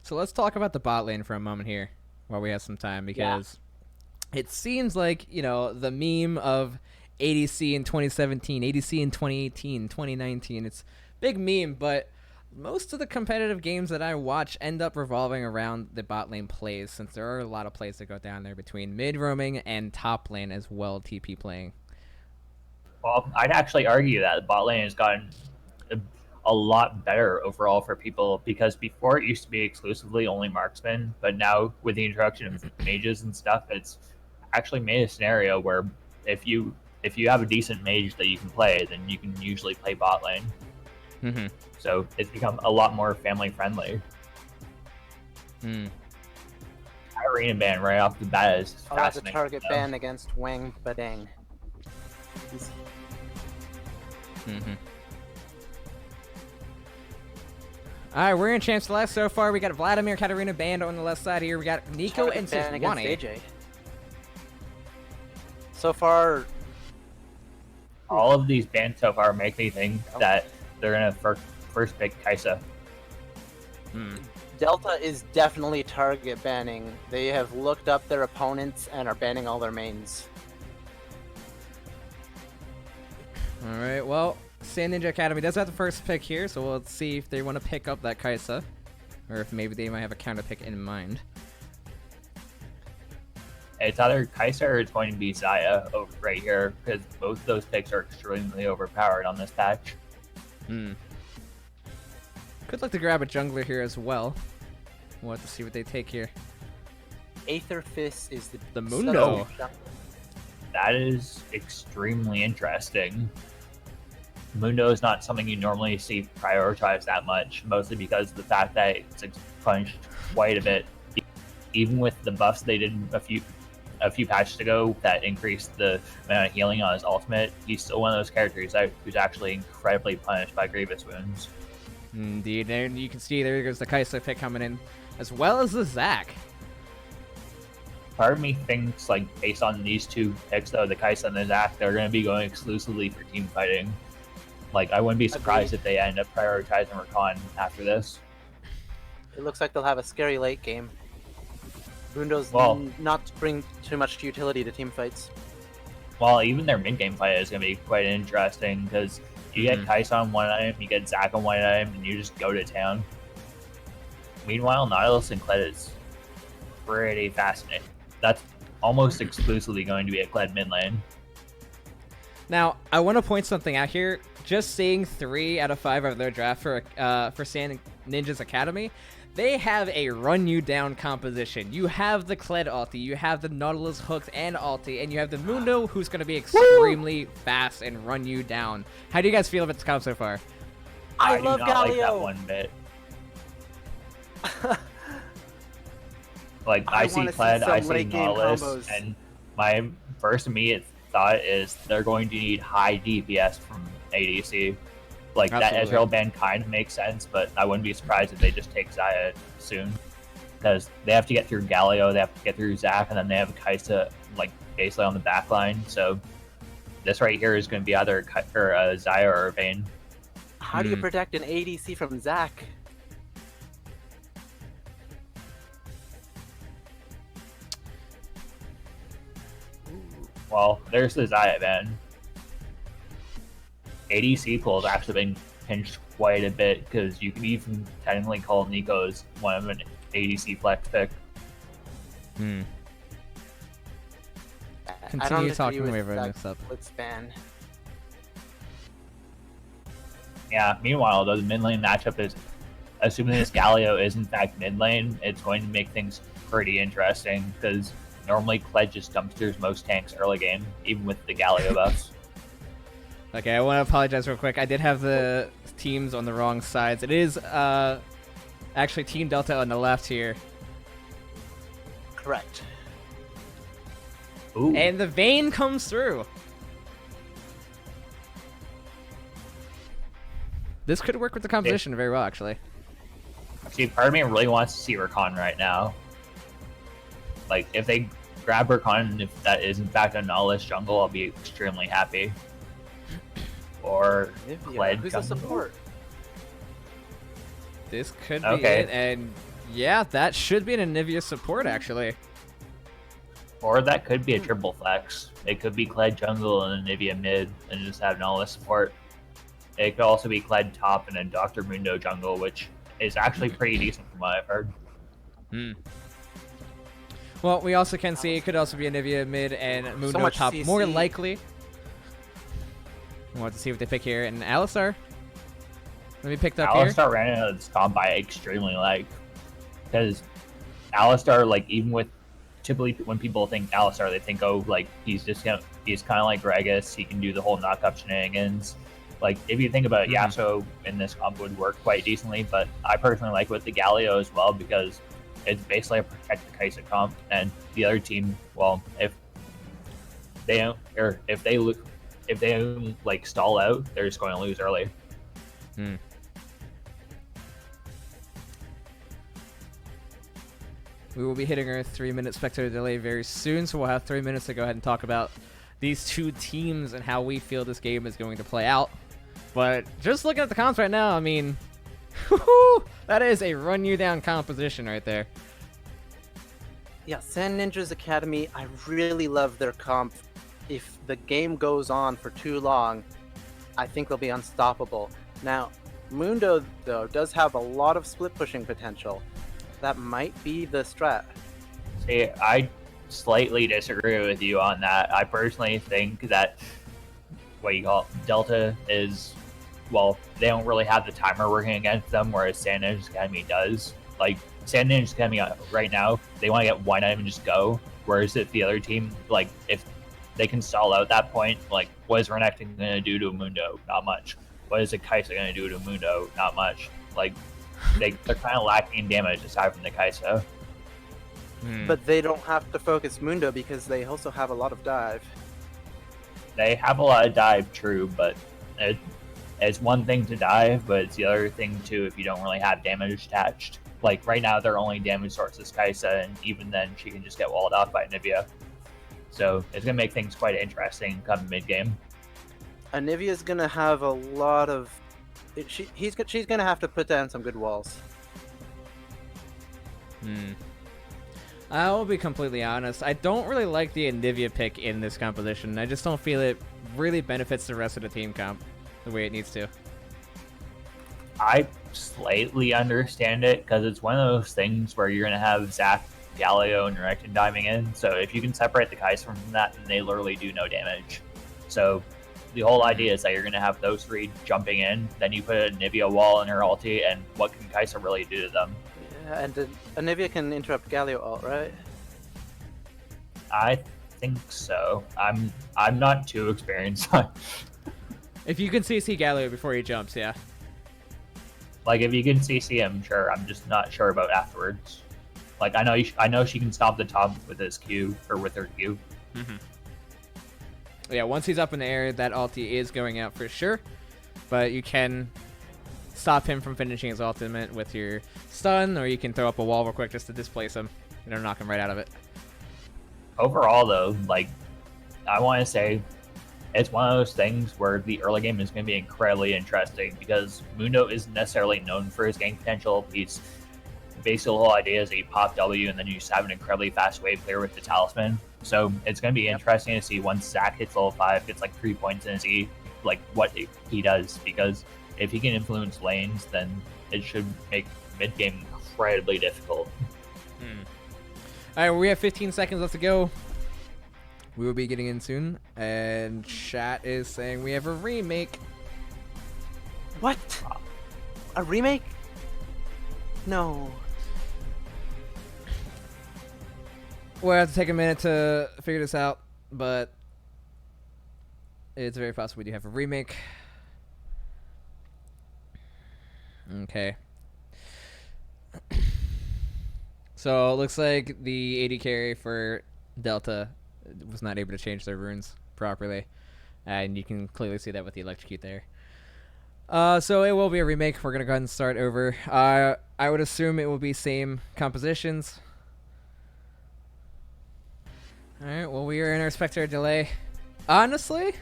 So let's talk about the bot lane for a moment here while we have some time because it seems like, the meme of ADC in 2017, ADC in 2018, 2019. It's a big meme, but most of the competitive games that I watch end up revolving around the bot lane plays, since there are a lot of plays that go down there between mid roaming and top lane as well, TP playing. Well, I'd actually argue that the bot lane has gotten a, a lot better overall for people because before it used to be exclusively only marksmen, but now with the introduction of mages and stuff, it's actually made a scenario where if you if you have a decent mage that you can play, then you can usually play bot lane. Mm-hmm. So it's become a lot more family friendly. Arena ban right off the bat is I'll have the fascinating. target ban against Wang Badang. All right, we're in Champs Select so far. We got Vladimir Katarina banned on the left side here. We got Nico and Ban against Sejuani. AJ. So far, All of these bans so far make me think that they're gonna first pick Kaisa. Delta is definitely target banning. They have looked up their opponents and are banning all their mains. All right, well, Sand Ninja Academy does have the first pick here, so we'll see if they want to pick up that Kaisa, or if maybe they might have a counter pick in mind. It's either Kaisa or it's going to be Xayah over right here because both of those picks are extremely overpowered on this patch. Could like to grab a jungler here as well. We'll have to see what they take here. Aether Fist is The Mundo. That is extremely interesting. Mundo is not something you normally see prioritized that much, mostly because of the fact that it's punished quite a bit. Even with the buffs they did a few patches ago that increased the amount of healing on his ultimate, he's still one of those characters who's actually incredibly punished by Grievous wounds. Indeed, and you can see there goes the Kaisa pick coming in, as well as the Zac. Part of me thinks, like, based on these two picks, though, the Kaisa and the Zac, they're going to be going exclusively for team fighting. Like, I wouldn't be surprised if they end up prioritizing Rakan after this. It looks like they'll have a scary late game. Bundo's not bring too much utility to team fights. Well, even their mid-game fight is going to be quite interesting, because you get Kaisa on one item, you get Zac on one item, and you just go to town. Meanwhile, Nautilus and Kled is pretty fascinating. That's almost exclusively going to be a Kled mid lane. Now, I want to point something out here. Just seeing 3 out of 5 of their draft for Sand Ninja's Academy, they have a run you down composition. You have the Kled ulti, you have the Nautilus hooked and ulti, and you have the Mundo who's going to be extremely fast and run you down. How do you guys feel about this comp so far? I do love not like that Galio. one bit. Like, I see wanna see Kled, some I see late game Nautilus, combos. and my first immediate thought is they're going to need high DPS from ADC. Like, that Absolutely. Ezreal ban kind of makes sense, but I wouldn't be surprised if they just take Xayah soon. Because they have to get through Galio, they have to get through Zac, and then they have Kaisa, like, basically on the back line. So this right here is going to be either Xayah or Vayne. How do you protect an ADC from Zac? Well, there's the Xayah ban. ADC pool has actually been pinched quite a bit because you can even technically call Nico's one of an ADC flex pick. Continue agree talking with whenever I that mix up. Blitz ban. Yeah, meanwhile, though, the mid lane matchup is, assuming this Galio is in fact mid lane, it's going to make things pretty interesting because normally Kled just dumpsters most tanks early game, even with the Galio buffs. Okay, I want to apologize real quick. I did have the teams on the wrong sides. It is actually Team Delta on the left here. Correct. Ooh. And the Vayne comes through. This could work with the composition very well, actually. See, part of me really wants to see Rakan right now. Like, if they grab Rakan, and if that is in fact a Nautilus jungle, I'll be extremely happy. Or Nivea, Kled who's the jungle. support? This could be Okay. it, and Yeah, that should be an Anivia support, actually. Or that could be a triple flex. It could be Kled jungle and Anivia mid, and just have all this support. It could also be Kled top and then Dr. Mundo jungle, which is actually pretty decent from what I've heard. Well, we also can see it could also be Anivia mid and Mundo much top, CC. more likely. We'll have to see what they pick here. And Alistar, let me pick up here. Alistar ran into this comp by extremely like, because Alistar, like, even with typically when people think Alistar, they think, oh, like he's kind of like Gragas. He can do the whole knock-up shenanigans. Like, if you think about it, Yasuo in this comp would work quite decently, but I personally like with the Galio as well because it's basically a protect the Kai'Sa comp, and the other team, well, if they like stall out, they're just going to lose early. We will be hitting our 3-minute spectator delay very soon, so we'll have 3 minutes to go ahead and talk about these two teams and how we feel this game is going to play out. But just looking at the comps right now, I mean, that is a run you down composition right there. Yeah, Sand Ninjas Academy, I really love their comp. If the game goes on for too long, I think they'll be unstoppable. Now, Mundo, though, does have a lot of split pushing potential. That might be the strat. See, I slightly disagree with you on that. I personally think that what you call Delta is, well, they don't really have the timer working against them, whereas Sand Ninjas Academy does. Like, Sand Ninjas Academy right now, they want to get one item and just go. Whereas if the other team, like, if they can stall out that point, like, what is Renekton going to do to Mundo? Not much. What is the Kai'Sa going to do to Mundo? Not much. Like, they're kind of lacking in damage aside from the Kai'Sa. But they don't have to focus Mundo because they also have a lot of dive. They have a lot of dive, true, but it's one thing to dive, but it's the other thing too if you don't really have damage attached. Like, right now, their only damage source is Kai'Sa, and even then, she can just get walled off by Anivia. So it's going to make things quite interesting come mid-game. Anivia's gonna have a lot of... she's gonna have to put down some good walls. I will be completely honest. I don't really like the Anivia pick in this composition. I just don't feel it really benefits the rest of the team comp the way it needs to. I slightly understand it because it's one of those things where you're going to have Zac, Galio, and Renekton diving in. So if you can separate the Kai'Sa from that, then they literally do no damage. So the whole idea is that you're going to have those three jumping in, then you put a Anivia wall in her ulti, and what can Kai'Sa really do to them? Yeah, and Anivia can interrupt Galio ult, right? I think so. I'm not too experienced on. If you can CC Galio before he jumps, yeah. Like, if you can CC him, sure. I'm just not sure about afterwards. Like, I know she can stop the top with his Q, or with her Q. Yeah, once he's up in the air, that ulti is going out for sure. But you can stop him from finishing his ultimate with your stun, or you can throw up a wall real quick just to displace him. You know, knock him right out of it. Overall, though, like, I want to say it's one of those things where the early game is going to be incredibly interesting because Mundo isn't necessarily known for his gank potential. He's basically the whole idea is that you pop W and then you just have an incredibly fast wave clear with the talisman. So it's going to be interesting to see once Zac hits level 5, gets like 3 points in his E, like what he does. Because if he can influence lanes, then it should make mid game incredibly difficult. All right, we have 15 seconds left to go. We will be getting in soon, and chat is saying we have a remake. What? A remake? No. We'll have to take a minute to figure this out, but it's very possible we do have a remake. Okay. So it looks like the AD carry for Delta was not able to change their runes properly, and you can clearly see that with the electrocute there. So it will be a remake. We're gonna go ahead and start over. I would assume it will be same compositions. All right. Well, we are in our spectator delay. Honestly,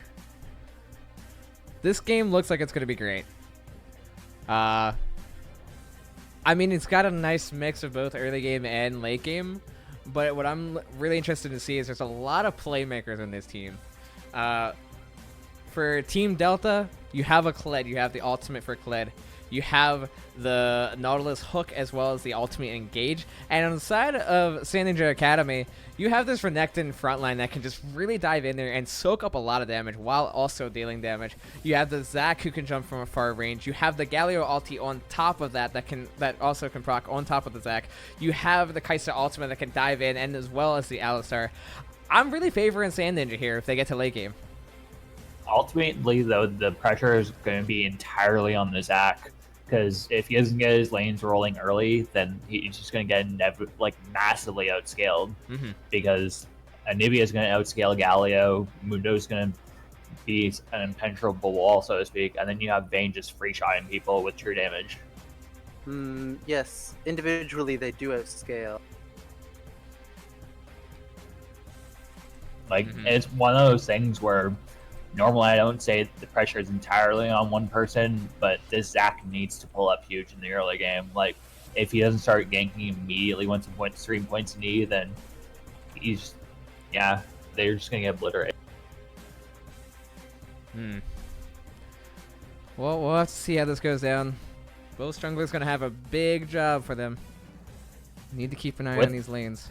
this game looks like it's gonna be great. I I mean, it's got a nice mix of both early game and late game. But what I'm really interested to see is there's a lot of playmakers in this team. For Team Delta, you have a Kled. You have the ultimate for Kled. You have the Nautilus hook as well as the ultimate engage. And on the side of Sand Ninja Academy, you have this Renekton frontline that can just really dive in there and soak up a lot of damage while also dealing damage. You have the Zac who can jump from a far range. You have the Galio ulti on top of that that also can proc on top of the Zac. You have the Kai'Sa ultimate that can dive in, and as well as the Alistar. I'm really favoring Sand Ninja here if they get to late game. Ultimately, though, the pressure is going to be entirely on the Zac, because if he doesn't get his lanes rolling early, then he's just going to get massively outscaled. Because Anivia is going to outscale Galio, Mundo is going to be an impenetrable wall, so to speak, and then you have Vayne just free-shotting people with true damage. Yes, individually they do outscale. It's one of those things where normally I don't say the pressure is entirely on one person, but this Zac needs to pull up huge in the early game. Like, if he doesn't start ganking immediately once he points 3 points in E, then they're just going to get obliterated. Well, we'll have to see how this goes down. Both junglers going to have a big job for them. Need to keep an eye on these lanes.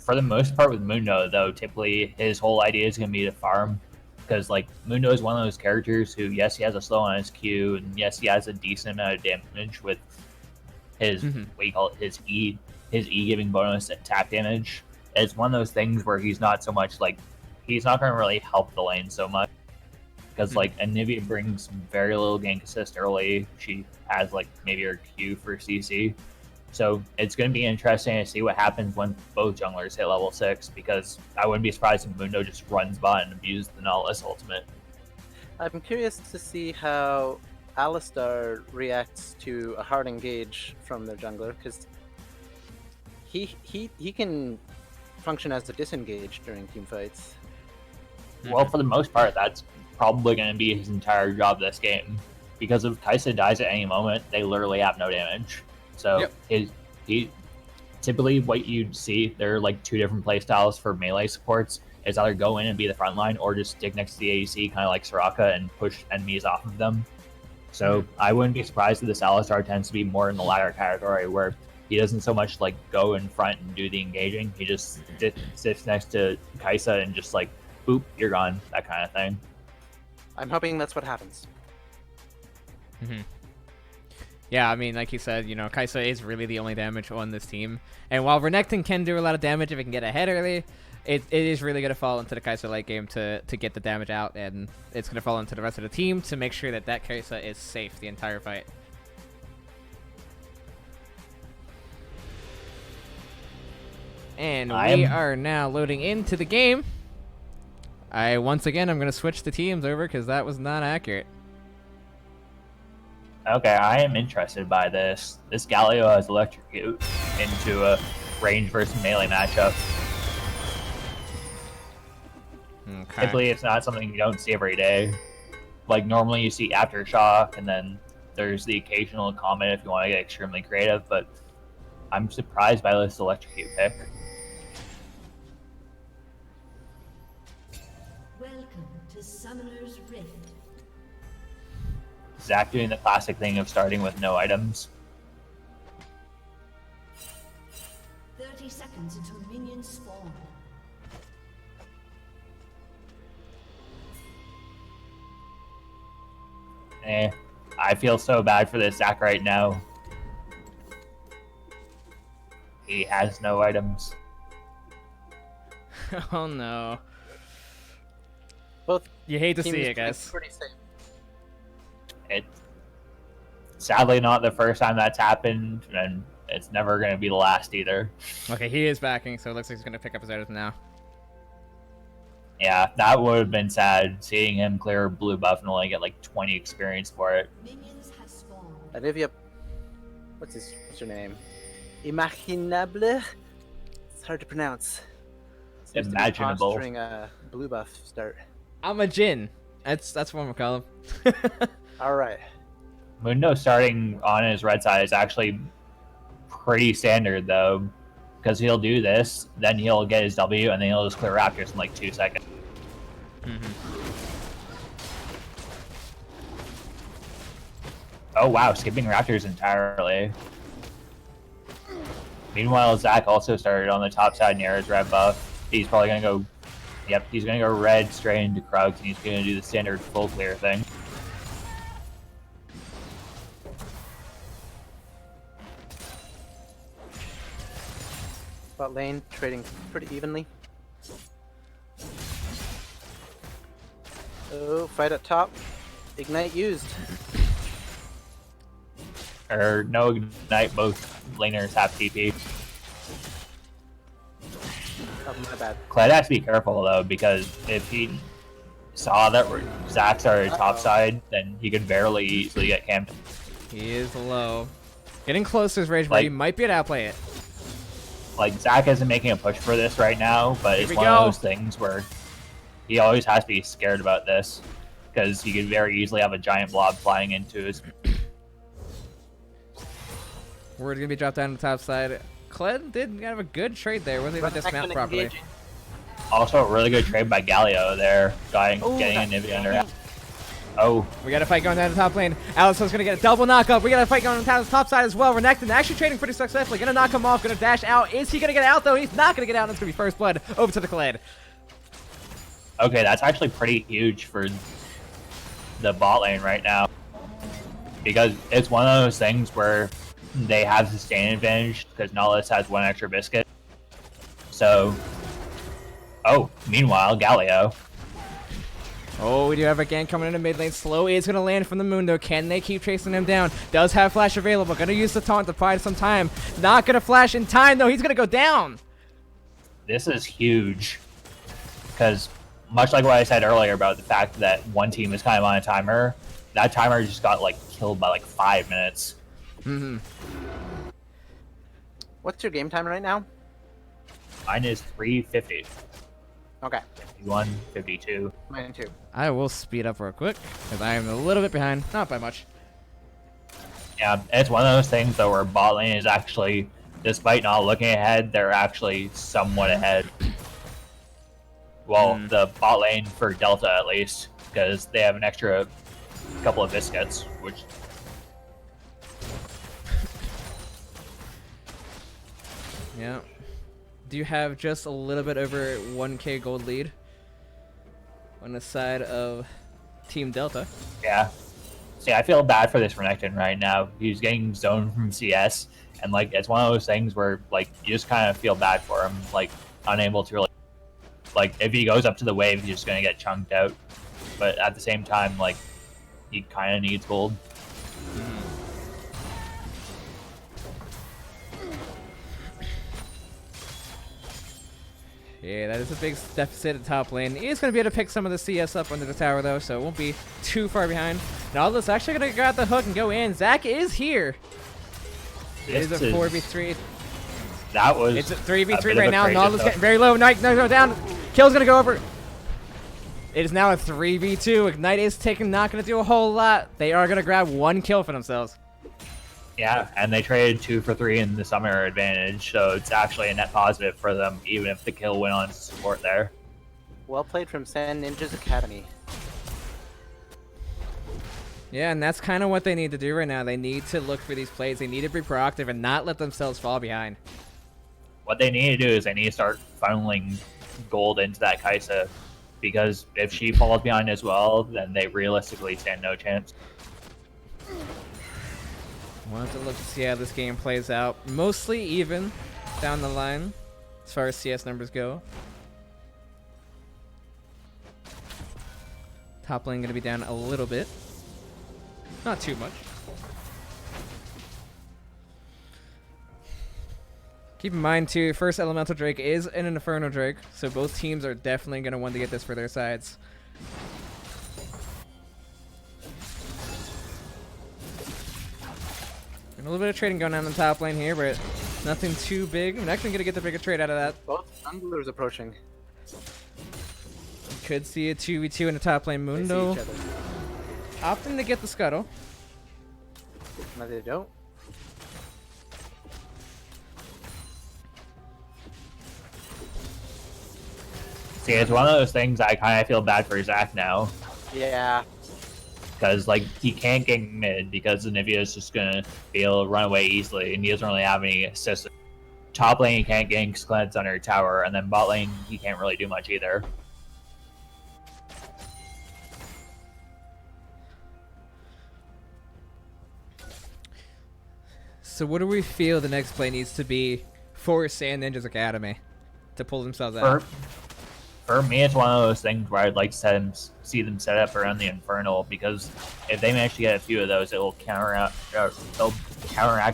For the most part with Mundo, though, typically his whole idea is going to be to farm. Because, Mundo is one of those characters who, yes, he has a slow on his Q, and yes, he has a decent amount of damage with his, his E giving bonus and tap damage. It's one of those things where he's not so much, he's not going to really help the lane so much. Because, Anivia brings very little gank assist early. She has, maybe her Q for CC. So it's going to be interesting to see what happens when both junglers hit level 6, because I wouldn't be surprised if Mundo just runs bot and abuses the Nautilus ultimate. I'm curious to see how Alistar reacts to a hard engage from their jungler, because he can function as a disengage during team fights. Well, for the most part, that's probably going to be his entire job this game, because if Kai'Sa dies at any moment, they literally have no damage. So he typically what you'd see, there are two different playstyles for melee supports. Is either go in and be the front line, or just stick next to the ADC, kind of like Soraka, and push enemies off of them. So I wouldn't be surprised if this Alistar tends to be more in the latter category, where he doesn't so much go in front and do the engaging. He just sits next to Kai'Sa and just boop, you're gone, that kind of thing. I'm hoping that's what happens. Yeah, I mean, like you said, Kai'Sa is really the only damage on this team. And while Renekton can do a lot of damage if it can get ahead early, it is really going to fall into the Kai'Sa late game to get the damage out, and it's going to fall into the rest of the team to make sure that Kai'Sa is safe the entire fight. And we are now loading into the game. Once again, I'm going to switch the teams over because that was not accurate. Okay, I am interested by this. This Galio has Electrocute into a range versus melee matchup. Okay. Typically, it's not something you don't see every day. Normally you see Aftershock, and then there's the occasional comment if you want to get extremely creative, but I'm surprised by this Electrocute pick. Welcome to Summoner's Rift. Zac doing the classic thing of starting with no items. 30 seconds until minions spawn. I feel so bad for this Zac right now. He has no items. Oh no. Both you hate to see teams it, guys. Pretty safe. It's sadly not the first time that's happened, and it's never going to be the last either. Okay, he is backing, so it looks like he's going to pick up his items now. Yeah, that would have been sad, seeing him clear blue buff and only get 20 experience for it. Minions have spawned. Anivia, what's her name? Imaginable? It's hard to pronounce. Seems Imaginable. To be posturing a blue buff start. I'm a Jin. That's what I'm gonna call him. All right. Mundo starting on his red side is actually pretty standard though, because he'll do this, then he'll get his W, and then he'll just clear Raptors in like 2 seconds. Oh wow, skipping Raptors entirely. Meanwhile, Zach also started on the top side near his red buff. He's probably gonna go. Yep, he's gonna go red straight into Krugs, and he's gonna do the standard full clear thing. Bot lane trading pretty evenly. Oh, fight up top. Ignite used. Or no ignite, both laners have TP. Oh, my bad. Kled has to be careful though, because if he saw that Zach started top side, then he could very easily get camped. He is low. Getting close to his rage, but he might be able to outplay it. Like, Zach isn't making a push for this right now, but Here it's we one go. of those things where he always has to be scared about this, because he could very easily have a giant blob flying into his. We're gonna be dropped down to the top side. Kled did have a good trade there. Wasn't able to dismount properly. Also, a really good trade by Galio there, getting Oh, a that- Nivea under. Oh, We got a fight going down the top lane. Alison's gonna get a double knockup. We got a fight going on the top side as well. Renekton actually trading pretty successfully. Gonna knock him off. Gonna dash out. Is he gonna get out though? He's not gonna get out. And it's gonna be first blood over to the Kled. okay, that's actually pretty huge for the bot lane right now, because it's one of those things where they have sustain advantage because Nautilus has 1 extra biscuit. So, oh, meanwhile, Galio. Oh, we do have a gank coming into mid lane. Slow is going to land from the Mundo. Can they keep chasing him down? Does have flash available. Going to use the taunt to buy some time. Not going to flash in time, though. He's going to go down. This is huge, because much like what I said earlier about the fact that one team is kind of on a timer, that timer just got like killed by like 5 minutes. What's your game time right now? Mine is 350, Okay, 51, 52. mine too. I will speed up real quick because I am a little bit behind. Not by much. Yeah, it's one of those things though where bot lane is actually, despite not looking ahead, they're actually somewhat ahead. Well, the bot lane for Delta at least, because they have an extra couple of biscuits, which. Yeah. Do you have just a little bit over 1k gold lead on the side of Team Delta? Yeah. See, I feel bad for this Renekton right now. He's getting zoned from CS, and like it's one of those things where like you just kind of feel bad for him, like unable to really. Like if he goes up to the wave, he's just gonna get chunked out. But at the same time, like he kind of needs gold. Yeah, that is a big deficit at top lane. He is going to be able to pick some of the CS up under the tower, though, so it won't be too far behind. Nautilus actually going to grab the hook and go in. Zach is here. It is a 4v3. That was. It's a 3v3 bit of right a now. crazy Nautilus stuff. getting very low. Knight no down. Kill's going to go over. It is now a 3v2. Ignite is taking, not going to do a whole lot. They are going to grab 1 kill for themselves. Yeah, and they traded 2 for 3 in the summer advantage, so it's actually a net positive for them, even if the kill went on support there. Well played from Sand Ninjas Academy. Yeah, and that's kind of what they need to do right now. They need to look for these plays. They need to be proactive and not let themselves fall behind. What they need to do is they need to start funneling gold into that Kaisa, because if she falls behind as well, then they realistically stand no chance. We'll have to look to see how this game plays out. Mostly even down the line as far as CS numbers go. Top lane going to be down a little bit. Not too much. Keep in mind too, first Elemental Drake is an Inferno Drake, so both teams are definitely going to want to get this for their sides. A little bit of trading going on in the top lane here, but nothing too big. I'm actually going to get the bigger trade out of that. Both junglers approaching. Could see a 2v2 in the top lane. They see Mundo each other. opting to get the scuttle. No, they don't. See, it's one of those things I kind of feel bad for Zach now. Yeah. Because, like, he can't gank mid because Nivea is just going to be able to run away easily, and he doesn't really have any assists. Top lane, he can't gank cleanse under tower, and then bot lane, he can't really do much either. So what do we feel the next play needs to be for Sand Ninjas Academy to pull themselves out? For me, it's one of those things where I'd like to see them set up around the Infernal, because if they manage to get a few of those, it will counteract a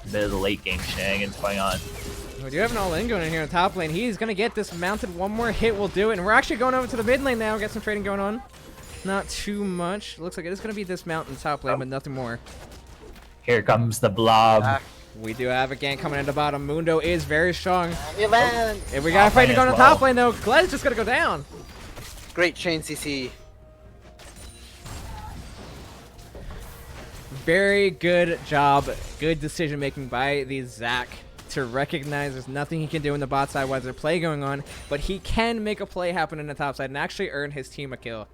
bit of the late game shenanigans going on. We do have an all-in going in here on top lane. He's going to get this mounted. One more hit will do it. And we're actually going over to the mid lane now. Get some trading going on. Not too much. Looks like it is going to be this mount in top lane, but nothing more. Here comes the blob. We do have a gank coming in the bottom. Mundo is very strong. Evan! And we got a fight to go on the top lane, though. Gled's just going to go down. Great chain CC. Very good job. Good decision making by the Zach to recognize there's nothing he can do in the bot side while there's a play going on, but he can make a play happen in the top side and actually earn his team a kill.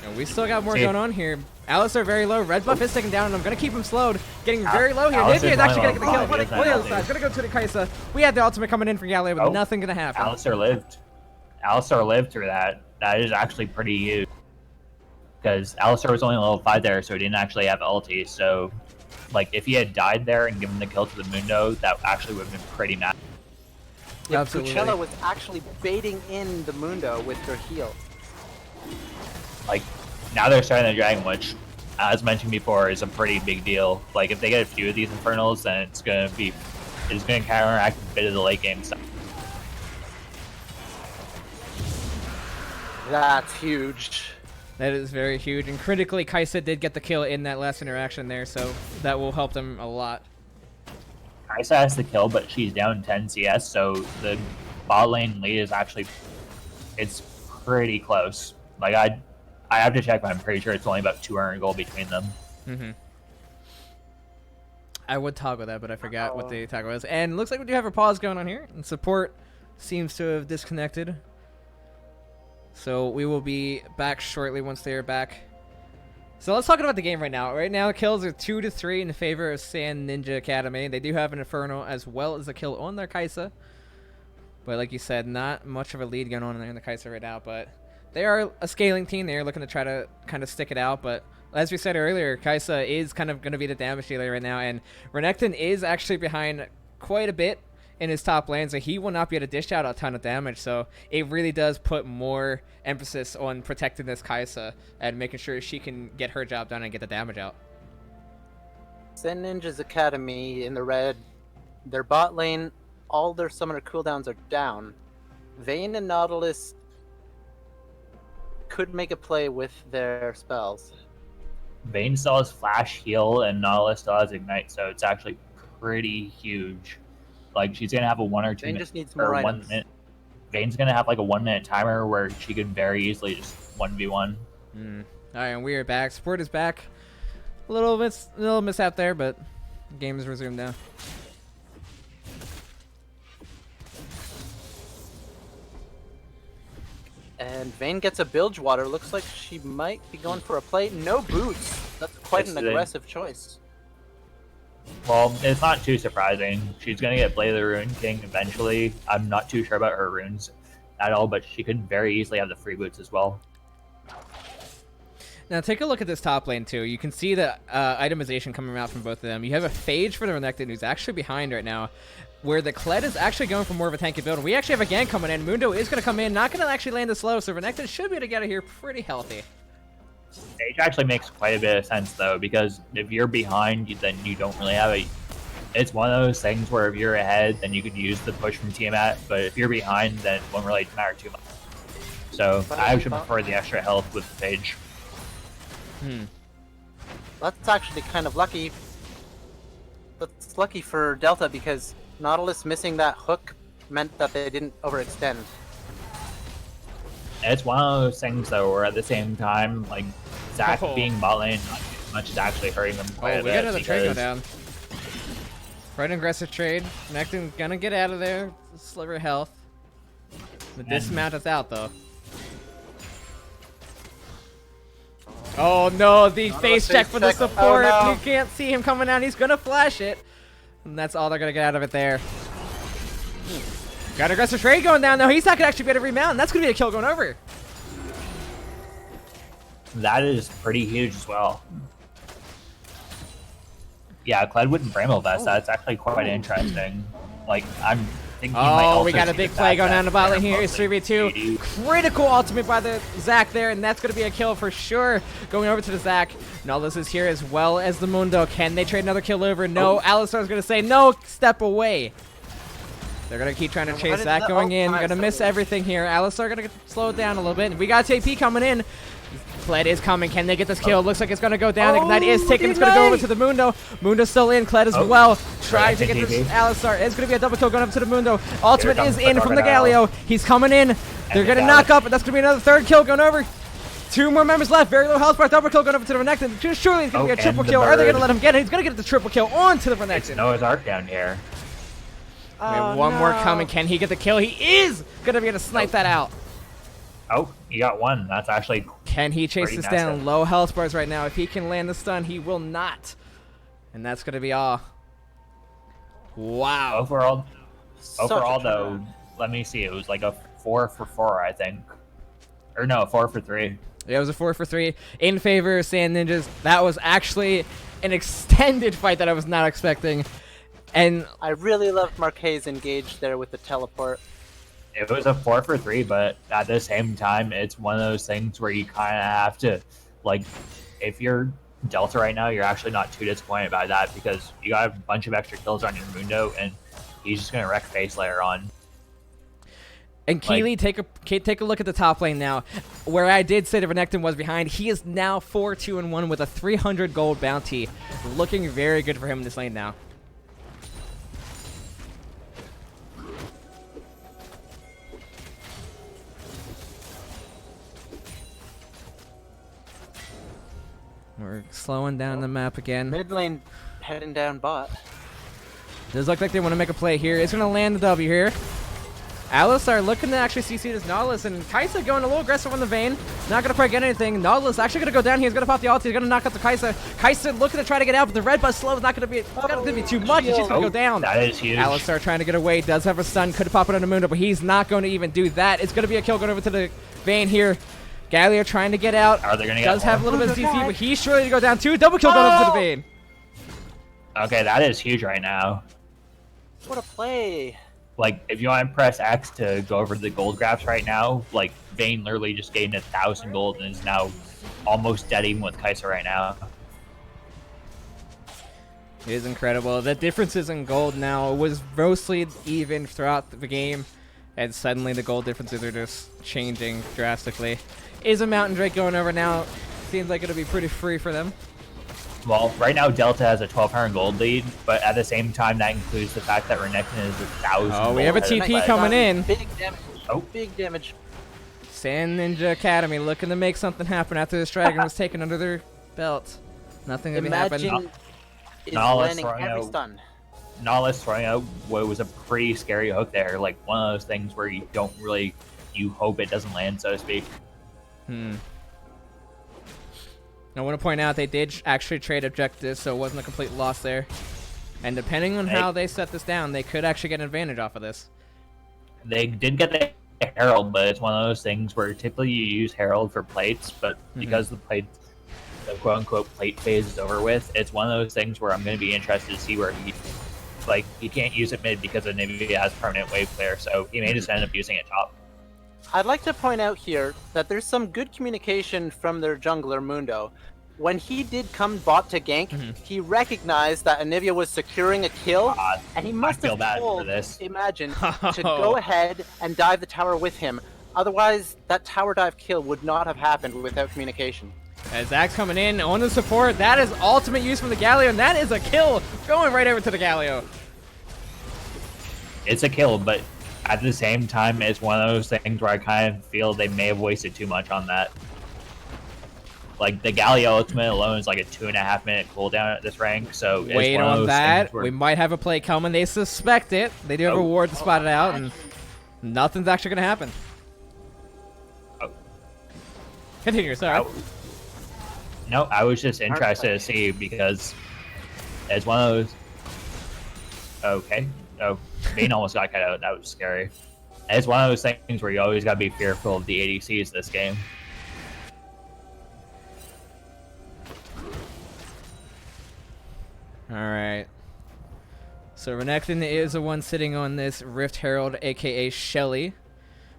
And we still got more going on here. Alistar very low. Red buff is taken down, and I'm going to keep him slowed. Getting very low here. Nivea is actually going to get the kill. What the other side? Going to go to the Kaisa. We had the ultimate coming in for Galileo, but nothing going to happen. Alistar lived. Alistar lived through that. That is actually pretty huge. Because Alistar was only level 5 there, so he didn't actually have ulti. So, like, if he had died there and given the kill to the Mundo, that actually would have been pretty mad. Yeah, Absolutely. Pucella was actually baiting in the Mundo with her heal. Like, now they're starting the Dragon, which, as mentioned before, is a pretty big deal. Like, if they get a few of these Infernals, then it's gonna counteract a bit of the late game stuff. That's huge. That is very huge. And critically, Kaisa did get the kill in that last interaction there, so that will help them a lot. Kaisa has the kill, but she's down 10 CS, so the bot lane lead is actually, it's pretty close. Like, I have to check, but I'm pretty sure it's only about 200 gold between them. Mm-hmm. I would toggle that, but I forgot what the toggle was. And looks like we do have a pause going on here, and support seems to have disconnected. So we will be back shortly once they are back. So let's talk about the game right now. Right now, the kills are 2-3 in favor of Sand Ninja Academy. They do have an Inferno as well as a kill on their Kaisa. But like you said, not much of a lead going on in the Kaisa right now. But they are a scaling team. They are looking to try to kind of stick it out. But as we said earlier, Kaisa is kind of going to be the damage dealer right now. And Renekton is actually behind quite a bit in his top lane, so he will not be able to dish out a ton of damage. So it really does put more emphasis on protecting this Kaisa and making sure she can get her job done and get the damage out. Zen Ninja's Academy in the red. Their bot lane, all their summoner cooldowns are down. Vayne and Nautilus could make a play with their spells. Vayne still has Flash, Heal, and Nautilus still has Ignite, so it's actually pretty huge. Like, she's gonna have a 1 or 2 Vayne minute, just needs more or 1 items. minute. Vayne's gonna have like a 1 minute timer where she can very easily just 1v1. All right, and we are back. Support is back. A little mishap there, but the game is resumed now. And Vayne gets a bilge water. Looks like she might be going for a play. No boots. That's quite an aggressive choice. Well, it's not too surprising. She's gonna get Blade of the Rune King eventually. I'm not too sure about her runes at all, but she could very easily have the free boots as well. Now take a look at this top lane too. You can see the itemization coming out from both of them. You have a Phage for the Renekton who's actually behind right now, where the Kled is actually going for more of a tanky build. We actually have a gank coming in. Mundo is going to come in, not going to actually land the slow, so Renekton should be able to get out of here pretty healthy. Phage actually makes quite a bit of sense though, because if you're behind, then you don't really have a. It's one of those things where if you're ahead, then you could use the push from Tiamat, but if you're behind, then it won't really matter too much. So I actually prefer the extra health with Phage. That's actually kind of lucky. That's lucky for Delta because Nautilus missing that hook meant that they didn't overextend. And it's one of those things though, where at the same time, like Zach being bot lane, much is actually hurting them quite Oh, a we bit. got another trade go because- down. Right aggressive trade. Necton gonna get out of there. Sliver of health. The dismount is out though. Oh no, the face check for the check. Oh, support. no. You can't see him coming down. He's gonna flash it. And that's all they're gonna get out of it there. Got an aggressive trade going down though. He's not gonna actually be able to remount. And that's gonna be a kill going over. That is pretty huge as well. Yeah, Cledwood and Bramble Vest, that's actually quite interesting. Like, I'm thinking you might Oh, also we got a see big the play fact going down that the bot lane they're here. It's mostly 3v2. 80. Critical ultimate by the Zac there, and that's going to be a kill for sure. Going over to the Zac. Naldus is here as well as the Mundo. Can they trade another kill over? No. Alistar's going to say, no, step away. They're going to keep trying to chase Zac going in. Going to miss everything here. Alistar going to slow it down a little bit. We got TP coming in. Kled is coming. Can they get this kill? Looks like it's going to go down. Ignite is taken. It's going to go over to the Mundo. Mundo's still in. Kled as well. Trying to get this Alistar. It's going to be a double kill going up to the Mundo. Ultimate is in from the Galio. He's coming in. They're going to knock up, and that's going to be another third kill going over. 2 more members left. Very low health bar. Double kill going over to the Renekton. Surely it's going to be a triple kill. Are they going to let him get it? He's going to get the triple kill onto the It's Renekton. Noah's Ark down here. We have one more coming. Can he get the kill? He is going to be able to snipe that out. Oh, he got one. That's actually Can he chase pretty this down? massive. Low health bars right now. If he can land the stun, he will not. And that's going to be all. Wow. overall. Such Overall, a though, let me see. It was like a 4 for 4, I think. Or no, 4 for 3. Yeah, it was a 4 for 3 in favor of Sand Ninjas. That was actually an extended fight that I was not expecting. And I really loved Marquez engaged there with the teleport. It was a 4 for 3, but at the same time, it's one of those things where you kind of have to, like, if you're Delta right now, you're actually not too disappointed by that because you got a bunch of extra kills on your Mundo, and he's just gonna wreck face layer on. And Keeley, take a look at the top lane now. Where I did say the Renekton was behind, he is now 4-2-1 with a 300 gold bounty. Looking very good for him in this lane now. We're slowing down the map again. Mid lane heading down bot. Does look like they want to make a play here. It's going to land the W here. Alistar looking to actually CC this Nautilus, and Kaisa going a little aggressive on the Vayne. Not going to quite get anything. Nautilus actually going to go down here. He's going to pop the ult. He's going to knock out the Kaisa. Kaisa looking to try to get out, but the red buzz slow is not going to be too much. It's just going to go down. That is huge. Alistar trying to get away. Does have a stun. Could pop it on the Mundo, but he's not going to even do that. It's going to be a kill going over to the Vayne here. Galio trying to get out. Are they gonna get Does have a more? little bit of CC, but he's surely to go down too. Double kill going over to the Vayne. Okay, that is huge right now. What a play! Like, if you want to press X to go over the gold graphs right now, like, Vayne literally just gained 1,000 gold and is now almost dead even with Kaisa right now. It is incredible. The differences in gold now was mostly even throughout the game, and suddenly the gold differences are just changing drastically. Is a Mountain Drake going over now? Seems like it'll be pretty free for them. Well, right now Delta has a 1,200 gold lead, but at the same time that includes the fact that Renekton is 1,000 Oh, we have a gold. TP coming in. Big damage. Oh. Big damage. Sand Ninja Academy looking to make something happen after this dragon was taken under their belt. Nothing gonna happen. Imagine is Nautilus landing throwing every out- stun. Nautilus throwing out what was a pretty scary hook there, like one of those things where you don't really, you hope it doesn't land, so to speak. I want to point out they did actually trade objectives, so it wasn't a complete loss there. And depending on how they set this down, they could actually get an advantage off of this. They did get the Herald, but it's one of those things where typically you use Herald for plates, but because the quote-unquote plate phase is over with, it's one of those things where I'm going to be interested to see where he can't use it mid because Anivia has permanent wave clear, so he may just end up using it top. I'd like to point out here that there's some good communication from their jungler Mundo. When he did come bot to gank, he recognized that Anivia was securing a kill, and he must feel have bad for told this. Imagine to go ahead and dive the tower with him. Otherwise, that tower dive kill would not have happened without communication. As Zac's coming in on the support, that is ultimate use from the Galio, and that is a kill going right over to the Galio. It's a kill, but at the same time, it's one of those things where I kind of feel they may have wasted too much on that. Like the Galio ultimate alone is like a 2.5 minute cooldown at this rank, so it's Wait one of on those that. things where- We might have a play coming. They suspect it. They do have a Oh. ward to spot it out, and nothing's actually going to happen. Oh. Continue, sorry. No, I was just interested to see because it's one of those. Okay. Oh, Bane almost got cut out. That was scary. It's one of those things where you always gotta be fearful of the ADCs this game. Alright. So Renekton is the one sitting on this Rift Herald, aka Shelly.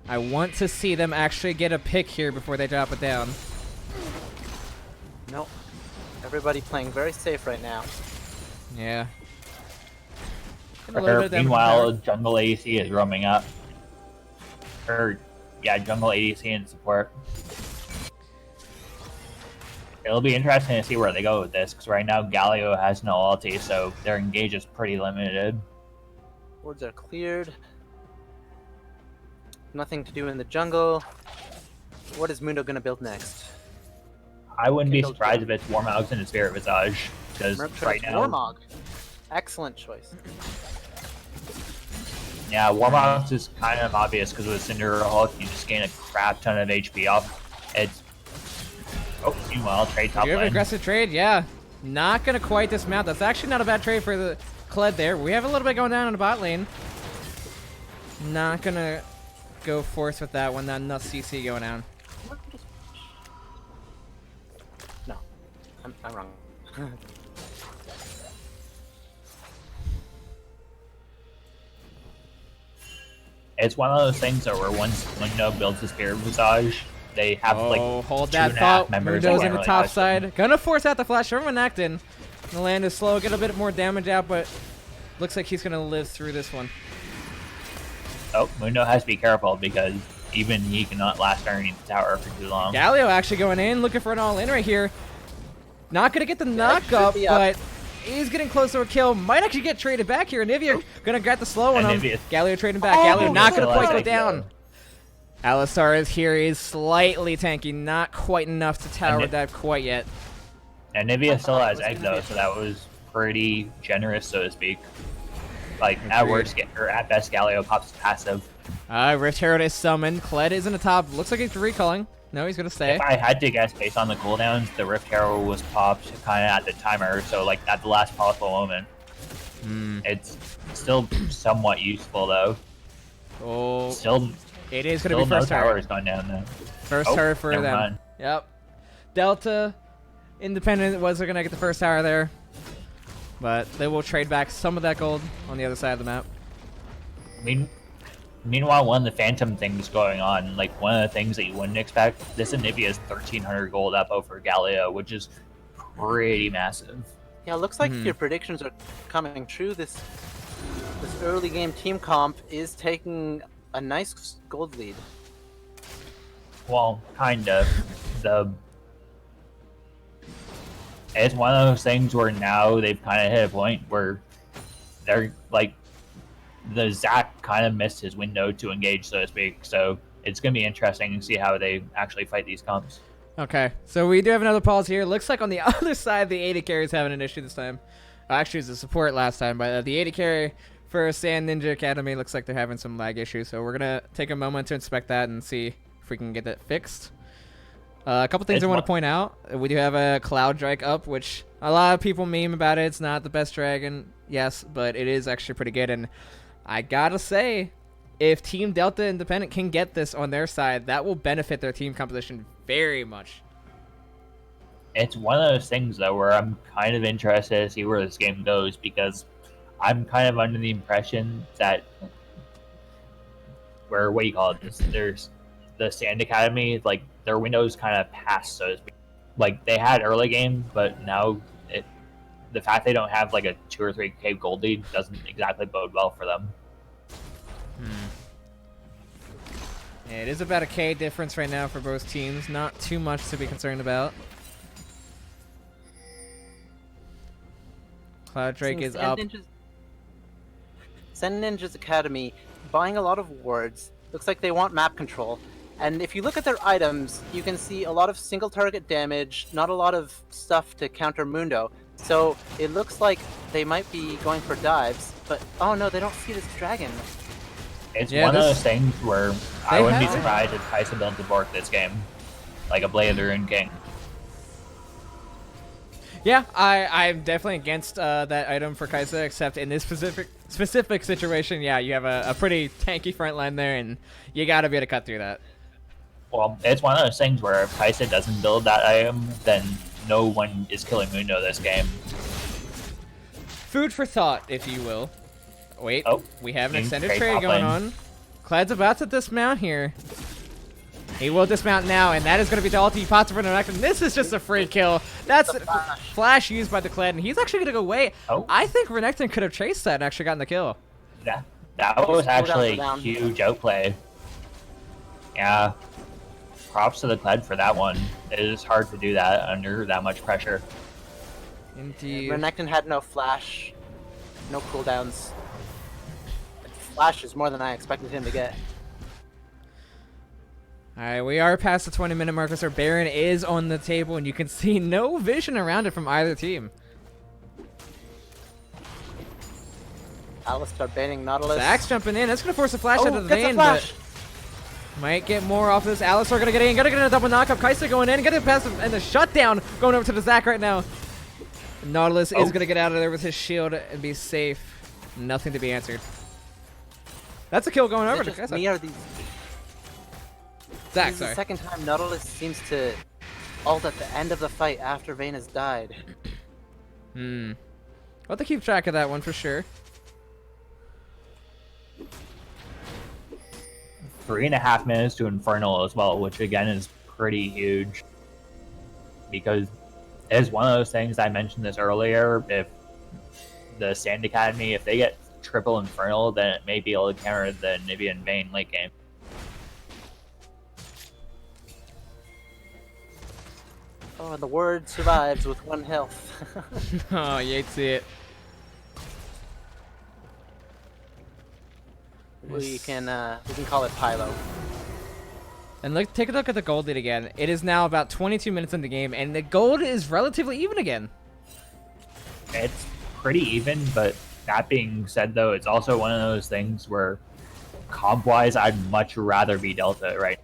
I want to see them actually get a pick here before they drop it down. Nope. Everybody playing very safe right now. Yeah. Getting a little bit of damage Meanwhile, power. jungle ADC is roaming up. Jungle ADC and support. It'll be interesting to see where they go with this, because right now Galio has no ulti, so their engage is pretty limited. Wards are cleared. Nothing to do in the jungle. What is Mundo gonna build next? I wouldn't be Kindle surprised Gem. if it's Warmogs and Spirit Visage, because Merc right choice, now... Warmog. Excellent choice. Yeah, Warmogs is kind of obvious, because with Cinder Hulk, you just gain a crap ton of HP off. It's... Oh, meanwhile, trade top Do you have an lane. aggressive trade? Yeah. Not going to quite dismount. That's actually not a bad trade for the Kled there. We have a little bit going down in the bot lane. Not going to go force with that one. Not enough CC going down. No, I'm wrong. It's one of those things that where once Mundo builds his Spirit Visage, they have like Hold 2.5 that thought. members Mundo's that in the can't top really touch them. side. Gonna force out the flash from Renekton. The land is slow. Get a bit more damage out, but looks like he's gonna live through this one. Oh, Mundo has to be careful because even he cannot last underneath the tower for too long. Galio actually going in, looking for an all-in right here. Not gonna get the knock should up, be up. but he's getting close to a kill. Might actually get traded back here. Nivea gonna get the slow on him. Anivia- Galio trading back. Oh, Galio not gonna so quite go like- down. Alistar is here. He's slightly tanky, not quite enough to tower And dive quite yet. And Nivea still has egg though, so that was pretty generous, so to speak. Like at Agreed. worst, or at best, Galio pops passive. Rift Herald is summoned. Kled is in the top. Looks like he's recalling. No, he's gonna stay. If I had to guess based on the cooldowns, the Rift Herald was popped kind of at the timer, so like at the last possible moment. It's still somewhat useful though. Oh, Still, it is gonna still be no first tower tower. is going down though. First Oh, tower for never them. mind. Yep. Delta, Independent was gonna get the first tower there, but they will trade back some of that gold on the other side of the map. Meanwhile, one of the Phantom things going on, like one of the things that you wouldn't expect, this Anivia is 1,300 gold up over Galio, which is pretty massive. Yeah, looks like your predictions are coming true. This early game team comp is taking a nice gold lead. Well, kind of. It's one of those things where now they've kind of hit a point where they're like, the Zac kind of missed his window to engage, so to speak. So it's going to be interesting to see how they actually fight these comps. Okay, so we do have another pause here. Looks like on the other side, the AD carry is having an issue this time. Actually, it's a support last time, but the AD carry for Sand Ninja Academy looks like they're having some lag issues. So we're gonna take a moment to inspect that and see if we can get that fixed. A couple things I want to point out. We do have a Cloud Drake up, which a lot of people meme about it. It's not the best dragon, yes, but it is actually pretty good. And I gotta say, if Team Delta Independent can get this on their side, that will benefit their team composition very much. It's one of those things, though, where I'm kind of interested to see where this game goes, because I'm kind of under the impression that, what do you call it? There's the Sand Academy, like, their window's kind of passed, so to speak. Like, they had early game, but now the fact they don't have, like, a 2 or 3k gold lead doesn't exactly bode well for them. Yeah, it is about a K difference right now for both teams. Not too much to be concerned about. Cloud Drake is up. Sand Ninja's Academy buying a lot of wards. Looks like they want map control. And if you look at their items, you can see a lot of single target damage, not a lot of stuff to counter Mundo. So it looks like they might be going for dives, but oh no, they don't see this dragon. It's Yeah, one of this- those things where I They wouldn't be have- surprised if Tyson built a Bork this game. Like a Blade of the Rune King. Yeah, I'm definitely against that item for Kaisa, except in this specific situation, yeah, you have a pretty tanky front line there, and you gotta be able to cut through that. Well, it's one of those things where if Tyson doesn't build that item, then no one is killing Mundo this game. Food for thought, if you will. Wait, Oh, we have an means extended trade trade top going lane. on. Clad's about to dismount here. He will dismount now, and that is going to be the ulti. He pops for Renekton. This is just a free kill. That's The flash. flash used by the Clad, and he's actually going to go away. Oh. I think Renekton could have chased that and actually gotten the kill. That was actually a down. huge outplay. Yeah. Props to the Kled for that one. It is hard to do that under that much pressure. Indeed. Renekton had no flash, no cooldowns. Flash is more than I expected him to get. Alright, we are past the 20-minute marker, so Baron is on the table, and you can see no vision around it from either team. Alistar baiting Nautilus. Zax jumping in. That's going to force a flash out of the gets a vein, flash. but might get more off this. Alistar going to get in. Going to get a double knockup. Kaisa going in. Getting past and the shutdown going over to the Zac right now. Nautilus is going to get out of there with his shield and be safe. Nothing to be answered. That's a kill going Is over it to just Kaisa. me or these? Zac, This is the sorry. second time Nautilus seems to ult at the end of the fight after Vayne has died. Hmm. We'll have to keep track of that one for sure. 3.5 minutes to Infernal as well, which again is pretty huge. Because it's one of those things, I mentioned this earlier, if the Sand Academy, if they get triple Infernal, then it may be able to counter the Nibian Vayne late game. Oh, and the word survives with 1 health. Oh, you hate to see it. we can call it Pylo. And look, take a look at the gold lead again. It is now about 22 minutes in the game, and the gold is relatively even again. It's pretty even, but that being said, though, it's also one of those things where comp-wise, I'd much rather be Delta, right?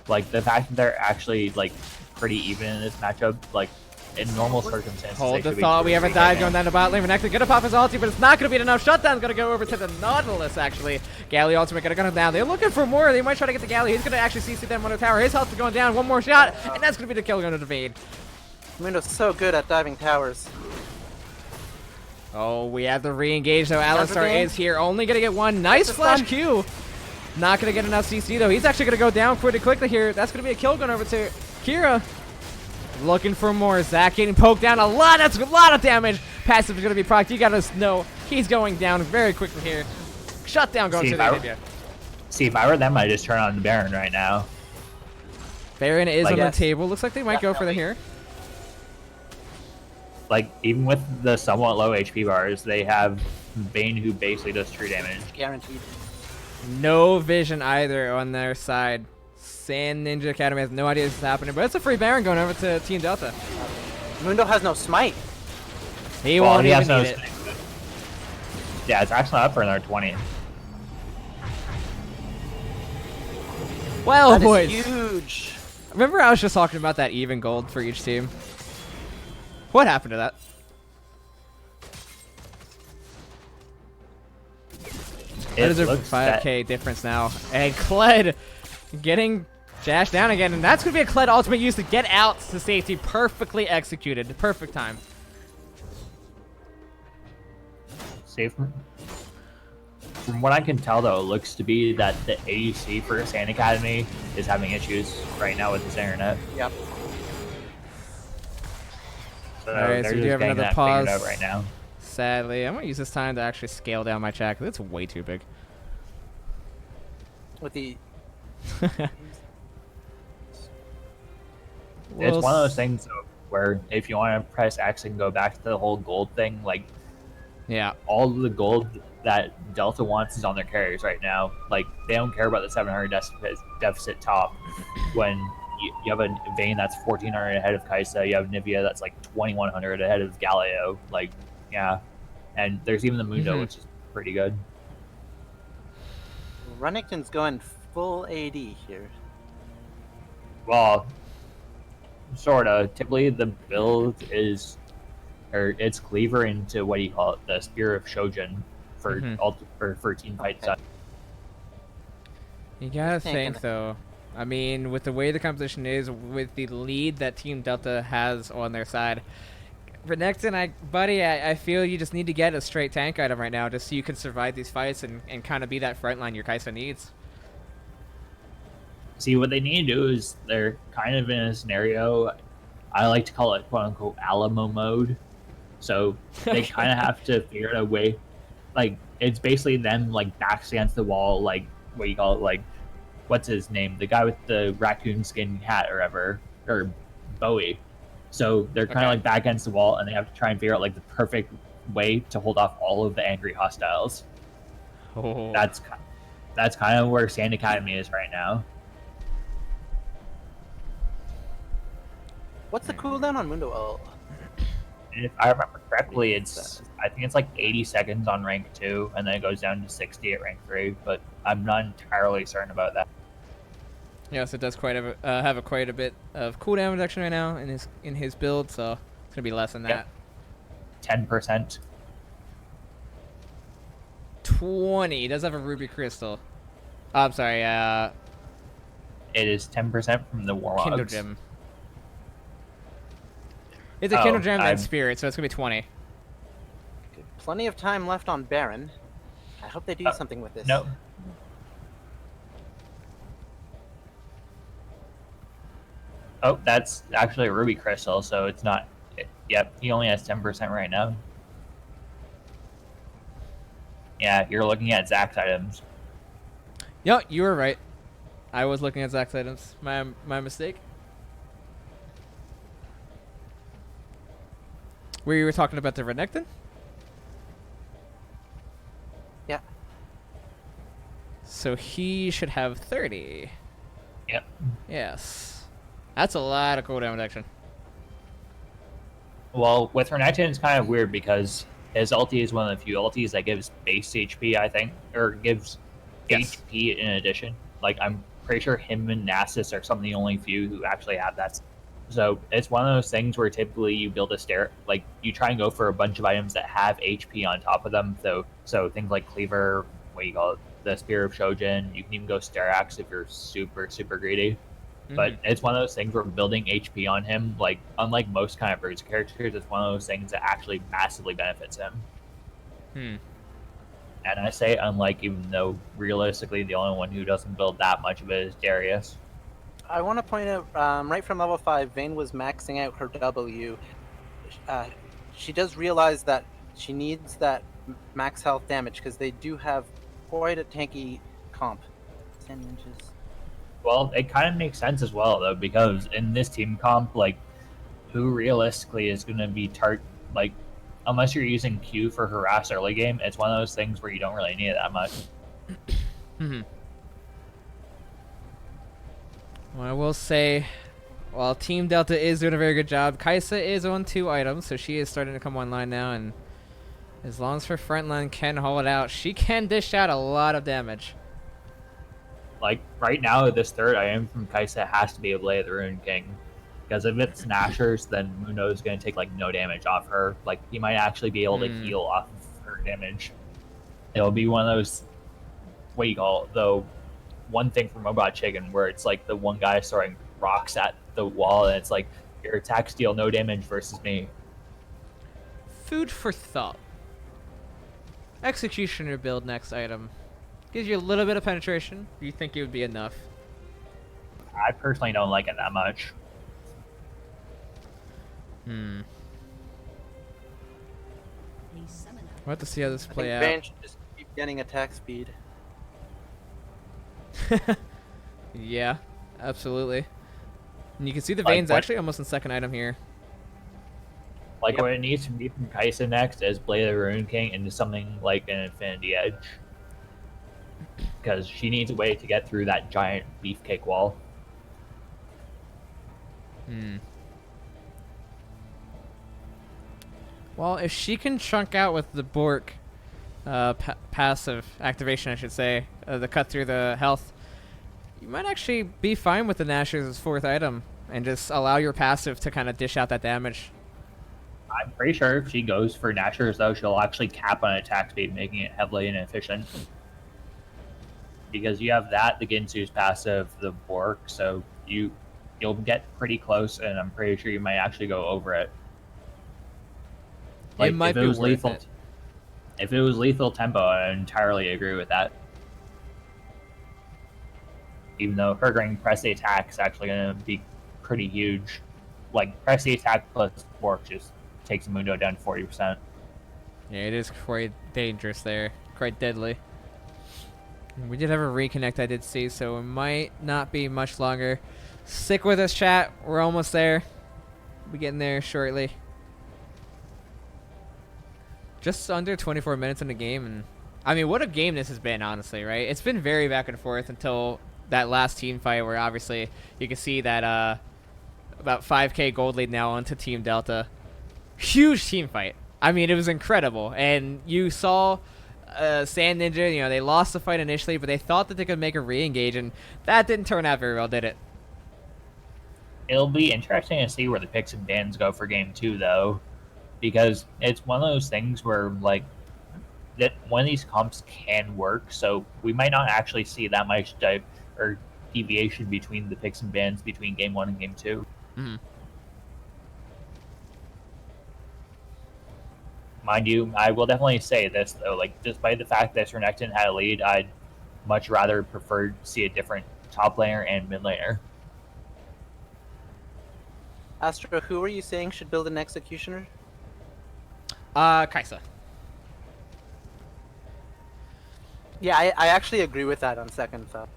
Like, the fact that they're actually, like, pretty even in this matchup, like, in normal circumstances, Hold they the should be thought. We have a pretty dive good. going down the bot lane. Renekton gonna pop his ulti, but it's not gonna be enough. Shutdown's gonna go over to the Nautilus, actually. Galley ultimate gonna gun him down. They're looking for more. They might try to get the Galley. He's gonna actually CC them on the tower. His health is going down. One more shot, and that's gonna be the kill going to the Vayne. Mundo's so good at diving towers. Oh, we have to re-engage, though. Counter Alistar game. is here. Only gonna get one. Nice That's a flash stun. Q. Not gonna get enough CC, though. He's actually gonna go down pretty quickly here. That's gonna be a kill going over to Kira. Looking for more. Zac getting poked down a lot. That's a lot of damage. Passive is going to be procced. You got to know he's going down very quickly here. Shutdown going See, to if the I were- Olivia. See, if I were them, I'd just turn on the Baron right now. Baron is Like, on the yes. table. Looks like they might go for the here. Like, even with the somewhat low HP bars, they have Vayne who basically does true damage. Guaranteed. No vision either on their side. Sand Ninja Academy has no idea this is happening, but it's a free Baron going over to Team Delta. Mundo has no smite. He Well, won't he even has no need it. Yeah, it's actually up for another 20. Well, That is boys. huge. Remember I was just talking about that even gold for each team? What happened to that? That is a looks 5k difference now. And Kled getting dashed down again. And that's going to be a Kled ultimate used to get out to safety. Perfectly executed. Perfect time. safe. From what I can tell, though, it looks to be that the ADC for Sand Academy is having issues right now with his internet. Yep. So Alright, they're so we do just have getting another that figured pause. out right now. Sadly, I'm going to use this time to actually scale down my chat because it's way too big. With the It's one of those things though, where if you want to press X and go back to the whole gold thing, like Yeah. all the gold that Delta wants is on their carries right now. Like, they don't care about the 700 deficit top when you have a Vayne that's 1400 ahead of Kaisa. You have Nivea that's like 2100 ahead of Galileo. Like, yeah. And there's even the Mundo, which is pretty good. Runnington's going full AD here. Well, sort of. Typically, the build is, or it's Cleaver into what do you call it, the Spear of Shojin for for team fights. Okay. You gotta Just think thinking. though. I mean, with the way the composition is, with the lead that Team Delta has on their side, Renekton, I feel you just need to get a straight tank item right now, just so you can survive these fights and kind of be that frontline your Kaisa needs. See, what they need to do is they're kind of in a scenario, I like to call it quote unquote Alamo mode. So they kind of have to figure out a way, like, it's basically them like backs against the wall, like, what you call it, like, what's his name? The guy with the raccoon skin hat or whatever, or Bowie. So they're kind of like back against the wall, and they have to try and figure out like the perfect way to hold off all of the angry hostiles. Oh. That's kind of where Sand Academy is right now. What's the cooldown on Mundo ult? And if I remember correctly, I think it's like 80 seconds on rank 2, and then it goes down to 60 at rank 3. But I'm not entirely certain about that. Yes, it does have quite a bit of cooldown reduction right now in his build, so it's gonna be less than that. 10%. 20. He does have a ruby crystal. Oh, I'm sorry. It is 10% from the Warlogs. Kindle gem. It's a Kindle gem and spirit, so it's gonna be 20. Plenty of time left on Baron. I hope they do something with this. No. Oh, that's actually a ruby crystal, so it's not. Yep, he only has 10% right now. Yeah, you're looking at Zach's items. Yo, you were right. I was looking at Zach's items. My mistake. We were talking about the Renekton? Yeah. So he should have 30. Yep. Yes. That's a lot of cooldown reduction. Well, with Renekton, it's kind of weird because his ulti is one of the few ultis that gives base HP, I think, or gives HP in addition. Like, I'm pretty sure him and Nasus are some of the only few who actually have that. So it's one of those things where typically you build a stair, like you try and go for a bunch of items that have HP on top of them. So things like Cleaver, what do you call it, the Spear of Shojin. You can even go Sterax if you're super, super greedy. But it's one of those things where building HP on him, like, unlike most kind of Bruce characters, it's one of those things that actually massively benefits him. And I say unlike, even though realistically the only one who doesn't build that much of it is Darius. I want to point out, right from level 5, Vayne was maxing out her W. She does realize that she needs that max health damage because they do have quite a tanky comp. 10 inches. Well, it kind of makes sense as well, though, because in this team comp, like, who realistically is going to be like, unless you're using Q for harass early game, it's one of those things where you don't really need it that much. Well, I will say, while Team Delta is doing a very good job, Kaisa is on 2 items, so she is starting to come online now, and as long as her front line can hold it out, she can dish out a lot of damage. Like, right now, this third item from Kaisa has to be a Blade of the Rune King. Because if it's Nashers, then Mundo is going to take, like, no damage off her. Like, he might actually be able to heal off of her damage. It'll be one of those, what do you call it, though, one thing from Robot Chicken, where it's, like, the one guy throwing rocks at the wall, and it's like, your attacks deal no damage versus me. Food for thought. Executioner build next item. Gives you a little bit of penetration. Do you think it would be enough? I personally don't like it that much. We'll A summoner have to see how this I think play Vayne out. should just keep getting attack speed. Yeah, absolutely. And you can see the Like Vayne's what? actually almost in second item here. Like, what it needs to be from Kaisa next is Blade of the Rune King into something like an Infinity Edge. Because she needs a way to get through that giant beefcake wall. Well, if she can chunk out with the Bork passive activation, I should say, the cut through the health, you might actually be fine with the Nashor's 4th item and just allow your passive to kind of dish out that damage. I'm pretty sure if she goes for Nashor's, though, she'll actually cap on attack speed, making it heavily inefficient. Because you have that, the Ginsu's passive, the Bork, so you'll get pretty close, and I'm pretty sure you might actually go over it. Like, it might be worth it. If it was lethal tempo, I entirely agree with that. Even though her going press the attack is actually going to be pretty huge. Like, press the attack plus Bork just takes Mundo down to 40%. Yeah, it is quite dangerous there. Quite deadly. We did have a reconnect, I did see, so it might not be much longer. Stick with us, chat. We're almost there. We'll be getting there shortly. Just under 24 minutes in the game, and I mean, what a game this has been, honestly, right? It's been very back and forth until that last team fight, where obviously you can see that about 5k gold lead now onto Team Delta. Huge team fight. I mean, it was incredible, and you saw Sand Ninja, you know, they lost the fight initially, but they thought that they could make a re-engage, and that didn't turn out very well, did it? It'll be interesting to see where the picks and bans go for game 2, though, because it's one of those things where, like, that one of these comps can work, so we might not actually see that much deviation between the picks and bans between game 1 and game 2. Mm-hmm. Mind you, I will definitely say this, though, like, despite the fact that Renekton had a lead, I'd much rather prefer to see a different top laner and mid laner. Astro, who were you saying should build an executioner? Kaisa. Yeah, I actually agree with that on second thought.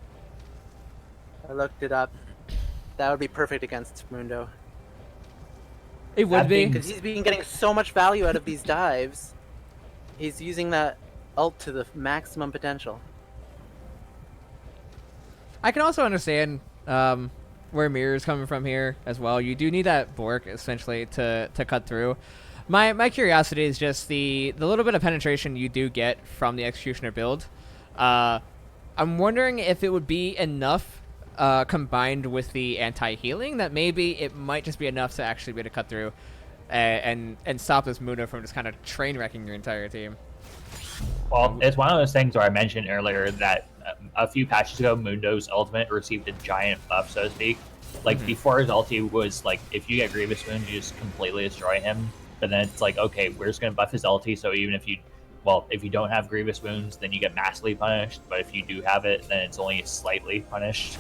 I looked it up. That would be perfect against Mundo. It would be. Because he's been getting so much value out of these dives. He's using that ult to the maximum potential. I can also understand where Mirror's coming from here as well. You do need that Bork, essentially, to cut through. My curiosity is just the little bit of penetration you do get from the Executioner build. I'm wondering if it would be enough combined with the anti-healing that maybe it might just be enough to actually be able to cut through and stop this Mundo from just kind of train wrecking your entire team. Well, it's one of those things where I mentioned earlier that a few patches ago, Mundo's ultimate received a giant buff, so to speak. Like, before his ulti was, like, if you get Grievous Wound, you just completely destroy him. But then it's like, okay, we're just going to buff his ulti, so even if you don't have Grievous Wounds, then you get massively punished. But if you do have it, then it's only slightly punished.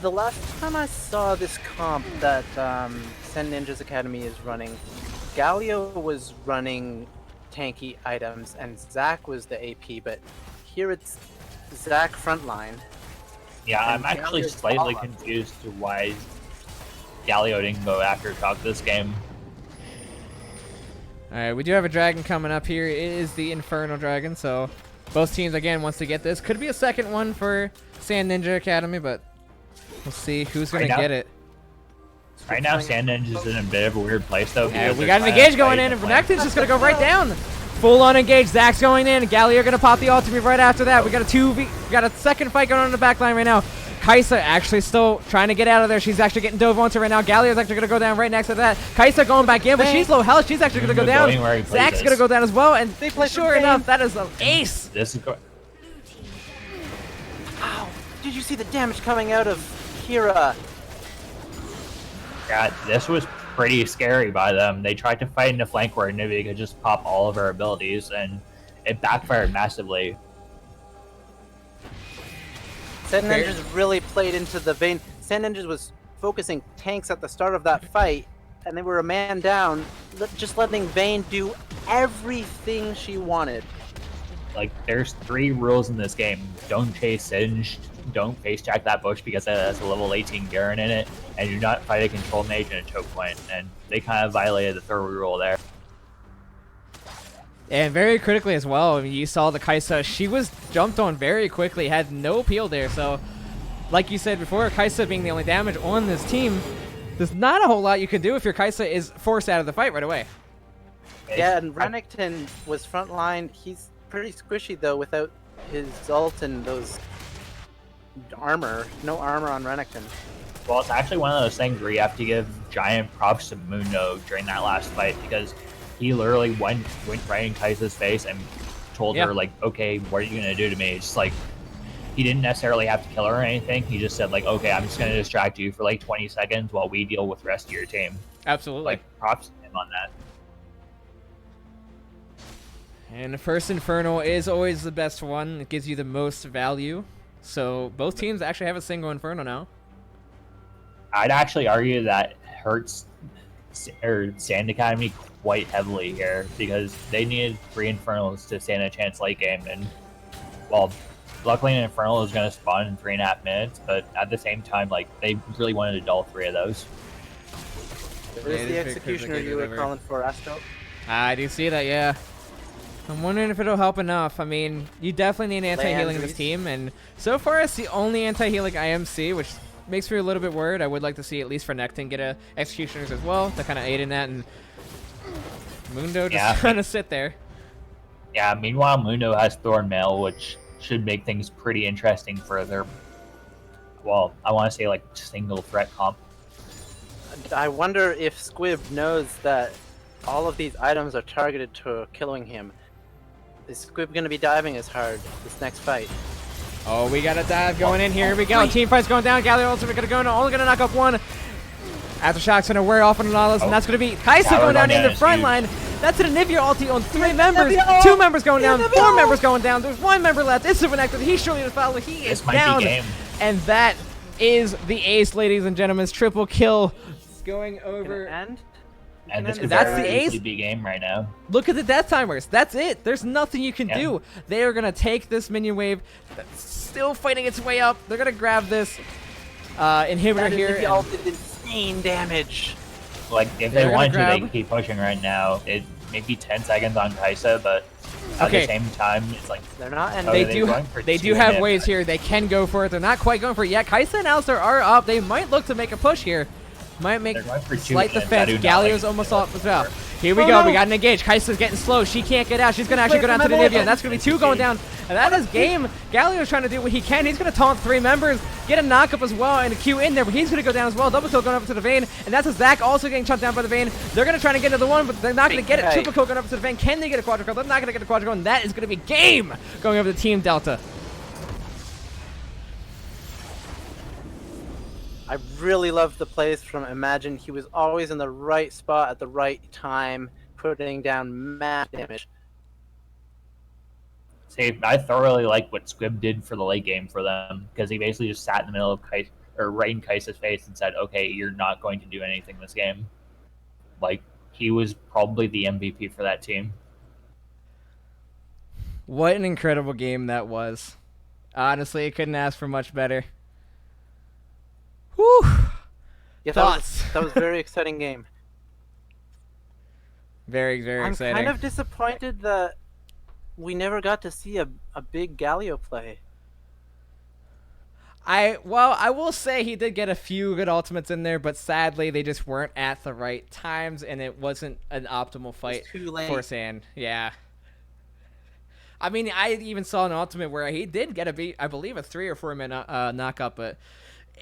The last time I saw this comp that Sen Ninja's Academy is running, Galio was running tanky items and Zac was the AP, but here it's Zac frontline. Yeah, And I'm actually Galio's slightly follow-up. confused to why Galio didn't go after Talk this game. Alright, we do have a dragon coming up here. It is the Infernal Dragon, so both teams, again, wants to get this. Could be a second one for Sand Ninja Academy, but we'll see who's going to get it. Right now, Sand Ninja's in a bit of a weird place, though. Yeah, because we they're got an trying to engage going fight in, and the flank. Renekton's just going to go right down. Full on engage. Zac's going in. Galio going to pop the ultimate right after that. We got we got a second fight going on in the back line right now. Kaisa actually still trying to get out of there. She's actually getting dove onto right now. Galio's actually going to go down right next to that. Kaisa going back in, but she's low health. She's actually going to go down. Zac's going to go down as well, and sure enough, that is an ace. This is Ow! Did you see the damage coming out of Kira? Yeah, this was pretty scary by them. They tried to fight in the flank where Nivea could just pop all of her abilities, and it backfired massively. Sen Ninjas really played into the vein. Sen Ninjas was focusing tanks at the start of that fight, and they were a man down, just letting Vayne do everything she wanted. Like, there's 3 rules in this game. Don't chase Singed, don't face jack that bush because it has a level 18 Garen in it, and do not fight a control mage in a choke point. And they kind of violated the 3rd rule there. And very critically as well. I mean, you saw the Kaisa. She was jumped on very quickly, had no peel there. So, like you said before, Kaisa being the only damage on this team, there's not a whole lot you can do if your Kaisa is forced out of the fight right away. Yeah, and Renekton was frontline. He's pretty squishy though without his ult and those armor. No armor on Renekton. Well, it's actually one of those things where you have to give giant props to Mundo during that last fight because he literally went right in Kaisa's face and told her, like, okay, what are you going to do to me? It's like, he didn't necessarily have to kill her or anything. He just said, like, okay, I'm just going to distract you for like 20 seconds while we deal with the rest of your team. Absolutely. Like, props to him on that. And the first Infernal is always the best one. It gives you the most value. So both teams actually have a single Inferno now. I'd actually argue that hurts Sand Academy quite heavily here because they needed 3 Infernals to stand a chance late game. And, well, luckily an Infernal is going to spawn in 3.5 minutes, but at the same time, like, they really wanted to dull 3 of those. There's the Executioner you were calling for, Astro. I do see that, yeah. I'm wondering if it'll help enough. I mean, you definitely need anti-healing in this team, and so far it's the only anti-healing IMC, which makes me a little bit worried. I would like to see at least for Necton get a Executioners as well to kind of aid in that, and Mundo just trying to sit there. Yeah, meanwhile, Mundo has Thornmail, which should make things pretty interesting for their, well, I want to say like single threat comp. I wonder if Squib knows that all of these items are targeted to killing him. Is Squib going to be diving as hard this next fight? Oh, we got a dive going in here. Here we go. Team fight's going down. Gallery ultimate going to go. Only going to knock up one. Aftershock's going to wear off on Nautilus, and that's going to be Kaisa going down in the front line. That's an Anivia ulti on 3 members. 2 members going down. 4 members going down. There's 1 member left. It's Supernectar. He's surely to follow. He is down. And that is the ace, ladies and gentlemen. Triple kill. It's going over. And this could that's the ace. Be game right now. Look at the death timers. That's it. There's nothing you can do. They are gonna take this minion wave that's still fighting its way up. They're gonna grab this inhibitor here. The ult did insane damage. Like if they wanted to, they could keep pushing right now. It may be 10 seconds on Kaisa, but at the same time, it's like they're not. And they do have waves here. They can go for it. They're not quite going for it yet. Kaisa and Alistair are up. They might look to make a push here. Might make slight defense. Galio's almost off as well. Here we go. We got an engage. Kaisa's getting slow. She can't get out. She's going to actually go down to the Nivea, and that's going to be 2 going down. And that is game. Galio's trying to do what he can. He's going to taunt 3 members, get a knockup as well, and a Q in there, but he's going to go down as well. Double kill going up to the Vayne, and that's a Zac also getting chunked down by the Vayne. They're going to try to get another one, but they're not going to get it. Triple kill going up to the Vayne. Can they get a quadra kill? They're not going to get a quadra kill, and that is going to be game going over to Team Delta. I really loved the plays from Imagine. He was always in the right spot at the right time, putting down mad damage. See, I thoroughly like what Squib did for the late game for them, because he basically just sat in the middle of Kaisa, or right in Kaisa's face and said, okay, you're not going to do anything this game. Like, he was probably the MVP for that team. What an incredible game that was. Honestly, I couldn't ask for much better. Whew. Yeah, that was a very exciting game. Very, very exciting. I'm kind of disappointed that we never got to see a big Galio play. I will say he did get a few good ultimates in there, but sadly they just weren't at the right times, and it wasn't an optimal fight for Sand. Yeah. I mean, I even saw an ultimate where he did get I believe a 3 or 4 minute knockup, but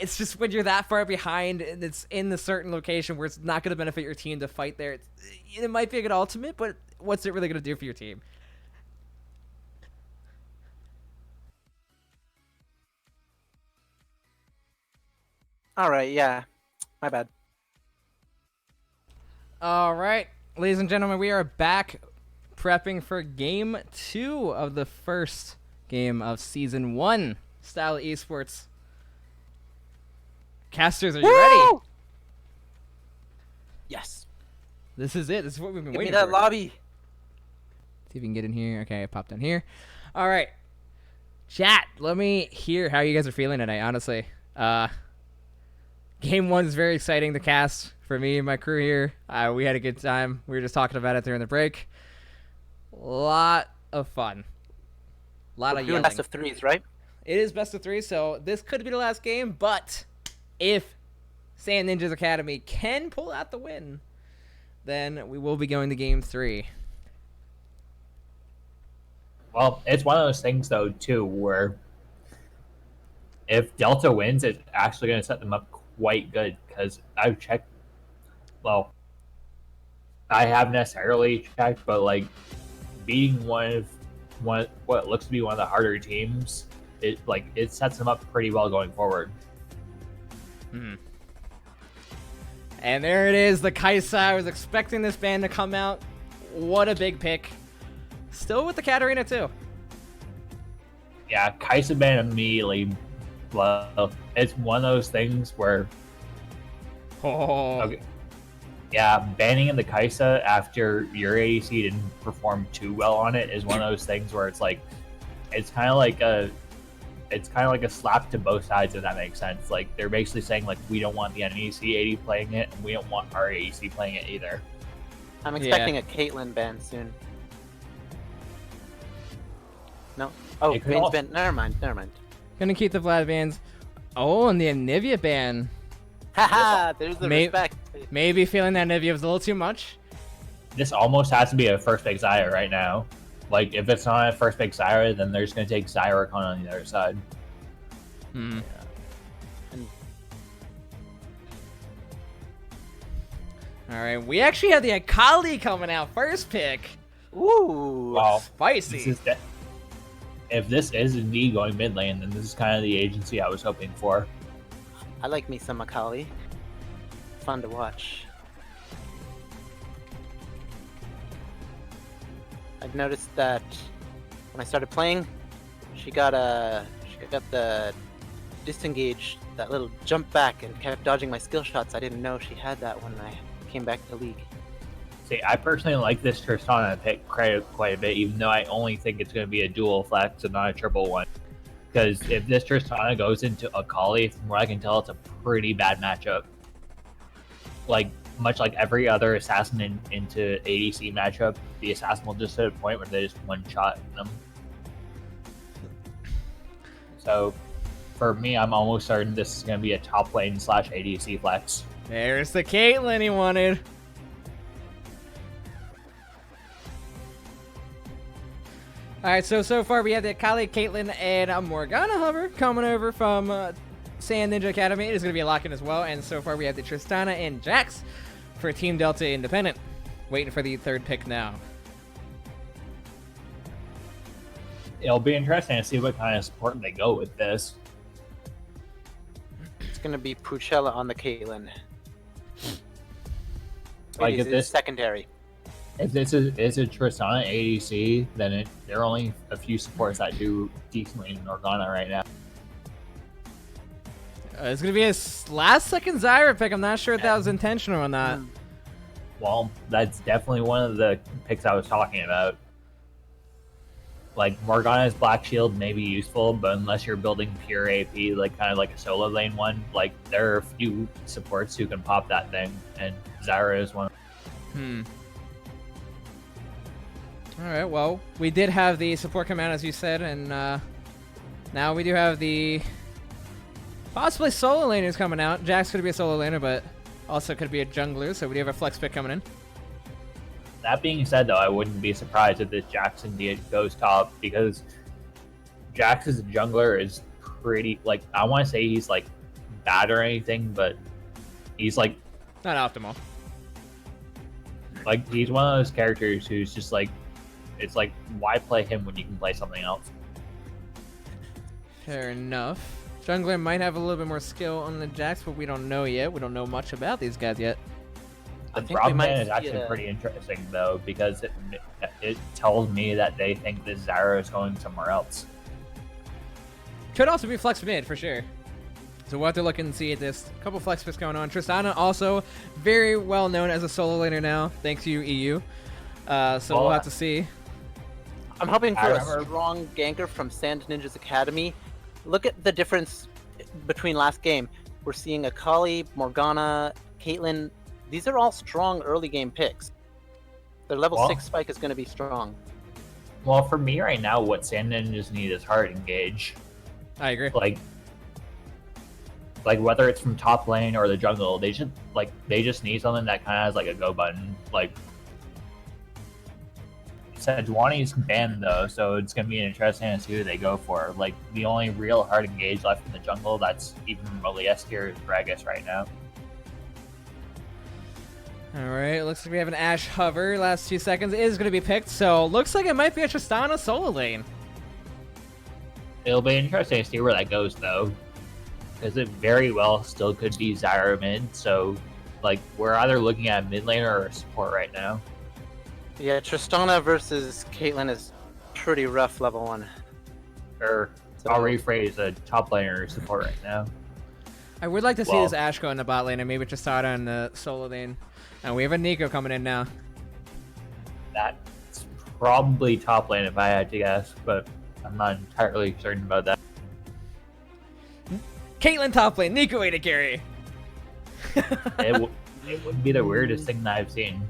it's just when you're that far behind and it's in a certain location where it's not going to benefit your team to fight there. It might be a good ultimate, but what's it really going to do for your team? All right, yeah. My bad. All right, ladies and gentlemen, we are back prepping for Game 2 of the first game of Season 1. Style Esports. Casters, are you ready? Yes. This is it. This is what we've been waiting for. Give me that lobby. See if we can get in here. Okay, I popped in here. All right. Chat, let me hear how you guys are feeling tonight, honestly. Game 1 is very exciting to cast for me and my crew here. We had a good time. We were just talking about it during the break. lot of fun. Lot We're of doing yelling. best of threes, right? It is best of 3, so this could be the last game, but if Sand Ninjas Academy can pull out the win, then we will be going to game 3. Well, it's one of those things though too, where if Delta wins, it's actually going to set them up quite good because I've checked. Well, I haven't necessarily checked, but like beating one what looks to be one of the harder teams, it sets them up pretty well going forward. And there it is, the Kaisa. I was expecting this band to come out. What a big pick. Still with the Katarina too. Yeah, Kaisa ban immediately. Well, it's one of those things where Oh. okay, yeah, banning the Kaisa after your ADC didn't perform too well on it is one of those things where it's like it's kind of like a slap to both sides, if that makes sense. Like they're basically saying like we don't want the enemy AD playing it, and we don't want our ADC playing it either. I'm expecting a Caitlyn ban soon. No. Oh, It could Vayne's also- ban. Never mind. Gonna keep the Vlad bans. Oh, and the Anivia ban. Haha, there's the respect. Maybe feeling that Anivia was a little too much. This almost has to be a first pick Zyra right now. Like if it's not a first pick Zyra, then they're just gonna take Zyra on the other side. Hmm. All right, we actually have the Akali coming out first pick. Ooh. Wow. Spicy. If this is indeed going mid lane, then this is kind of the agency I was hoping for. I like me some Akali. Fun to watch. I've noticed that when I started playing, she got the disengage, that little jump back, and kept dodging my skill shots. I didn't know she had that when I came back to League. See, I personally like this Tristana pick quite a bit, even though I only think it's going to be a dual flex and not a triple one. Because if this Tristana goes into Akali, from what I can tell, it's a pretty bad matchup. Like, much like every other assassin into ADC matchup, the assassin will just hit a point where they just one-shot them. So, for me, I'm almost certain this is going to be a top lane / ADC flex. There's the Caitlyn he wanted. Alright, so far we have the Akali, Caitlyn, and Morgana Hover coming over from Sand Ninja Academy. It is going to be a lock-in as well. And so far we have the Tristana and Jax for Team Delta Independent. Waiting for the third pick now. It'll be interesting to see what kind of support they go with this. It's gonna be Puchella on the Caitlyn. Like It if is this secondary. If this is a Tristana ADC, then there are only a few supports that do decently in Morgana right now. It's going to be a last-second Zyra pick. I'm not sure if that was intentional or not. Well, that's definitely one of the picks I was talking about. Like, Morgana's Black Shield may be useful, but unless you're building pure AP, like kind of like a solo lane one, like there are a few supports who can pop that thing, and Zyra is one. Alright, well, we did have the support come out, as you said, and now we do have the possibly solo laners coming out. Jax could be a solo laner, but also could be a jungler, so we do have a flex pick coming in. That being said, though, I wouldn't be surprised if this Jax indeed goes top, because Jax as a jungler is pretty, like, I want to say he's, like, bad or anything, but he's, like... Not optimal. Like, he's one of those characters who's just, like, it's like, why play him when you can play something else? Fair enough. Jungler might have a little bit more skill on the Jax, but we don't know yet. We don't know much about these guys yet. The think we problem might is see actually pretty interesting, though, because it tells me that they think that Zyra is going somewhere else. Could also be flex mid, for sure. So we'll have to look and see at this. A couple flex picks going on. Tristana also very well known as a solo laner now, thanks to you, EU. So we'll have to see. I'm hoping I for remember- a strong ganker from Sand Ninjas Academy. Look at the difference between last game. We're seeing Akali, Morgana, Caitlyn. These are all strong early game picks. Their level Well- 6 spike is going to be strong. Well, for me right now, what Sand Ninjas need is hard engage. I agree. Like whether it's from top lane or the jungle, they just need something that kind of has like a go button. Like Sejuani's banned though, so it's gonna be interesting to see who they go for. Like the only real hard engage left in the jungle that's even remotely S tier is Gragas right now. Alright, looks like we have an Ashe hover. Last 2 seconds is going to be picked, so looks like it might be a Tristana solo lane. It'll be interesting to see where that goes though, because it very well still could be Zyra mid. So like we're either looking at mid laner or support right now. Yeah, Tristana versus Caitlyn is pretty rough level 1. Or I'll rephrase, a top laner or support right now. I would like to see this Ashe go in the bot lane and maybe Tristana in the solo lane. And we have a Nico coming in now. That's probably top lane if I had to guess, but I'm not entirely certain about that. Caitlyn top lane, Nico AD carry. It would be the weirdest thing that I've seen.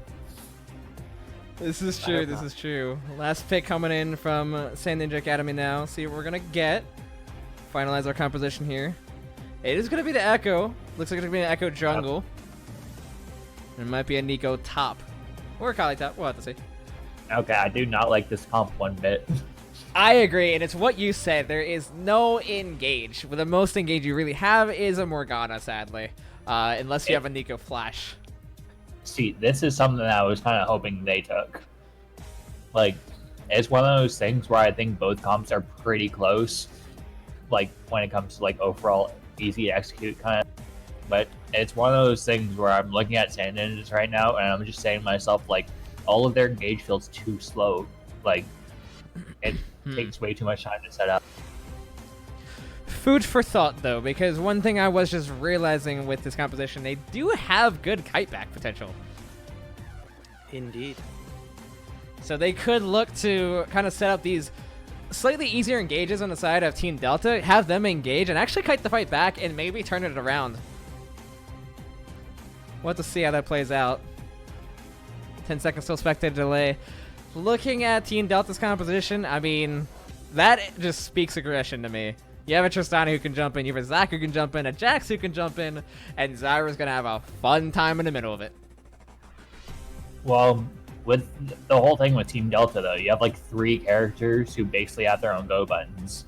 This is true, this is true. Last pick coming in from Sand Ninja Academy now. See what we're going to get. Finalize our composition here. It is going to be the Echo. Looks like it's going to be an Echo jungle. It might be a Nico top. Or a Kali top. We'll have to see. Okay, I do not like this comp one bit. I agree, and it's what you said. There is no engage. The most engage you really have is a Morgana, sadly. Unless you have a Nico flash. See, this is something that I was kind of hoping they took. Like, it's one of those things where I think both comps are pretty close. Like, when it comes to, like, overall easy to execute kind of. But it's one of those things where I'm looking at Sand Ninjas right now, and I'm just saying to myself, like, all of their engage feels too slow. Like, it takes way too much time to set up. Food for thought, though, because one thing I was just realizing with this composition, they do have good kite back potential. Indeed. So they could look to kind of set up these slightly easier engages on the side of Team Delta, have them engage, and actually kite the fight back and maybe turn it around. We'll have to see how that plays out. 10 seconds till spectator delay. Looking at Team Delta's composition, I mean, that just speaks aggression to me. You have a Tristana who can jump in, you have a Zac who can jump in, a Jax who can jump in, and Zyra's going to have a fun time in the middle of it. Well, with the whole thing with Team Delta, though, you have like 3 characters who basically have their own go buttons.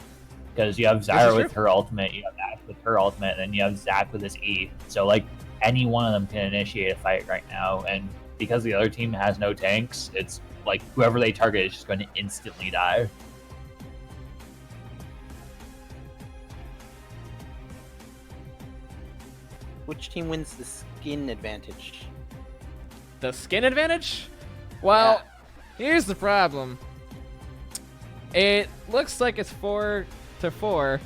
Because you have Zyra with her ultimate, you have Ashe with her ultimate, and then you have Zac with his E. So, like, any one of them can initiate a fight right now, and because the other team has no tanks, it's like whoever they target is just going to instantly die. Which team wins the skin advantage? The skin advantage? Well, here's the problem. It looks like it's 4-4.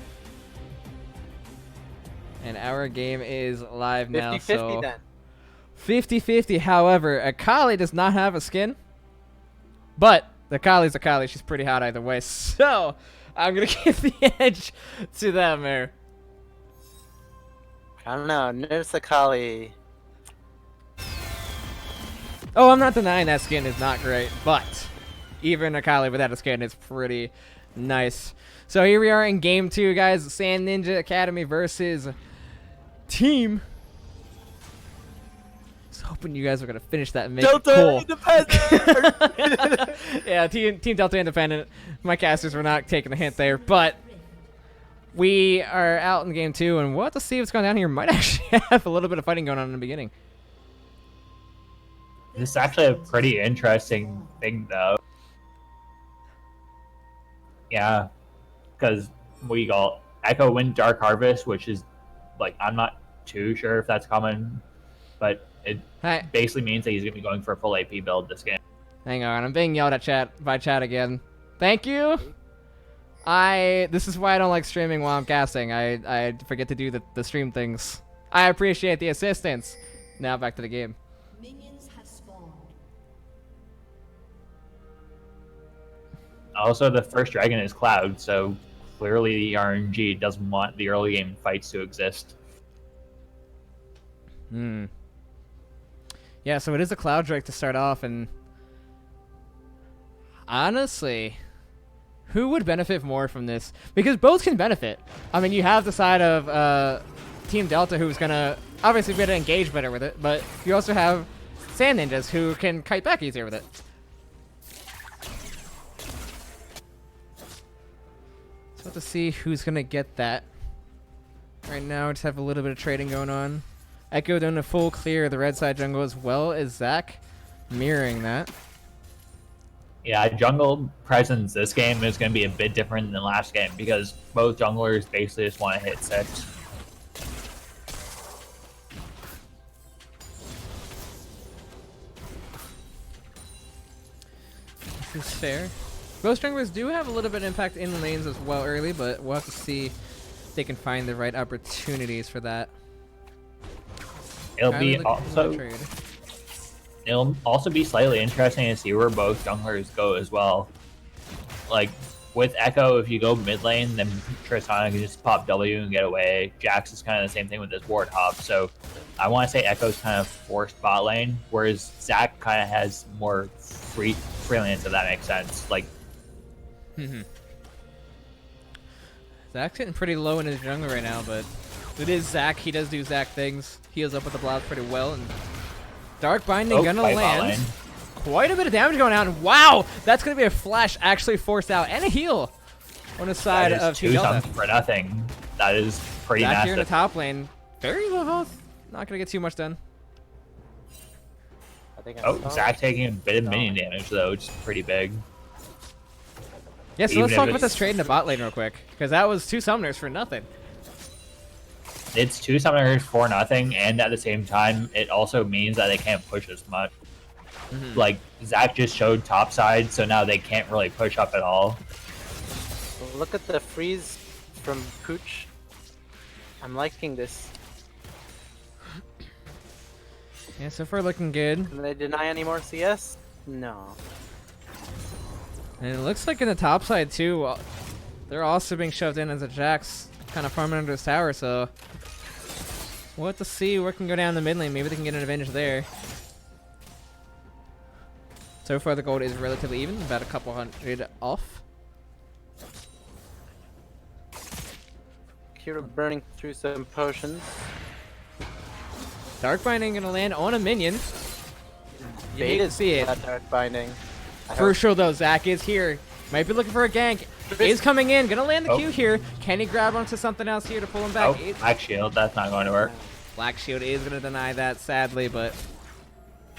And our game is live now, 50-50 so then. 50-50. However, Akali does not have a skin. But the Akali's Akali. She's pretty hot either way. So I'm going to give the edge to them there. I don't know. Nurse Akali. Oh, I'm not denying that skin is not great. But even Akali without a skin is pretty nice. So here we are in game 2, guys. Sand Ninja Academy versus Team. Just hoping you guys are gonna finish that and make Delta it cool. Independent! Yeah, Team Delta Independent. My casters were not taking a hint there, but we are out in game 2, and we'll have to see what's going on here. Might actually have a little bit of fighting going on in the beginning. This is actually a pretty interesting thing, though. Yeah, because we got Echo win Dark Harvest, which is, like, I'm not too sure if that's common, but it basically means that he's going to be going for a full AP build this game. Hang on, I'm being yelled at by chat again. Thank you. This is why I don't like streaming while I'm casting. I forget to do the stream things. I appreciate the assistance. Now back to the game. Minions have spawned. Also, the first dragon is Cloud, so clearly the RNG doesn't want the early game fights to exist. Yeah, so it is a Cloud Drake to start off, and honestly, Who would benefit more from this? Because both can benefit. I mean, you have the side of Team Delta who's going to obviously be able to engage better with it, but you also have Sand Ninjas who can kite back easier with it. So we'll have to see who's going to get that. Right now, just have a little bit of trading going on. Echo doing a full clear of the red side jungle as well as Zach mirroring that. Yeah, jungle presence this game is going to be a bit different than last game because both junglers basically just want to hit 6. This is fair. Both junglers do have a little bit of impact in lanes as well early, but we'll have to see if they can find the right opportunities for that. It'll also be slightly interesting to see where both junglers go as well. Like with Echo, if you go mid lane, then Tristana can just pop W and get away. Jax is kind of the same thing with his ward hop. So I want to say Echo's kind of forced bot lane, whereas Zac kind of has more freelance, if that makes sense. Like, Zac's getting pretty low in his jungle right now, but it is Zac. He does do Zac things. Heals up with the blast pretty well, and Dark Binding gonna land. Quite a bit of damage going on. Wow, that's gonna be a flash actually forced out and a heal on the side of Team Delta. For nothing. That is pretty Zac massive. here in the top lane, very low health. Not gonna get too much done. Zac taking a bit of minion damage though, which is pretty big. Yeah, so let's talk about this trade in the bot lane real quick, because that was 2 summoners for nothing. It's 2 summoners for nothing, and at the same time, it also means that they can't push as much. Like, Zac just showed top side, so now they can't really push up at all. Look at the freeze from Pooch. I'm liking this. Yeah, so far looking good. Can they deny any more CS? No. And it looks like in the top side too, they're also being shoved in as a Jax kind of farming under his tower, so we'll have to see what can go down the mid lane. Maybe they can get an advantage there. So far the gold is relatively even, about a couple hundred off. Kira burning through some potions. Dark Binding gonna land on a minion. You Bait need to see it. That Dark Binding. Crucial though, Zac is here. Might be looking for a gank. Is coming in, gonna land the Q here. Can he grab onto something else here to pull him back? Black Shield, that's not going to work. Black Shield is gonna deny that, sadly, but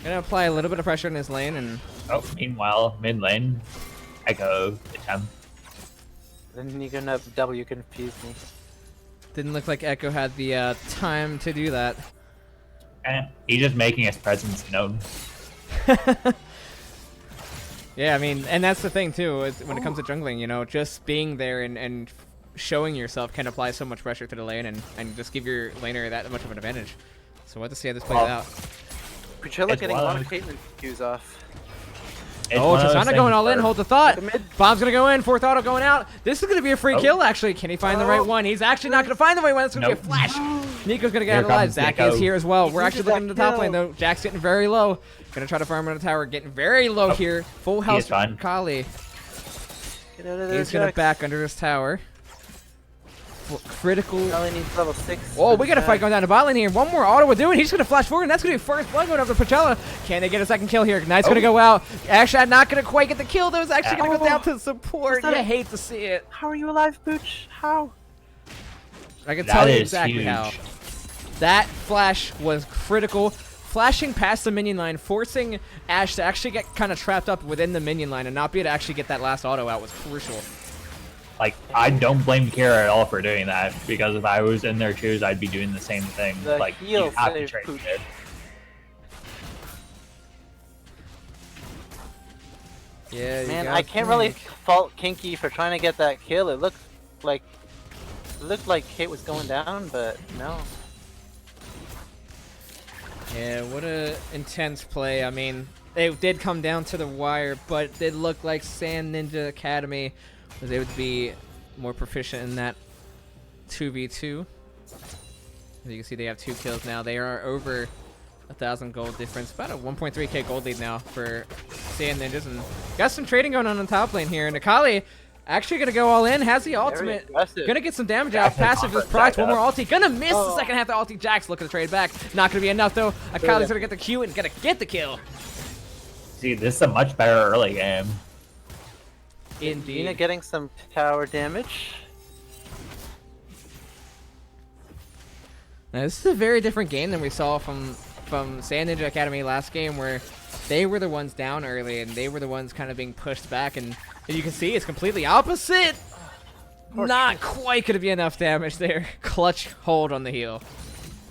gonna apply a little bit of pressure in his lane and. Meanwhile, mid lane, Echo attempt. Then you're gonna W confuse me. Didn't look like Echo had the time to do that. He's just making his presence known. Yeah, I mean, and that's the thing too, is when it comes to jungling, you know, just being there and showing yourself can apply so much pressure to the lane and just give your laner that much of an advantage. So we'll have to see how this plays out. Puchella getting a lot of Caitlyn Qs off. Oh, Tristana going all in, hold the thought. Bomb's gonna go in, 4th auto going out. This is gonna be a free kill, actually. Can he find the right one? He's actually not gonna find the right one. It's gonna be a flash. Nico's gonna get out alive. Zac is here as well. We're actually looking at the top lane, though. Jack's getting very low. Gonna try to farm on the tower, getting very low here. Full health from Kali. He's gonna back under this tower. Critical. Kali needs level 6. Oh, we got a fight going down to bot lane here. One more auto will do it. He's going to flash forward, and that's going to be first blood going up to Puchella. Can they get a second kill here? Knight's going to go out. Actually, not going to quite get the kill. That was actually going to go down to support. I hate to see it. How are you alive, Pooch? How? I can tell you exactly how. That flash was critical. Flashing past the minion line, forcing Ashe to actually get kind of trapped up within the minion line and not be able to actually get that last auto out was crucial. Like, I don't blame Kira at all for doing that, because if I was in their shoes, I'd be doing the same thing. Like, you have to trade it. Yeah, man, I can't really fault Kinky for trying to get that kill. It looked like Kate was going down, but no. Yeah, what a intense play. I mean, it did come down to the wire, but it did look like Sand Ninja Academy was able to be more proficient in that 2v2. As you can see, they have 2 kills now. They are over 1,000 gold difference. About a 1.3k gold lead now for Sand Ninjas. And got some trading going on the top lane here. And Akali Actually gonna go all in. Has the ultimate. aggressive. Gonna get some damage out. Jack Passive hits is procs. One more up. ulti. Gonna miss the Oh. second half of the ulti. Jax looking to trade back. Not gonna be enough though. Akali's gonna get the Q and gonna get the kill. See, this is a much better early game. Dina Indeed. getting some tower damage. Now, this is a very different game than we saw from Sand Ninja Academy last game, where they were the ones down early and they were the ones kind of being pushed back, and you can see it's completely opposite. Not quite gonna be enough damage there. Clutch hold on the heal.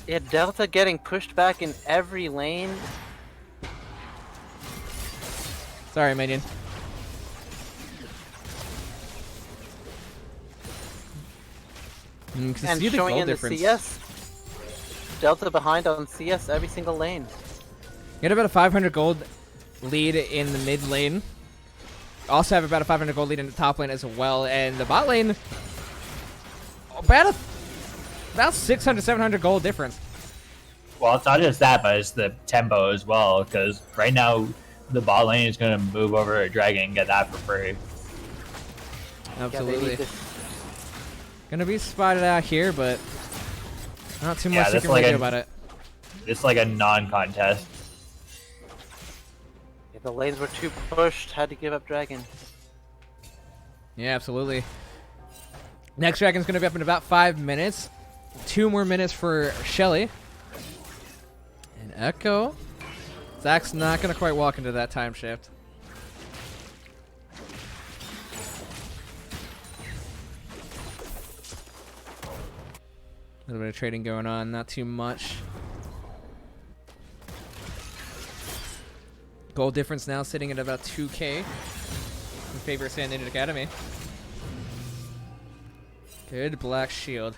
Yeah, Delta getting pushed back in every lane. Sorry, minion. You can And see the showing goal in the difference. CS. Delta behind on CS every single lane. You got about a 500 gold lead in the mid lane. Also have about a 500 gold lead in the top lane as well, and the bot lane about 600, 700 gold difference. Well, it's not just that, but it's the tempo as well. Because right now, the bot lane is going to move over to Dragon and get that for free. Absolutely. Yeah, they need Gonna be spotted out here, but not too Yeah, much you that's can really like do a- about it. It's like a non-contest. yeah, the lanes were too pushed. Had to give up Dragon. Yeah, absolutely. Next Dragon's gonna be up in about 5 minutes. 2 more minutes for Shelly. And Echo. Zach's not gonna quite walk into that time shift. A little bit of trading going on, not too much. Gold difference now sitting at about 2K in favor of Sand Ninja Academy. Good black shield.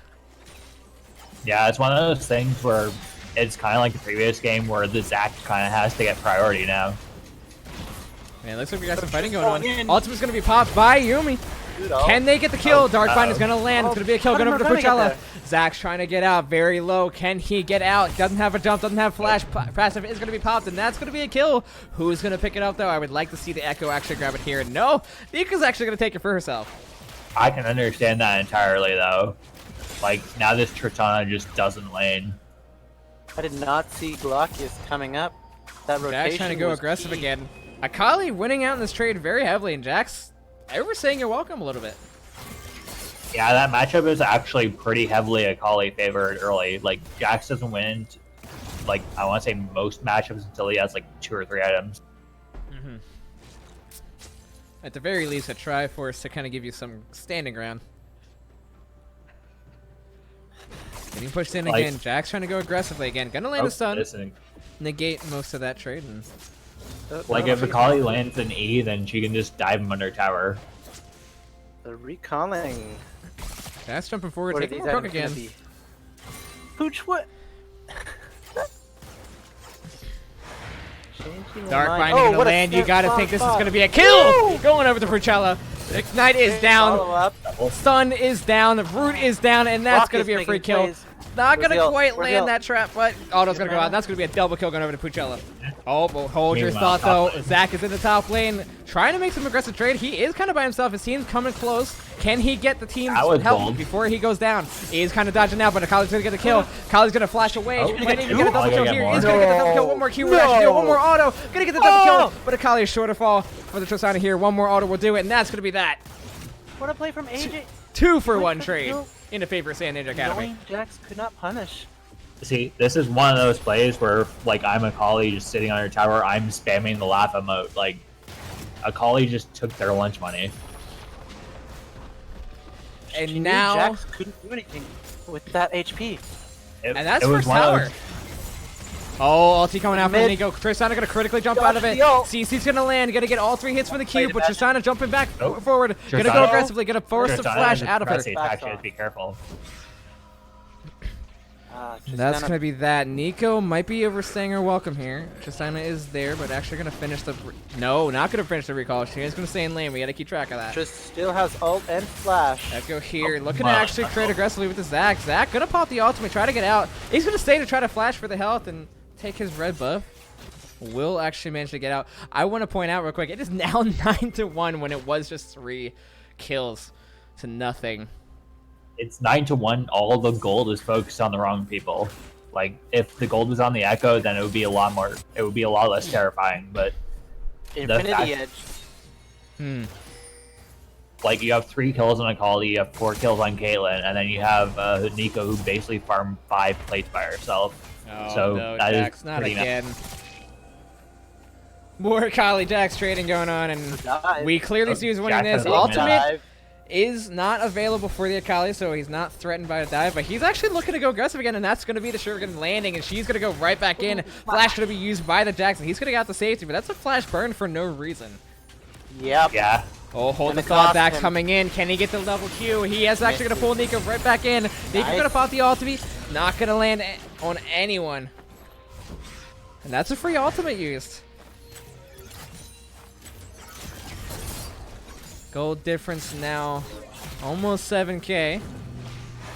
Yeah, it's one of those things where it's kind of like the previous game where the Zac kind of has to get priority now. Man, looks like we got some fighting going on. going in. Ultimate's gonna be popped by Yumi. Can they get the kill? Darkbind is gonna land. It's gonna be a kill. How Going did over to Morgana Puchella. get Zach's trying to get out. Very low. Can he get out? Doesn't have a jump. Doesn't have flash. Passive is gonna be popped, and that's gonna be a kill. Who's gonna pick it up though? I would like to see the Echo actually grab it here. No, Nika's actually gonna take it for herself. I can understand that entirely, though. Like, now this Tristana just doesn't lane. I did not see Glockius coming up. That rotation Jack's trying to go was aggressive key. again. Akali winning out in this trade very heavily, and Jack's ever saying you're welcome a little bit. Yeah, that matchup is actually pretty heavily Akali favored early. Like, Jax doesn't win, like, I want to say most matchups until he has, like, 2 or 3 items. At the very least, a Triforce to kind of give you some standing ground. Getting pushed in Like- again. Jack's trying to go aggressively again. Gonna land a stun. Listen, Negate most of that trade. And like, if Akali lands an E, then she can just dive him under tower. The recalling. Jack's jumping forward, What are taking these more poke items gonna again. be? Pooch, what? Changing Dark my mind. binding in the what a land. You snap gotta bomb think this is spot. gonna be a kill. Woo! Going over to Pruchella. Ignite is down. Follow up. Stun is down. Root is down, and that's Rock gonna is be a making free kill. plays. Not gonna Brazil, quite Brazil. land that trap, but auto's gonna go out. That's gonna be a double kill going over to Puchella. Oh, but hold your Meanwhile, thought though. top lane. Zach is in the top lane, trying to make some aggressive trade. He is kind of by himself. His team's coming close. Can he get the team's That was help bold. before he goes down? He is kind of dodging now, but Akali's gonna get a kill. Akali's gonna flash away. Oh, Might even get a double Akali kill gonna here. get He's more. gonna get the double kill. One more Q reaction deal. One more auto. Gonna get the double kill, but Akali is short of fall for the Tristana here. One more auto will do it, and that's gonna be that. What a play from AJ. 2 for What 1 the trade hell? in favor of Sand Ninja Academy. Knowing Jax could not punish. See, this is one of those plays where, like, I'm Akali just sitting on her tower, I'm spamming the laugh emote. Like, Akali just took their lunch money. And She knew now, Jax couldn't do anything with that HP. It, and that's it was first one of tower. those- Oh, ulti coming out from Mid. Nico. Tristana gonna critically jump Dodge out of it. the ult. CC's gonna land. Gonna get all 3 hits for the Q, Wait, but that's- Tristana jumping back Nope. forward. Gonna go Tristana- aggressively. Gonna force the Tristana flash has out of her. press attack, Backs she has off. to be careful. That's Tristana- gonna be that. Nico might be overstaying her welcome here. Tristana is there, but actually gonna finish the... No, not gonna finish the recall. She is gonna stay in lane. We gotta keep track of that. Triss still has ult and flash. Echo here, Oh, looking to my. actually trade aggressively with the Zac. Zac gonna pop the ultimate, try to get out. He's gonna stay to try to flash for the health and take his red buff. Will actually manage to get out. I want to point out real quick, it is now 9-1 when it was just 3. kills to nothing. It's 9-1. All the gold is focused on the wrong people. Like, if the gold was on the Echo, then it would be a lot more. It would be a lot less terrifying. But Infinity Edge. Like, you have 3 kills on Akali, you have 4 kills on Caitlyn, and then you have Nico, who basically farmed 5 plates by herself. Oh, So no, that is Jax, not pretty again. More Akali Jax trading going on, and Dive. we clearly see who's winning Jax this. has a Ultimate Dive. is not available for the Akali, so he's not threatened by a dive, but he's actually looking to go aggressive again, and that's going to be the Shuriken landing, and she's going to go right back in. Flash going to be used by the Jax, and he's going to get out the safety, but that's a flash burn for no reason. Yep. Yeah. Oh, hold the Gonna thought cost back him. coming in. Can he get the level Q? He is actually going to pull Nico right back in. Nico going to pop the ultimate. Not going to land on anyone. And that's a free ultimate used. Gold difference now almost 7K.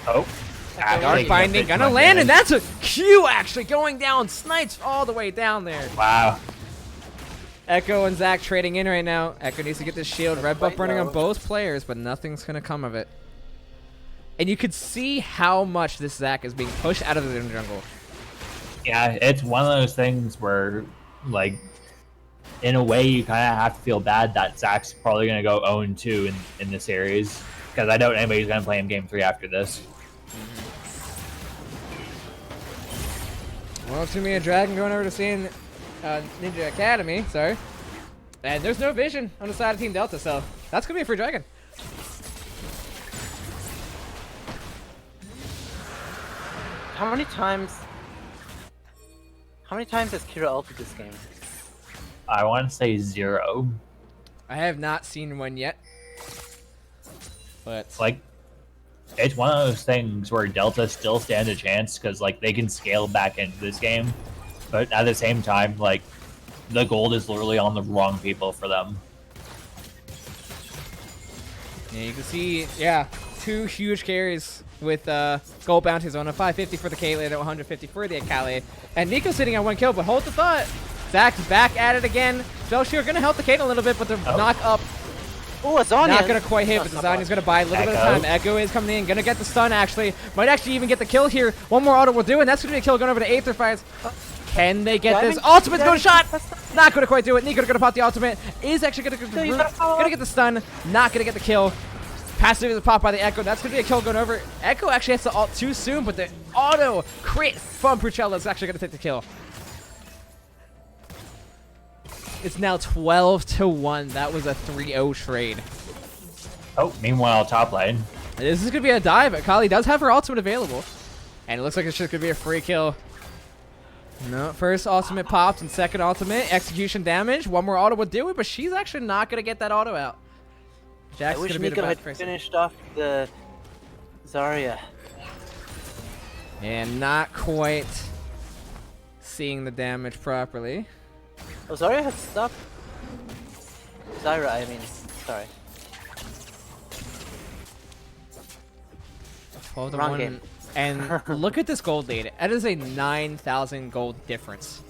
Oh. Dark Binding gonna land, and that's a Q actually going down. Snipes all the way down there. Wow. Echo and Zach trading in right now. Echo needs to get this shield. Red buff Right burning on now. both players, but nothing's gonna come of it. And you could see how much this Zach is being pushed out of the jungle. Yeah, it's one of those things where, like, in a way, you kind of have to feel bad that Zach's probably going to go 0-2 in the series, because I doubt anybody's going to play him Game 3 after this. Well, to me, a dragon going over to seeing Ninja Academy, sorry. And there's no vision on the side of Team Delta, so that's going to be a free dragon. How many times has Kira ulted this game? I want to say 0. I have not seen one yet. But Like, it's one of those things where Delta still stand a chance, because, like, they can scale back into this game. But at the same time, like, the gold is literally on the wrong people for them. yeah, you can see, yeah, 2 huge carries with gold bounties on a 550 for the Caitlyn and 150 for the Akali. And Nico's sitting on 1 kill, but hold the thought. Zach's back at it again. Spellshield gonna help the Caitlyn a little bit, but the knock up Oh, Azania. not gonna quite hit, but That's not Zania's gonna buy a little bit of Echo. time. Echo is coming in, gonna get the stun actually. Might actually even get the kill here. One more auto will do, and that's gonna be a kill going over to Aether Fires. Can they get this? Ultimate's going shot! Not gonna quite do it. Nico gonna pop the ultimate. Is actually gonna get the stun. Not gonna get the kill. Passive is popped by the Echo. That's gonna be a kill going over. Echo actually has to ult too soon, but the auto crit from Brucella is actually gonna take the kill. It's now 12-1. That was a 3-0 trade. Oh, meanwhile, top lane. This is gonna be a dive. Akali does have her ultimate available, and it looks like it's just gonna be a free kill. No, first ultimate popped and second ultimate execution damage. One more auto would do it, but she's actually not gonna get that auto out. Jack's I wish gonna be the Nico bad had person. finished off the Zarya. And not quite seeing the damage properly. Oh, Zarya had stuff. Zyra, I mean, sorry. Hold the Wrong one. game. And look at this gold lead. That is a 9,000 gold difference.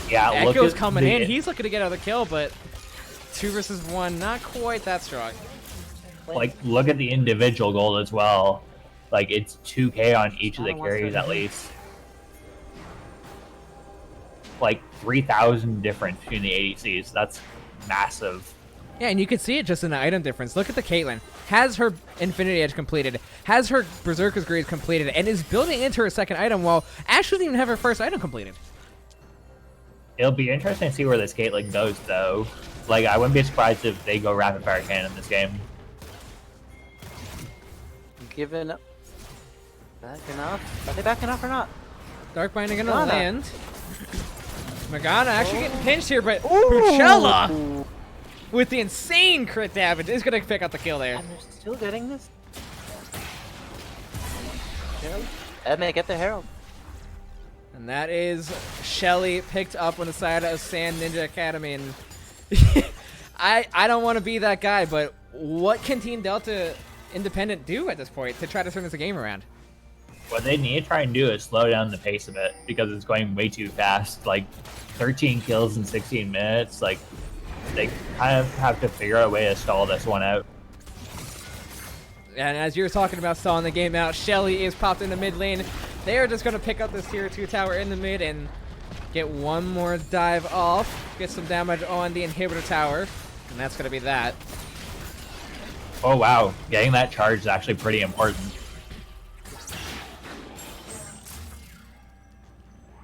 Yeah, look Echo's at coming the- in. He's looking to get another kill, but 2 versus 1, not quite that strong. Like, look at the individual gold as well. Like, it's 2K on each of the I don't want carries to- at least. Like, 3,000 difference between the ADCs. That's massive. Yeah, and you can see it just in the item difference. Look at the Caitlyn. Has her Infinity Edge completed, has her Berserker's Greaves completed, and is building into her second item while Ashe doesn't even have her first item completed. It'll be interesting to see where this Caitlyn goes, though. Like, I wouldn't be surprised if they go rapid fire cannon this game. Given up. Backing up? Are they backing up or not? Dark Binding gonna Morgana. land. Morgana actually getting pinched here, but Brucella with the insane crit damage is gonna pick up the kill there. And they're still getting this? Herald? Edmund, get the Herald. And that is Shelly picked up on the side of Sand Ninja Academy. And I don't want to be that guy, but what can Team Delta Independent do at this point to try to turn this game around? What they need to try and do is slow down the pace of it, because it's going way too fast. Like, 13 kills in 16 minutes. Like, they kind of have to figure out a way to stall this one out. And as you were talking about stalling the game out, Shelly is popped in the mid lane. They are just going to pick up this tier 2 tower in the mid and get one more dive off. Get some damage on the inhibitor tower. And that's going to be that. Oh wow, getting that charge is actually pretty important.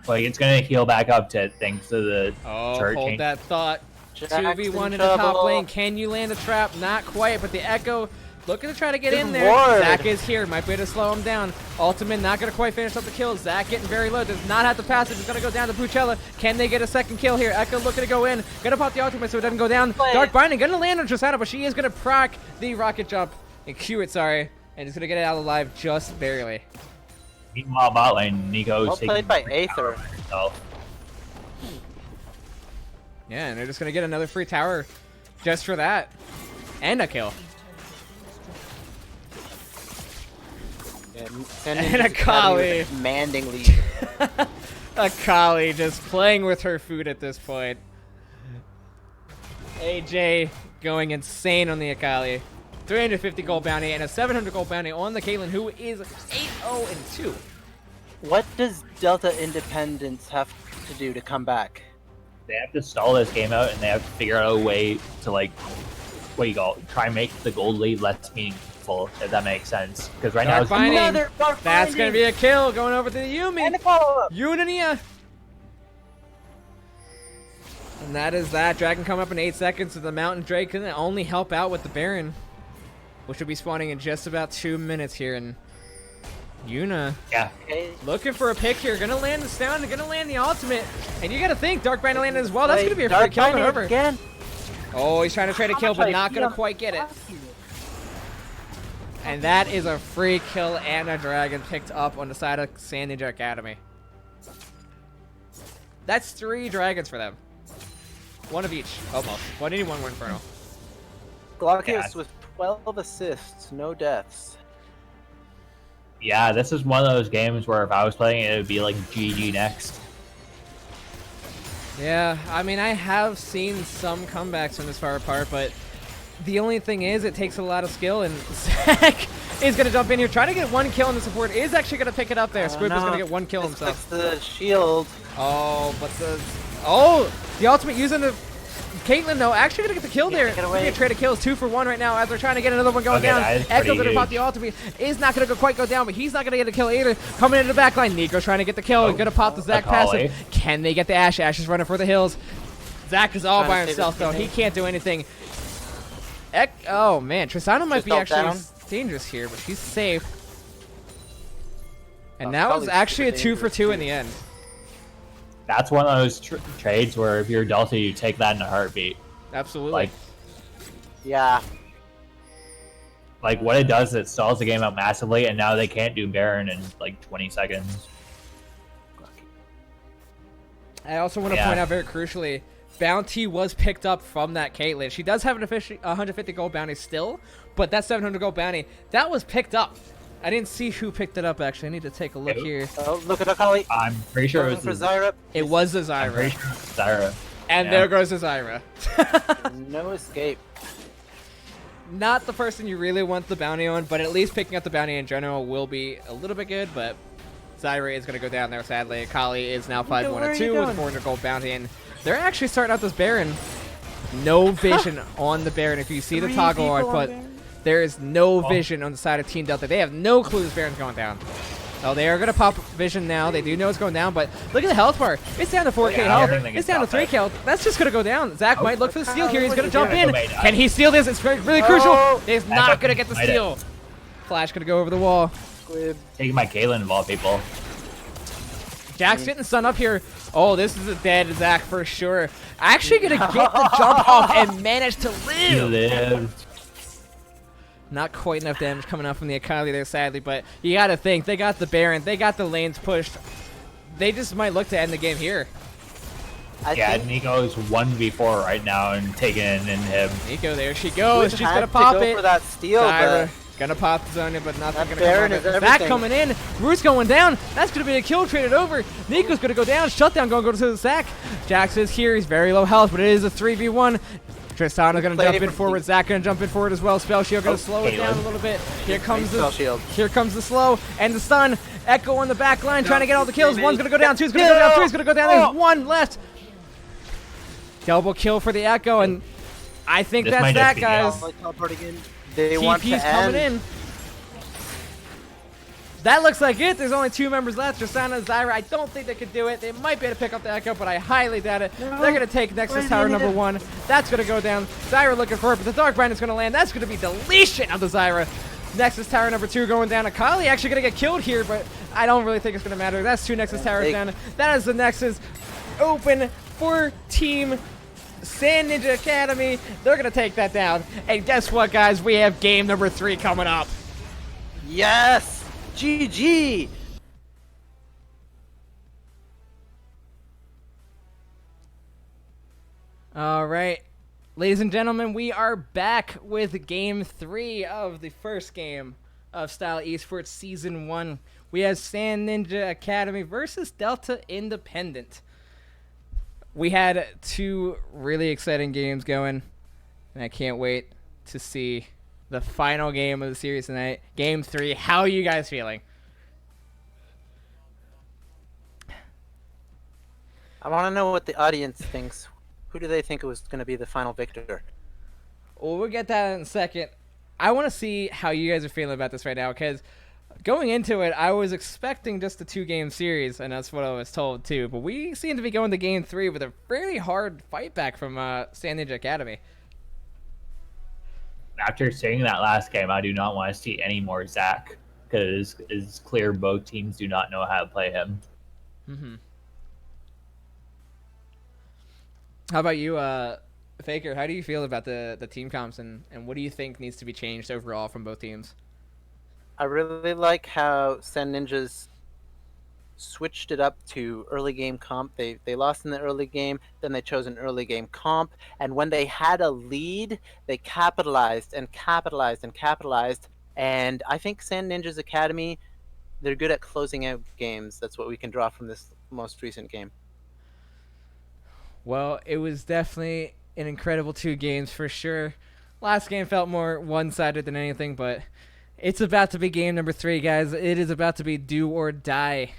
Like, it's going to heal back up to it thanks to the Oh, charging. hold that thought. Jack's 2v1 in the top trouble. lane. Can you land the trap? Not quite, but the Echo looking to try to get Good in there. ward. Zac is here. Might be able to slow him down. Ultimate not going to quite finish up the kill. Zac getting very low. Does not have the passage. Is going to go down to Puchella. Can they get a second kill here? Echo looking to go in. Going to pop the ultimate so it doesn't go down. Dark Binding going to land on Tristana, but she is going to proc the rocket jump. And Q it, sorry. And is going to get it out alive just barely. Meanwhile, bot lane, Nico's Well played by Aether. himself. Yeah, and they're just going to get another free tower just for that. And a kill. And a Kali. Commanding lead. Akali just playing with her food at this point. AJ going insane on the Akali. 350 gold bounty and a 700 gold bounty on the Caitlyn, who is 8-0-2. What does Delta Independence have to do to come back? They have to stall this game out, and they have to figure out a way to, like, what do you call it? Try and make the gold lead less meaningful, if that makes sense. Because right now, Dark Binding. Another Dark That's going to be Binding. a kill going over to the Yumi. And a follow-up. Unania. And that is that. Dragon come up in 8 seconds, so the Mountain Drake can only help out with the Baron, which will be spawning in just about 2 minutes here. And Yuna yeah, Okay. looking for a pick here. Gonna land the stun, gonna land the ultimate. And you gotta think, Dark Binding landed as well. That's gonna be a free Dark kill Binding over. again. Oh, he's trying to trade a kill, but not gonna quite get it. And that is a free kill and a dragon picked up on the side of Sand Ninja Academy. That's 3 dragons for them. 1 of each, almost. One any one Inferno. Glaucus Yeah. with 12 assists, no deaths. yeah, this is one of those games where if I was playing it, it would be like GG next. Yeah, I mean, I have seen some comebacks from this far apart, but the only thing is it takes a lot of skill, and Zac is going to jump in here, trying to get 1 kill, and the support is actually going to pick it up there. Squib is going to get 1 kill himself. The shield. Oh, but the... Oh, the ultimate using the... Caitlyn, though, actually going to get the kill there. Get away. Gonna trade of kills, 2 for 1 right now as they're trying to get another one going Okay, down. that is Echo pretty going to pop huge. the ultimate. Is not going to quite go down, but he's not going to get a kill either. Coming into the back line, Nico trying to get the kill. Oh, Going to pop the Zac Akali. passive. Can they get the Ashe? Ashe is running for the hills. Zac is all Trying by to save himself, his though. He teammate. can't do anything. Oh, man. Tristana might Just be fell actually down. dangerous here, but she's safe. And Oh, that was Kali's actually a super 2 for 2 in the end. That's one of those trades where if you're Delta, you take that in a heartbeat. Absolutely. Like, Yeah. like what it does, it stalls the game out massively, and now they can't do Baron in like 20 seconds. I also want to Yeah. point out very crucially, bounty was picked up from that Caitlyn. She does have an official 150 gold bounty still, but that 700 gold bounty, that was picked up. I didn't see who picked it up, actually. I need to take a look Who? here. Oh, look at Akali. I'm pretty sure it Going was for the Zyra. It was the I'm pretty Zyra. sure it was Zyra. And Yeah. there goes the Zyra. No escape. Not the person you really want the bounty on, but at least picking up the bounty in general will be a little bit good, but Zyra is going to go down there, sadly. Akali is now 5-1-2 where are you with a going? 400 gold bounty, and they're actually starting out this Baron. No vision on the Baron. If you see the 3 toggle I people on put, Baron? there is no vision on the side of Team Delta. They have no clue this Baron's going down. Oh, they are going to pop vision now. They do know it's going down, but look at the health bar. It's down to 4k Yeah, I health. don't think they It's can down to stop 3k health. That's just going to go down. Zac Oh. might look for the steal here. He's What going are to you jump doing? in. Wait, Can he steal this? It's really crucial. Oh. He's I not thought going to he get the might have. steal. Flash going to go over the wall. Squib. Taking my Kaylin of all people. Jack's getting stunned up here. Oh, this is a dead Zac for sure. Actually going to get the jump off and manage to He live. lived. Not quite enough damage coming out from the Akali there, sadly, but you got to think. They got the Baron. They got the lanes pushed. They just might look to end the game here. I Yeah, think Nico's 1v4 right now and taking in him. Nico, there she goes. Squib She's had going to to pop go it. for that steal, Zyra but gonna pop the Zonia, but nothing That gonna Baron come is of it. Zac everything. coming in. Root's going down. That's gonna be a kill traded over. Nico's gonna go down. Shutdown gonna go to the Zac. Jax is here. He's very low health, but it is a 3v1. Tristana's going to Play jump in for forward. team. Zach going to jump in forward as well. Spell Shield going Oh, to slow it down Caitlyn. a little bit. Here comes Spell shield. Here comes the slow and the stun. Echo on the back line trying to get all the kills. One's going to go down. Two's going to go down. Three's going to go down. There's one left. Double kill for the Echo, and I think This that's might that, just be guys. Teleporting in. They want to TP's coming end. in. That looks like it. There's only 2 members left. Tristana and Zyra. I don't think they could do it. They might be able to pick up the Echo, but I highly doubt it. No. They're going to take Nexus Tower number 1. That's going to go down. Zyra looking for it, but the Dark Brand is going to land. That's going to be deletion of the Zyra. Nexus Tower number 2 going down. Akali actually going to get killed here, but I don't really think it's going to matter. That's 2 Nexus Towers down. That is the Nexus open for Team Sand Ninja Academy. They're going to take that down. And guess what, guys? We have game number 3 coming up. Yes! GG! All right. Ladies and gentlemen, we are back with game 3 of the first game of Style Esports Season 1. We have Sand Ninja Academy versus Delta Independent. We had 2 really exciting games going, and I can't wait to see the final game of the series tonight. Game 3. How are you guys feeling? I want to know what the audience thinks. Who do they think was going to be the final victor? Well, we'll get that in a second. I want to see how you guys are feeling about this right now, because going into it, I was expecting just a 2-game series, and that's what I was told too. But we seem to be going to game 3 with a fairly hard fight back from Sand Ninja Academy. After seeing that last game, I do not want to see any more Zach, because it's clear both teams do not know how to play him. Mm-hmm. How about you, Faker? How do you feel about the team comps, and what do you think needs to be changed overall from both teams? I really like how Sand Ninjas switched it up to early game comp. They lost in the early game, then they chose an early game comp, and when they had a lead, they capitalized and capitalized and capitalized. And I think Sand Ninjas Academy, they're good at closing out games. That's what we can draw from this most recent game. Well, it was definitely an incredible 2 games for sure. Last game felt more one-sided than anything, but it's about to be game number 3, guys. It is about to be do or die.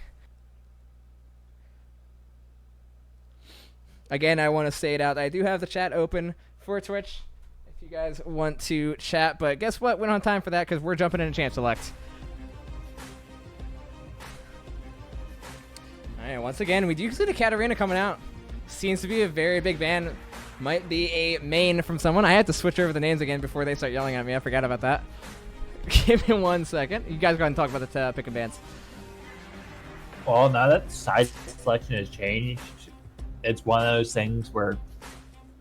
Again, I want to say it out. I do have the chat open for Twitch if you guys want to chat, but guess what? We don't have time for that because we're jumping into Champ Select. All right, once again, we do see the Katarina coming out. Seems to be a very big ban. Might be a main from someone. I had to switch over the names again before they start yelling at me. I forgot about that. Give me 1 second. You guys go ahead and talk about the pick and bans. Well, now that side selection has changed, it's one of those things where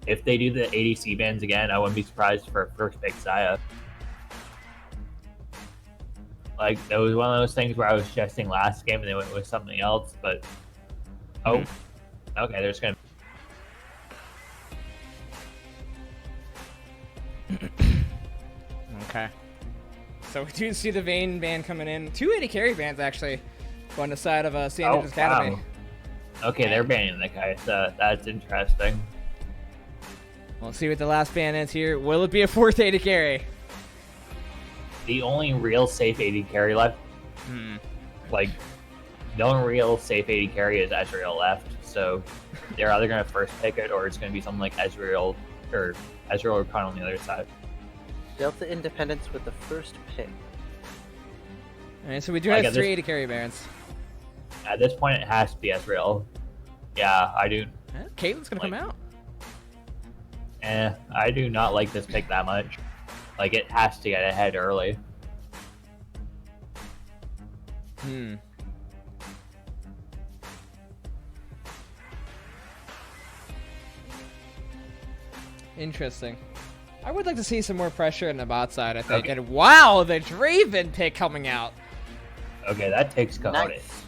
if they do the ADC bans again, I wouldn't be surprised for a first pick Saya. Like, it was one of those things where I was suggesting last game and they went with something else, but... Oh, okay, there's going to... Okay. So we do see the Vayne ban coming in. 2 AD carry bans, actually, on the side of Sand Ninja Academy. Wow. Okay, they're banning the guy, so that's interesting. We'll see what the last ban is here. Will it be a 4th AD carry? The only real safe AD carry left, like, the only real safe AD carry is Ezreal left, so they're either going to first pick it or it's going to be something like Ezreal or Khan on the other side. Delta Independence with the first pick. All right, so we do Like, have at 3 AD carry bans. At this point, it has to be Ezreal. Yeah, I do. Caitlyn's going to come out. I do not like this pick that much. Like, it has to get ahead early. Interesting. I would like to see some more pressure in the bot side, I think. Okay. And wow, the Draven pick coming out. Okay, that takes cojones. Nice.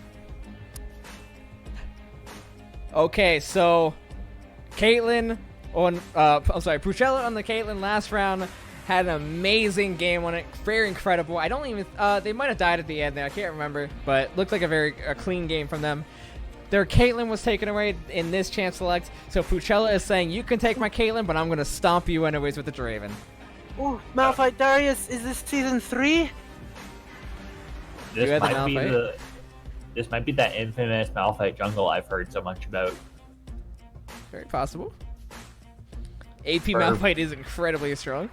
Okay, so Caitlyn on Puchella on the Caitlyn last round had an amazing game on it, very incredible. I don't even they might have died at the end there, I can't remember, but looked like a very clean game from them. Their Caitlyn was taken away in this chance select, so Puchella is saying, you can take my Caitlyn, but I'm going to stomp you anyways with the Draven. Ooh, Malphite Darius, is this season 3? This had the might be Malphite? this might be that infamous Malphite jungle I've heard so much about. Very possible. AP Or- Malphite is incredibly strong.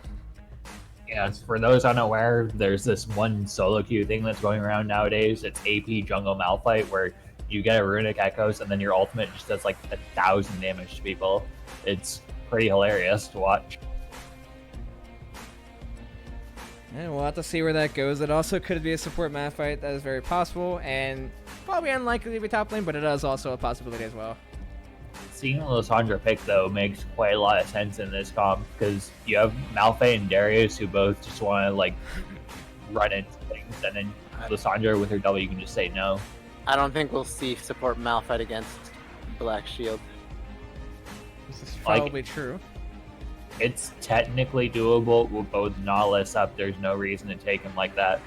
Yes, for those unaware, there's this one solo queue thing that's going around nowadays. It's AP jungle Malphite, where you get a runic echoes and then your ultimate just does like 1,000 damage to people. It's pretty hilarious to watch. And we'll have to see where that goes. It also could be a support Malphite. That is very possible, and probably unlikely to be top lane, but it is also a possibility as well. Seeing Lysandra pick, though, makes quite a lot of sense in this comp, because you have Malphite and Darius who both just want to, like, run into things, and then Lysandra with her W, you can just say no. I don't think we'll see support Malphite against Black Shield. This is Like- probably true. It's technically doable with both Nautilus up. There's no reason to take him like that.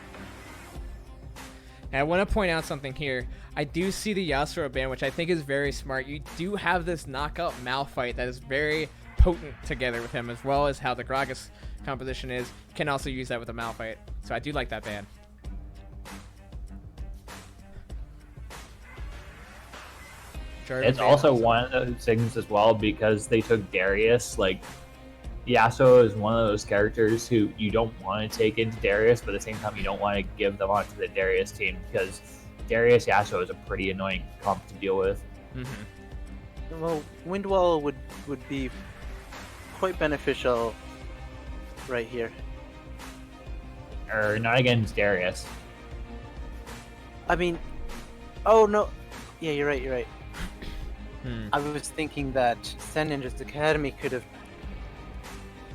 And I want to point out something here. I do see the Yasuo ban, which I think is very smart. You do have this knockout Malphite that is very potent together with him, as well as how the Gragas composition is. You can also use that with a Malphite. So I do like that ban. Jarvan It's ban also one of those things as well, because they took Darius. Like, Yasuo is one of those characters who you don't want to take into Darius, but at the same time you don't want to give them onto the Darius team, because Darius Yasuo is a pretty annoying comp to deal with. Mm-hmm. Well, Windwall would be quite beneficial right here. Or not against Darius. I mean, oh no, yeah, you're right. Hmm. I was thinking that Sen Ninja's Academy could have.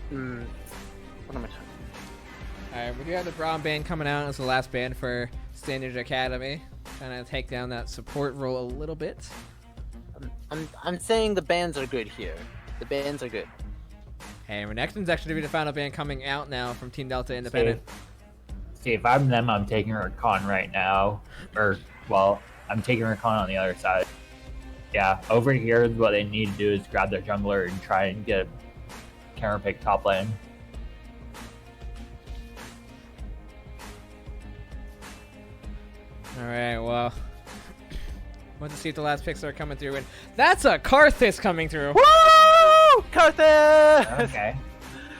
What am I talking? Alright, we do have the Braum band coming out as the last band for Standard Academy. Trying to take down that support role a little bit. I'm saying the bands are good here. The bands are good. And Renekton's actually going to be the final band coming out now from Team Delta Independent. See, if I'm them, I'm taking Rakan right now. Or, well, I'm taking Rakan on the other side. Yeah, over here, what they need to do is grab their jungler and try and get a counter pick top lane. Alright, well. Want to see if the last picks are coming through. And that's a Karthus coming through. Woo! Karthus! Okay.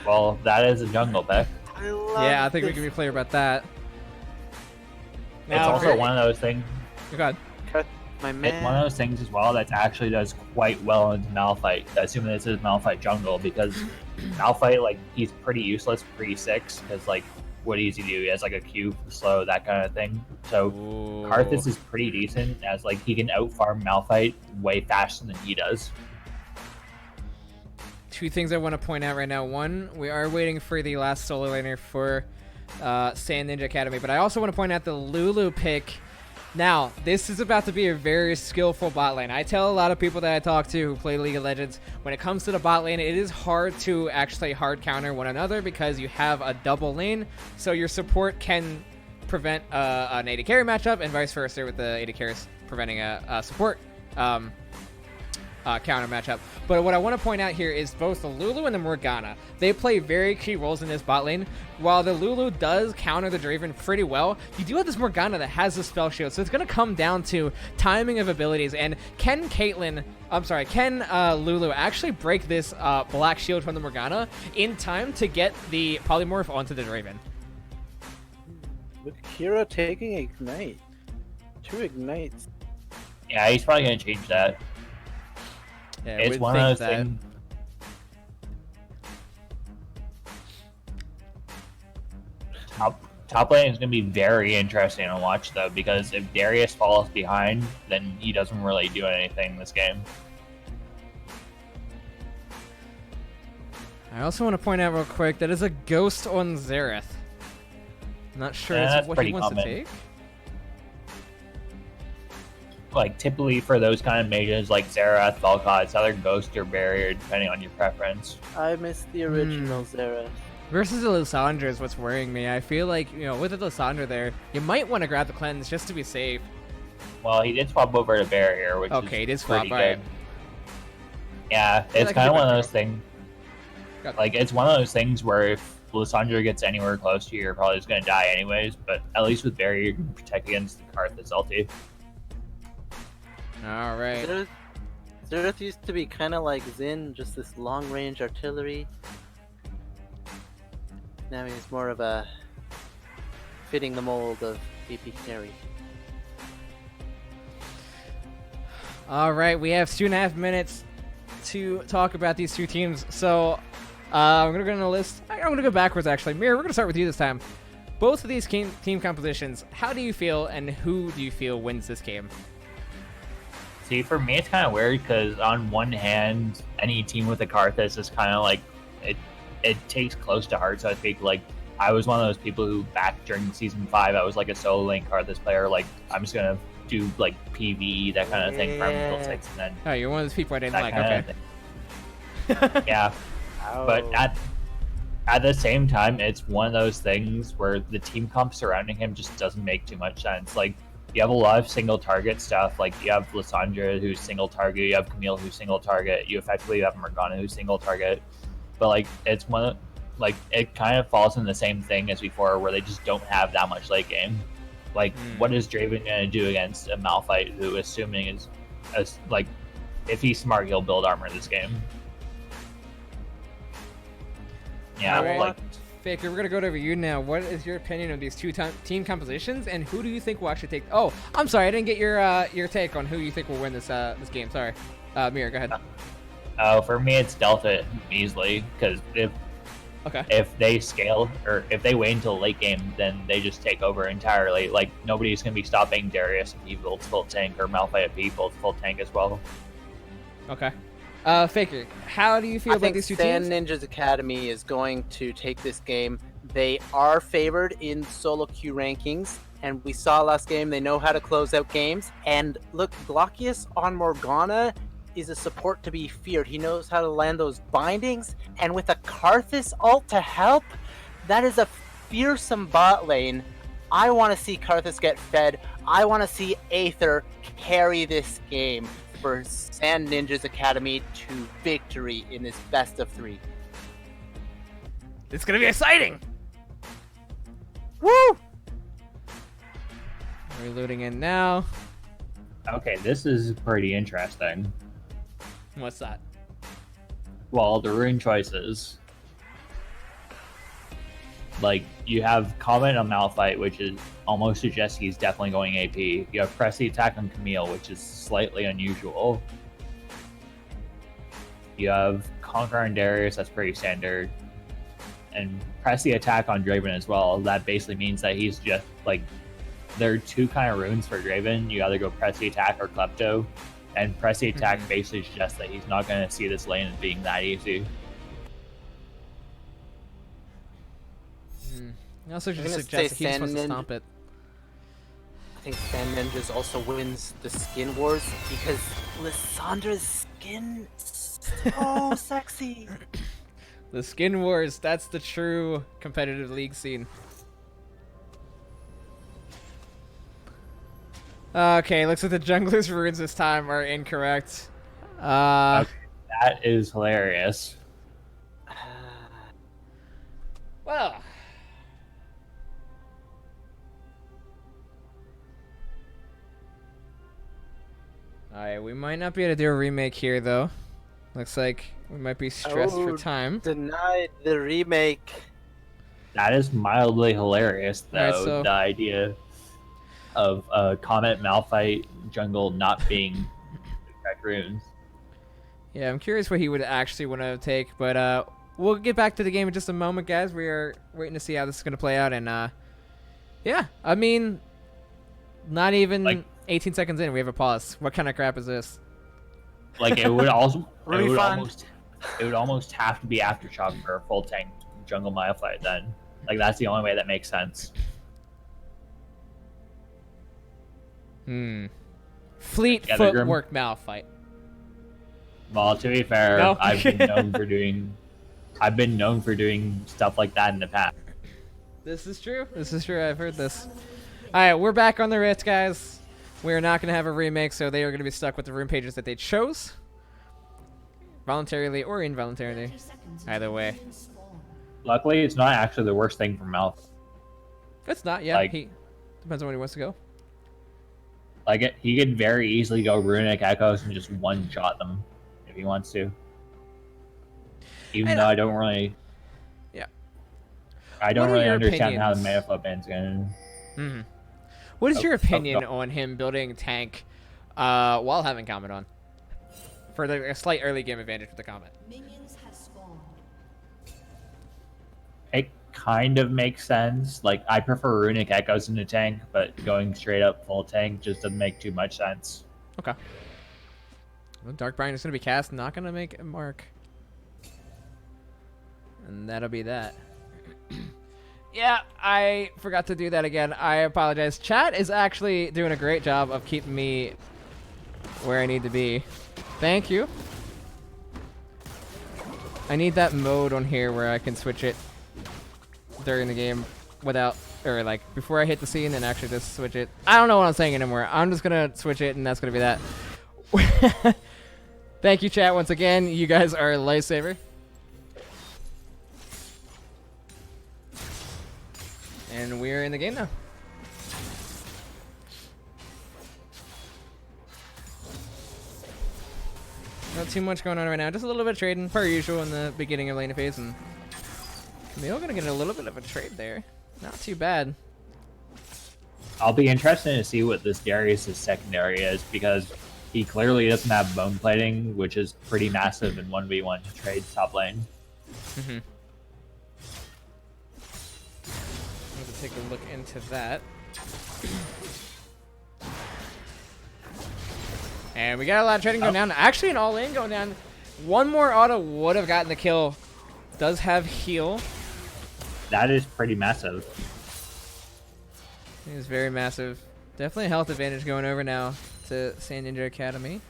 Well, that is a jungle pick. I love Yeah, I think we this. can be clear about that. It's also for- one of those things. Oh, God. My It's man. one of those things as well that actually does quite well into Malphite, assuming this is Malphite jungle, because Malphite, like, he's pretty useless pre-6, because, like, what does he do? He has, like, a Q, slow, that kind of thing. So Ooh. Karthus is pretty decent, as, like, he can out-farm Malphite way faster than he does. Two things I want to point out right now. One, we are waiting for the last solo laner for Sand Ninja Academy, but I also want to point out the Lulu pick. Now, this is about to be a very skillful bot lane. I tell a lot of people that I talk to who play League of Legends, when it comes to the bot lane, it is hard to actually hard counter one another because you have a double lane, so your support can prevent an AD carry matchup, and vice versa with the AD carries preventing a support counter matchup. But what I want to point out here is both the Lulu and the Morgana. They play very key roles in this bot lane. While the Lulu does counter the Draven pretty well, you do have this Morgana that has the spell shield. So it's going to come down to timing of abilities. And can Lulu actually break this black shield from the Morgana in time to get the polymorph onto the Draven? With Kira taking Ignite. 2 Ignites. Yeah, he's probably going to change that. Yeah, It's would one of think those that. things. Top lane is going to be very interesting to watch, though, because if Darius falls behind, then he doesn't really do anything this game. I also want to point out real quick that is a ghost on Xerath. Not sure Yeah, it's that's what he pretty wants common. to take. Like, typically for those kind of mages like Xerath, Valkod, it's either Ghost or Barrier, depending on your preference. I missed the original Zera. Versus the Lysandra is what's worrying me. I feel like, with the Lysandra there, you might want to grab the cleanse just to be safe. Well, he did swap over to barrier, which Okay, it is is swap. pretty All good. right. Yeah, Yeah, it's that could kind of be one of better. those things. Got- Like, it's one of those things where if Lysandra gets anywhere close to you, you're probably just going to die anyways. But at least with barrier, you can protect against the card that's ulti. All right. Zerth used to be kind of like Xin, just this long-range artillery. Now he's more of a fitting the mold of AP carry. All right, we have 2.5 minutes to talk about these two teams. So I'm gonna go on the list. I'm gonna go backwards actually. Mir, we're gonna start with you this time. Both of these team compositions, how do you feel, and who do you feel wins this game? See, for me, it's kind of weird because on one hand, any team with a Karthus is kind of like it takes close to heart. So I think like I was one of those people who back during season 5, I was like a solo lane Karthus player. Like I'm just gonna do like PvE, that kind of thing, farm until 6, and then Oh, you're one of those people I didn't that like. kind Okay. of thing. Yeah, but at the same time, it's one of those things where the team comp surrounding him just doesn't make too much sense. Like you have a lot of single target stuff. Like you have Lysandra who's single target, you have Camille who's single target, you effectively have Morgana who's single target. But like it's one of, like it kind of falls in the same thing as before, where they just don't have that much late game. Like what is Draven gonna do against a Malphite who, assuming is like if he's smart, he'll build armor this game. Yeah, All right. like Faker, we're gonna go over you now. What is your opinion of these two team compositions, and who do you think will actually take? Oh, I'm sorry, I didn't get your take on who you think will win this game. Sorry, Mira, go ahead. for me, it's Delta easily, because Okay. if they scale or if they wait until late game, then they just take over entirely. Like nobody's gonna be stopping Darius if he builds full tank, or Malphite if he builds full tank as well. Okay. Faker, how do you feel I about think these two Sand teams? Ninjas Academy is going to take this game. They are favored in solo queue rankings, and we saw last game they know how to close out games. And look, Glockius on Morgana is a support to be feared. He knows how to land those bindings, and with a Karthus ult to help, that is a fearsome bot lane. I want to see Karthus get fed. I want to see Aether carry this game for Sand Ninjas Academy to victory in this best of 3. It's gonna be exciting. Woo! We're loading in now. Okay, this is pretty interesting. What's that? Well, the rune choices. Like, you have Comment on Malphite, which is almost suggests he's definitely going AP. You have Press the Attack on Camille, which is slightly unusual. You have Conquer on Darius, that's pretty standard. And Press the Attack on Draven as well. That basically means that he's just, like, there are two kind of runes for Draven. You either go Press the Attack or Klepto. And Press the Attack basically suggests that he's not going to see this lane as being that easy. It also just gonna suggests that say he's supposed to Sand stomp it. I think Sand Ninjas also wins the skin wars because Lissandra's skin is so sexy. The skin wars, that's the true competitive league scene. Okay, looks like the jungler's runes this time are incorrect. Okay, that is hilarious. Well. Alright, we might not be able to do a remake here, though. Looks like we might be stressed for Oh, time. Denied the remake. That is mildly hilarious, though. Alright, so- The idea of Comet Malphite jungle not being the correct runes. Yeah, I'm curious what he would actually want to take, but we'll get back to the game in just a moment, guys. We are waiting to see how this is going to play out, and yeah, I mean, not even Like- 18 seconds in, we have a pause. What kind of crap is this? Like it would also, Refund. it would almost have to be Aftershock for a full tank jungle Malphite. Then, like that's the only way that makes sense. Fleet Yeah, the Grim- footwork Malphite. Well, to be fair, No. I've been known for doing stuff like that in the past. This is true. This is true. I've heard this. All right, we're back on the Ritz, guys. We're not going to have a remake, so they are going to be stuck with the rune pages that they chose. Voluntarily or involuntarily. 30 seconds Either way. until minions spawn. Luckily, it's not actually the worst thing for Mouth. It's not, yeah. Like- He depends on where he wants to go. Like, he could very easily go Runic Echoes and just one-shot them if he wants to. Even And- though I don't really... Yeah. I don't What are really your understand how the opinions? meta flip end's going. Mm-hmm. What is your Oh, opinion oh. on him building tank while having Comet on? For a slight early game advantage with the Comet. Minions have spawned. It kind of makes sense. Like, I prefer Runic Echoes in the tank, but going straight up full tank just doesn't make too much sense. Okay. Well, Dark Bind is going to be cast, not going to make a mark. And that'll be that. Yeah, I forgot to do that again. I apologize. Chat is actually doing a great job of keeping me where I need to be. Thank you. I need that mode on here where I can switch it during the game without, or like before I hit the scene and actually just switch it. I don't know what I'm saying anymore. I'm just going to switch it and that's going to be that. Thank you, chat, once again. You guys are a lifesaver. And we're in the game now. Not too much going on right now. Just a little bit of trading, per usual, in the beginning of lane phase. And Camille gonna get a little bit of a trade there. Not too bad. I'll be interested to see what this Darius' secondary is, because he clearly doesn't have bone plating, which is pretty massive in 1v1 trades top lane. Mm-hmm. I'm gonna take a look into that. And we got a lot of trading going down. Actually, an all-in going down. One more auto would have gotten the kill. Does have heal. That is pretty massive. It is very massive. Definitely a health advantage going over now to Sand Ninja Academy.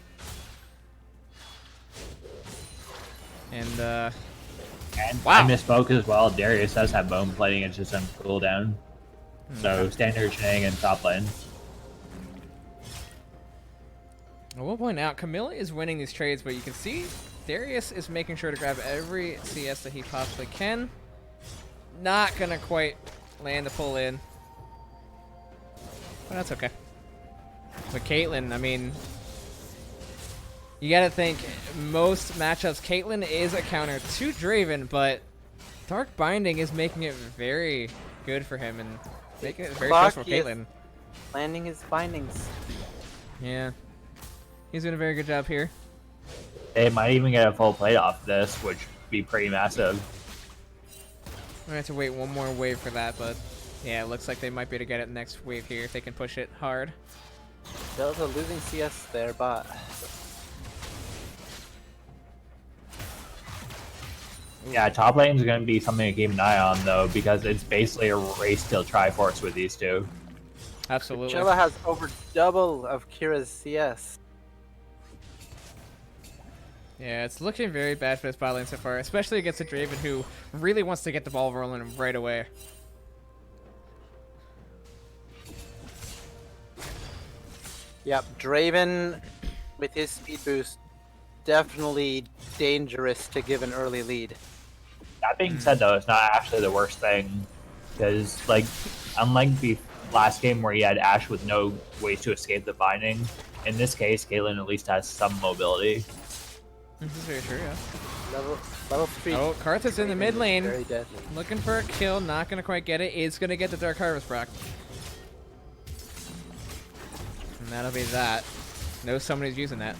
And, And Wow. I misspoke as well. Darius does have bone plating, it's just on cooldown. So standard shenanigans top lane. I will point out, Camille is winning these trades, but you can see Darius is making sure to grab every CS that he possibly can. Not gonna quite land the pull in. But that's okay. But Caitlyn, I mean, you gotta think, most matchups, Caitlyn is a counter to Draven, but Dark Binding is making it very good for him and making it very stressful for Glockius Caitlyn. landing his bindings. Yeah. He's doing a very good job here. They might even get a full plate off this, which would be pretty massive. I'm gonna have to wait one more wave for that, but yeah, it looks like they might be able to get it next wave here if they can push it hard. Delta losing CS there, but Yeah, top lane is going to be something to keep an eye on, though, because it's basically a race till Triforce with these two. Absolutely. Chilla has over double of Kira's CS. Yeah, it's looking very bad for this bot lane so far, especially against a Draven who really wants to get the ball rolling right away. Yep, Draven with his speed boost, definitely dangerous to give an early lead. That being said, though, it's not actually the worst thing, because, like, unlike the last game where you had Ashe with no ways to escape the binding, in this case, Caitlyn at least has some mobility. This is very true, yeah. Level 3. Oh, Karthus in the mid lane. Very deadly. Looking for a kill, not gonna quite get it. Is gonna get the Dark Harvest proc. And that'll be that. No somebody's using that.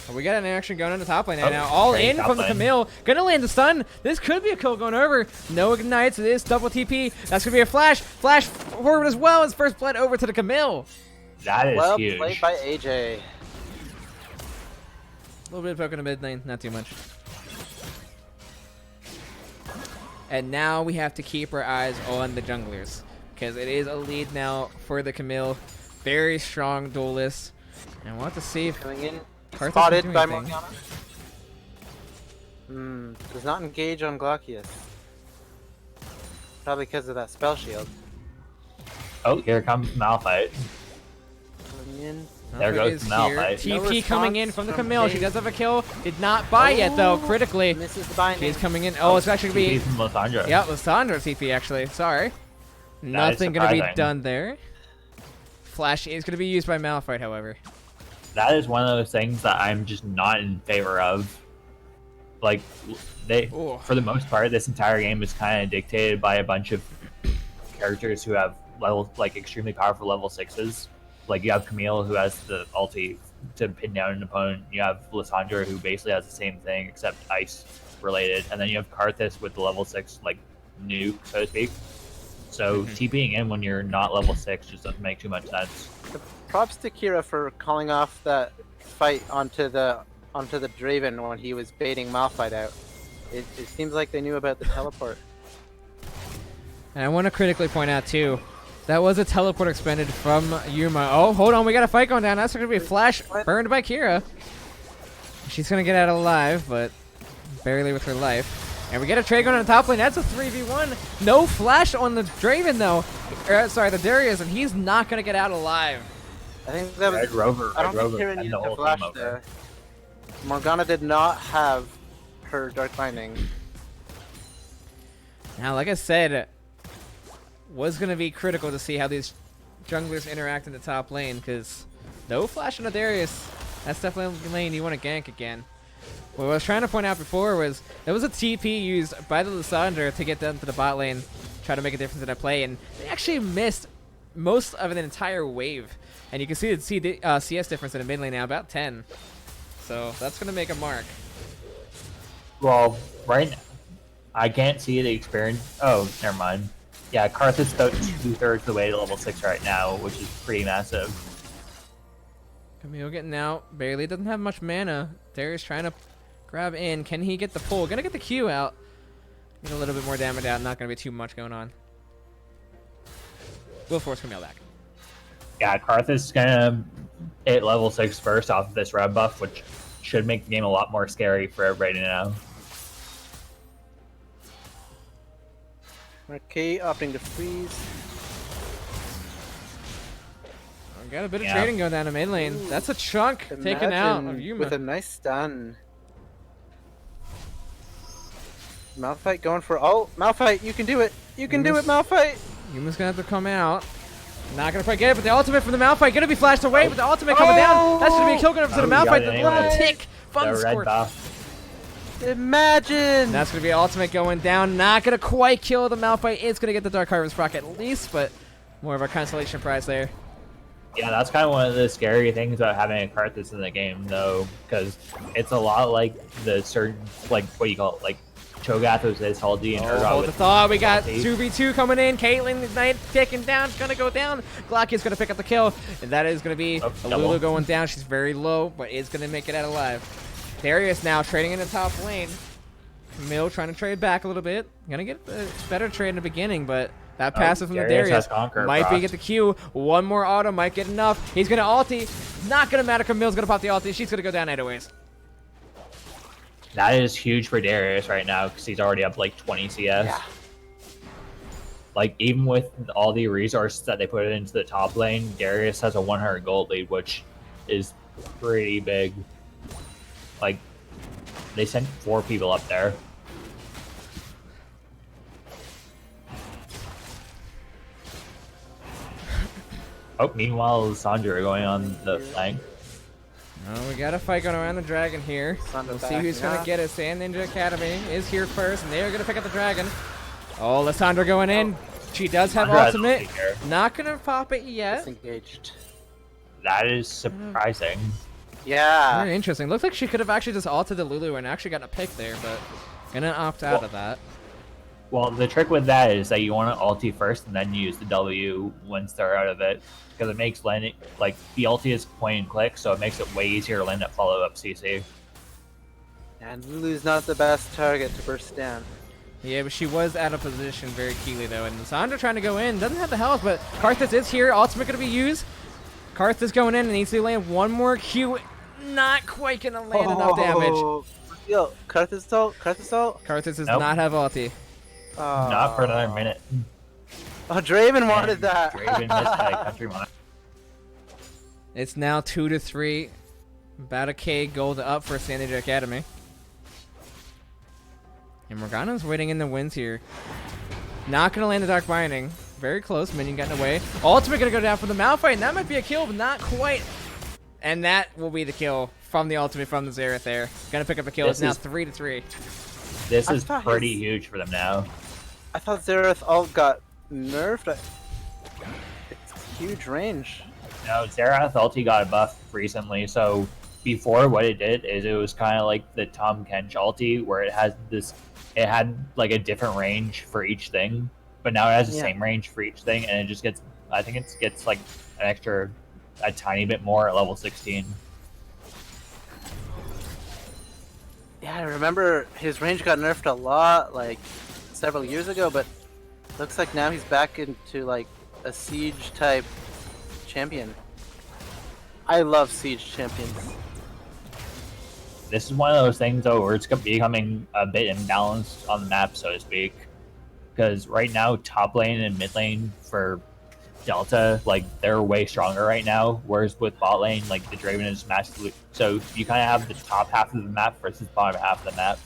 Oh, we got an action going on the top lane now. All great in top from the lane. Camille. Gonna land the stun. This could be a kill going over. No ignites. It is double TP. That's gonna be a flash. Flash forward as well as first blood over to the Camille. That is Well huge. played by AJ. A little bit of poke in the mid lane, not too much. And now we have to keep our eyes on the junglers, because it is a lead now for the Camille. Very strong duelist. And we'll have to see if Coming in. Karthus can Spotted do by anything. Morgana. Does not engage on Glockius. Probably because of that spell shield. Oh, here comes Malphite. Coming in. There Malphite goes is the Malphite. here. No TP coming in response from the from Camille. She Kate. does have a kill. Did not buy yet though. Critically, Misses the binding. she's coming in. Oh, it's actually gonna TP be. from Lysandra. Yeah, Lysandra TP actually. Sorry. is Nothing gonna be surprising. done there. Flash is gonna be used by Malphite, however. That is one of those things that I'm just not in favor of. Like, they, Ooh. for the most part, this entire game is kind of dictated by a bunch of characters who have extremely powerful level 6s. Like, you have Camille, who has the ulti to pin down an opponent. You have Lysandra, who basically has the same thing, except ice related. And then you have Karthus with the level 6, like, nuke, so to speak. So, TPing in when you're not level 6 just doesn't make too much sense. Props to Kira for calling off that fight onto the Draven when he was baiting Malphite out. It seems like they knew about the teleport. And I want to critically point out too, that was a teleport expended from Yuma. Oh, hold on, we got a fight going down. That's going to be a flash burned by Kira. She's going to get out alive, but barely with her life. And we get a trade going on the top lane. That's a 3v1. No flash on the Draven though. Sorry, the Darius, and he's not going to get out alive. I think that was. Red Rover, I don't Red think Rover, Kira and needed the to whole flash team over. there. Morgana did not have her Dark Binding. Now, like I said, was going to be critical to see how these junglers interact in the top lane, because no flash on the Darius. That's definitely a lane you want to gank again. What I was trying to point out before was there was a TP used by the Lysandra to get them to the bot lane, try to make a difference in that play, and they actually missed most of an entire wave. And you can see the CS difference in the mid lane now, about 10. So that's going to make a mark. Well, right now, I can't see the experience. Oh, never mind. Yeah, Karthus about 2/3 the way to level 6 right now, which is pretty massive. Camille getting out, barely doesn't have much mana. Darius trying to grab in. Can he get the pull? Gonna get the Q out. Get a little bit more damage out. Not gonna be too much going on. We'll force Camille back. Yeah, Karthus is gonna hit level 6 first off of this red buff, which should make the game a lot more scary for everybody now. Okay, opting to freeze. Got a bit of Yeah. trading going down the mid lane. Ooh. That's a chunk taken out of Imagine Yuma. with a nice stun. Malphite going for Malphite, you can do it. You can do it, Malphite. Yuma's gonna have to come out. Not gonna quite get it, but the ultimate from the Malphite gonna be flashed away, but the ultimate coming down. That should be a kill going up to the Oh, you got Malphite. it The anyway. little tick. Fun The red score. buff. Imagine. And that's gonna be ultimate going down. Not gonna quite kill the Malphite. It's gonna get the Dark Harvest proc at least, but more of a consolation prize there. Yeah, that's kind of one of the scary things about having a Karthus in the game, though, because it's a lot like the certain, like, what do you call it, like, Cho'Gath was his Haldi and Urgot Hold the with thought. We got ulti. 2v2 coming in. Caitlyn Knight taking down. Gonna go down. Glocky's gonna pick up the kill. And that is gonna be Oh, a double. Lulu going down. She's very low, but is gonna make it out alive. Darius now trading in the top lane. Camille trying to trade back a little bit. Gonna get a better trade in the beginning, but that passive from the Darius Darius has Conqueror might be proc. get the Q. One more auto might get enough. He's gonna ulti. Not gonna matter. Camille's gonna pop the ulti. She's gonna go down anyways. That is huge for Darius right now, because he's already up like 20 CS. Yeah. Like, even with all the resources that they put into the top lane, Darius has a 100 gold lead, which is pretty big. Like, they sent 4 people up there. Oh, meanwhile, Sandra going on the flank. Oh, we got a fight going around the dragon here. Thunder We'll see back who's going to now. get it. Sand Ninja Academy is here first, and they are going to pick up the dragon. Oh, Lysandra going in. She does have Sandra has ultimate. ulti here. Not going to pop it yet. Disengaged. That is surprising. Yeah. Very interesting. Looks like she could have actually just ulted the Lulu and actually gotten a pick there, but going to opt out Well- of that. Well, the trick with that is that you want to ulti first and then use the W once they're out of it, because it makes landing, like, the ulti is point and click, so it makes it way easier to land that follow-up CC. And Lulu's not the best target to burst down. Yeah, but she was out of position very keenly, though. And Lysandra trying to go in. Doesn't have the health, but Karthus is here. Ultimate going to be used. Karthus going in and needs to land one more Q. Not quite going to land enough damage. Yo, Karthus ult. Karthus ult. Karthus does Nope. not have ulti. Not for another minute. Oh, Draven wanted And that. Draven missed by a country mile. It's now 2-3. About a K gold up for San Diego Academy. And Morgana's waiting in the winds here. Not going to land the Dark Binding. Very close. Minion getting away. Ultimate going to go down for the Malphite. And that might be a kill, but not quite. And that will be the kill from the ultimate from the Xerath there. Going to pick up a kill. It's now 3-3. This is pretty huge for them now. I thought Xerath ult got nerfed. It's huge range. No, Xerath ulti got a buff recently, so before what it did is it was kind of like the Tom Kench ulti where it had like a different range for each thing, but now it has the same range for each thing, and it just gets, I think it gets like a tiny bit more at level 16. Yeah, I remember his range got nerfed a lot, like several years ago, but looks like now he's back into like a siege type champion. I love siege champions. This is one of those things though where it's becoming a bit imbalanced on the map, so to speak, because right now top lane and mid lane for Delta, like they're way stronger right now, whereas with bot lane, like the Draven is massively, so you kind of have the top half of the map versus bottom half of the map.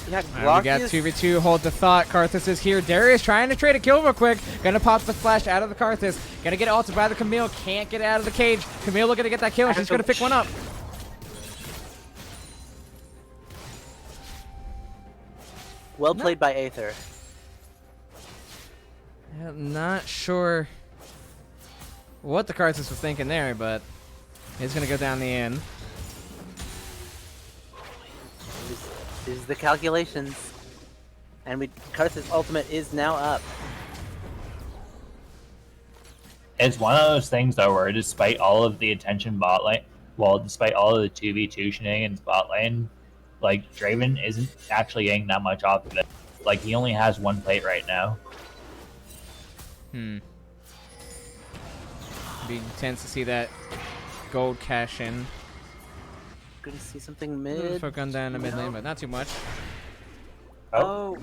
Yeah, We got 2v2. Hold the thought. Karthus is here. Darius trying to trade a kill real quick. Gonna pop the flash out of the Karthus. Gonna get ulted by the Camille. Can't get out of the cage. Camille looking to get that kill. And she's gonna pick one up. Well played by Aether. Yeah, not sure what the Karthus was thinking there, but he's gonna go down the end. These are the calculations. And Karthus' ultimate is now up. It's one of those things though where despite all of the attention bot lane, well, despite all of the 2v2 shenanigans bot lane, like Draven isn't actually getting that much off of it. Like he only has one plate right now. Be intense to see that gold cash in. Gonna see something mid. Put gun down to mid lane, but not too much. Oh.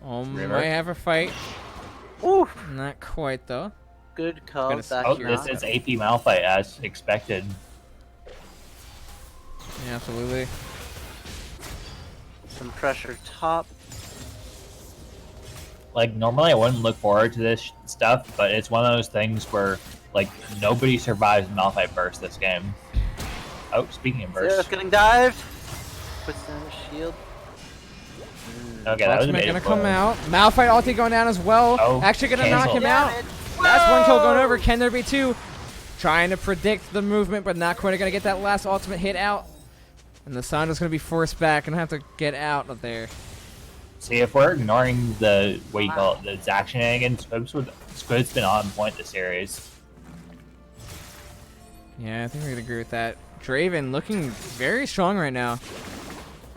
Might have a fight. Ooh. Not quite though. Good call Gonna back Oh, here. this is AP Malphite as expected. Yeah, absolutely. Some pressure top. Like normally I wouldn't look forward to this stuff, but it's one of those things where like nobody survives Malphite burst this game. Oh, speaking of burst. Xerath getting dived. Puts down the shield. Okay, that was a Ultimate bait gonna and come blow. out. Malphite ulti going down as well. Oh, Actually gonna knock cancel. him out. Damage. That's one kill going Whoa! over. Can there be two? Trying to predict the movement, but not quite gonna get that last ultimate hit out. And the Sandra's gonna be forced back and have to get out of there. See, if we're ignoring the, what you call it, the Zac shenanigans, Squid's been on point this series. Yeah, I think we could agree with that. Draven looking very strong right now.